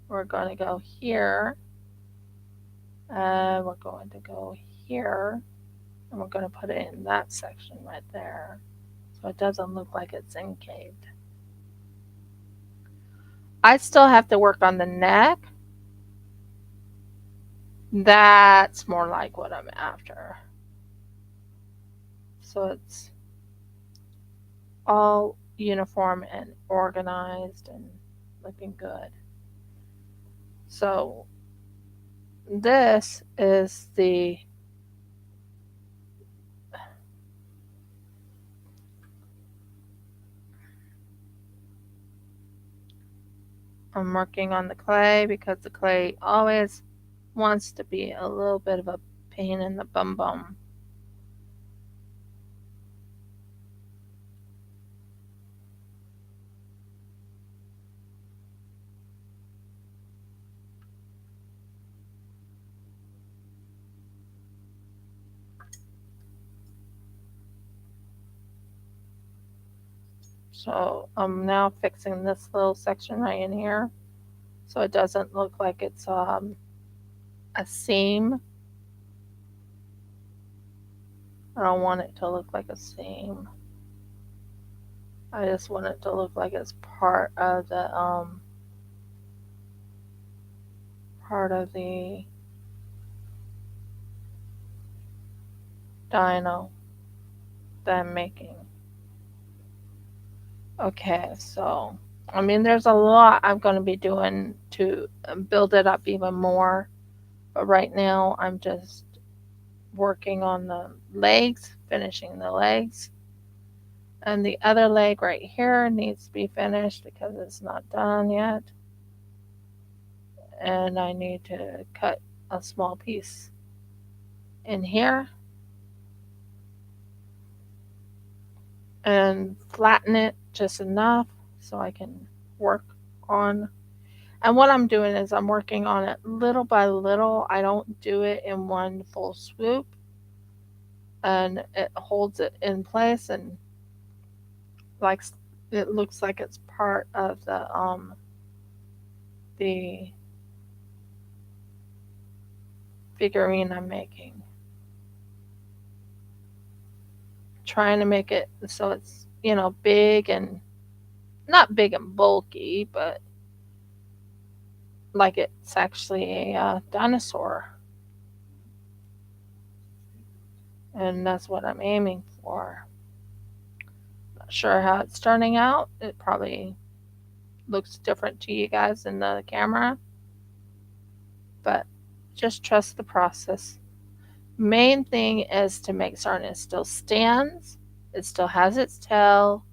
We're going to go here. We're going to go here, and we're going to put it in that section right there, so it doesn't look like it's incaved. I still have to work on the neck. That's more like what I'm after. So it's all uniform and organized and looking good. So this is the I'm working on the clay because the clay always wants to be a little bit of a pain in the bum bum. So I'm now fixing this little section right in here so it doesn't look like it's a seam. I don't want it to look like a seam. I just want it to look like it's part of the dino that I'm making. Okay, so I mean, there's a lot I'm going to be doing to build it up even more, but right now I'm just working on the legs, finishing the legs, and the other leg right here needs to be finished because it's not done yet, and I need to cut a small piece in here and flatten it just enough so I can work on. And what I'm doing is I'm working on it little by little. I don't do it in one full swoop, and it holds it in place and like it looks like it's part of the figurine I'm making. Trying to make it so it's, big and not big and bulky, but like it's actually a dinosaur. And that's what I'm aiming for. Not sure how it's turning out. It probably looks different to you guys in the camera, but just trust the process. Main thing is to make certain it still stands, it still has its tail.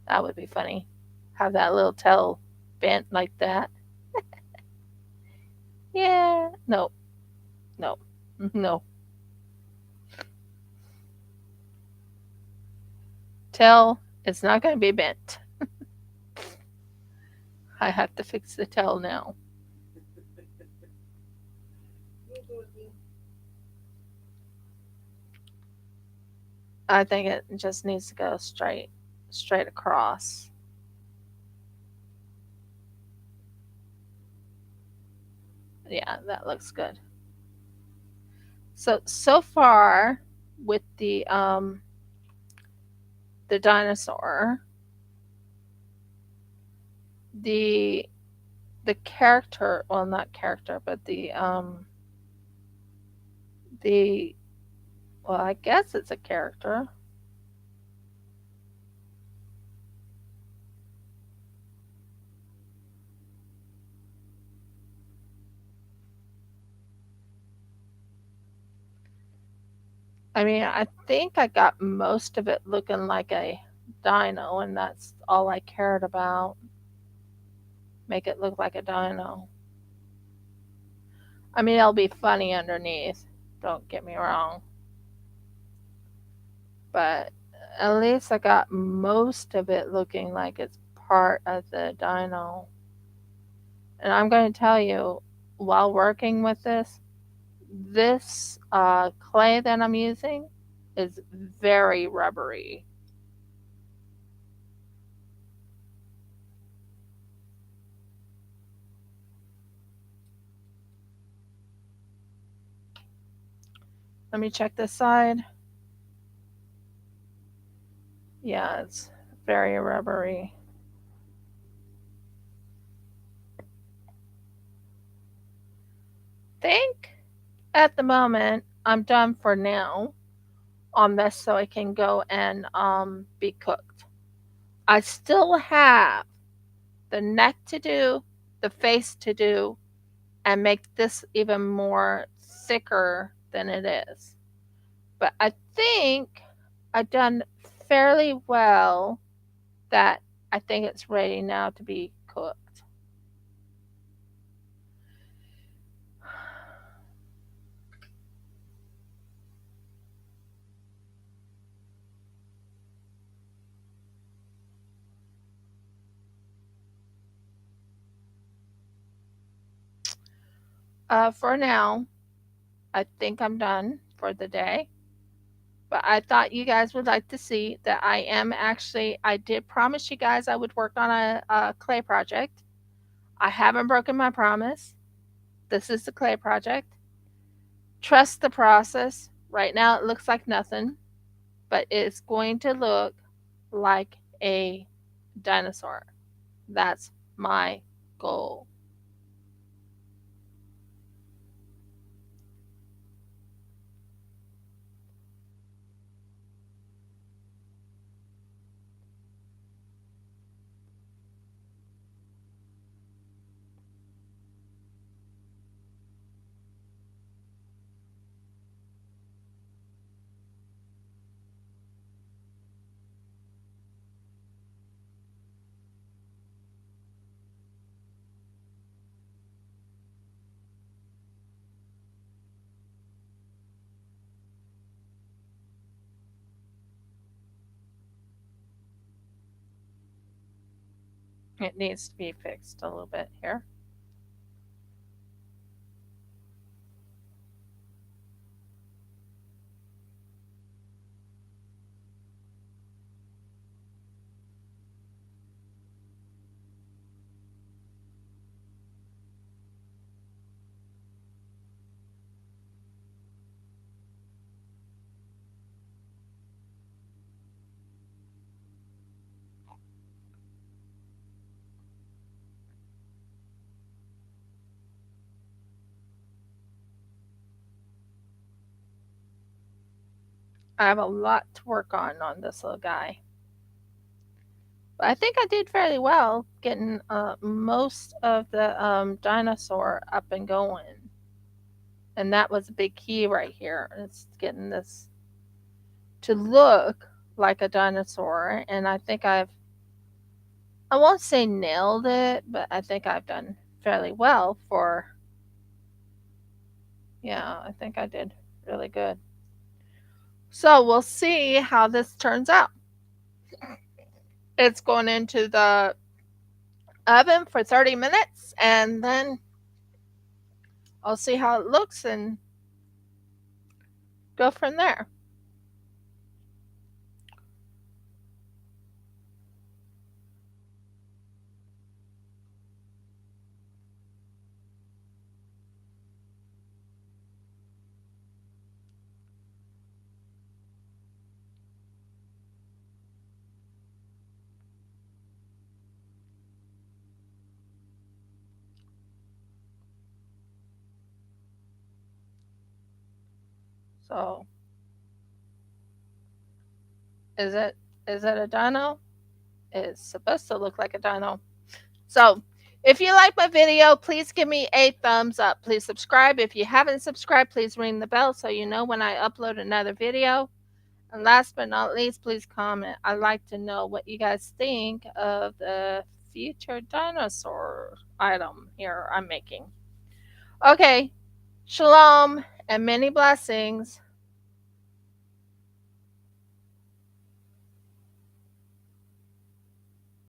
That would be funny. Have that little tail bent like that. Yeah, no, no, no. Tail, it's not going to be bent. I have to fix the tail now. I think it just needs to go straight across. Yeah, that looks good. So far with the dinosaur, the the character, well, not character, but the well, I guess it's a character. I mean, I think I got most of it looking like a dino, and that's all I cared about. Make it look like a dino. I mean, it'll be funny underneath. Don't get me wrong, but at least I got most of it looking like it's part of the dino. And I'm going to tell you, while working with this clay that I'm using is very rubbery. Let me check this side. Yeah, it's very rubbery. Think at the moment I'm done for now on this so it can go and be cooked. I still have the neck to do, the face to do, and make this even more thicker than it is. But I think I've done fairly well that I think it's ready now to be cooked. For now, I think I'm done for the day. But I thought you guys would like to see that I am actually, I did promise you guys I would work on a clay project. I haven't broken my promise. This is the clay project. Trust the process. Right now it looks like nothing, but it's going to look like a dinosaur. That's my goal. It needs to be fixed a little bit here. I have a lot to work on this little guy. But I think I did fairly well getting most of the dinosaur up and going. And that was a big key right here. It's getting this to look like a dinosaur. And I think I won't say nailed it, but I think I've done fairly well for, yeah, I think I did really good. So we'll see how this turns out. It's going into the oven for 30 minutes and then I'll see how it looks and go from there. So, is it is it a dino? It's supposed to look like a dino. So, if you like my video, please give me a thumbs up. Please subscribe. If you haven't subscribed, please ring the bell so you know when I upload another video. And last but not least, please comment. I'd like to know what you guys think of the future dinosaur item here I'm making. Okay, shalom and many blessings.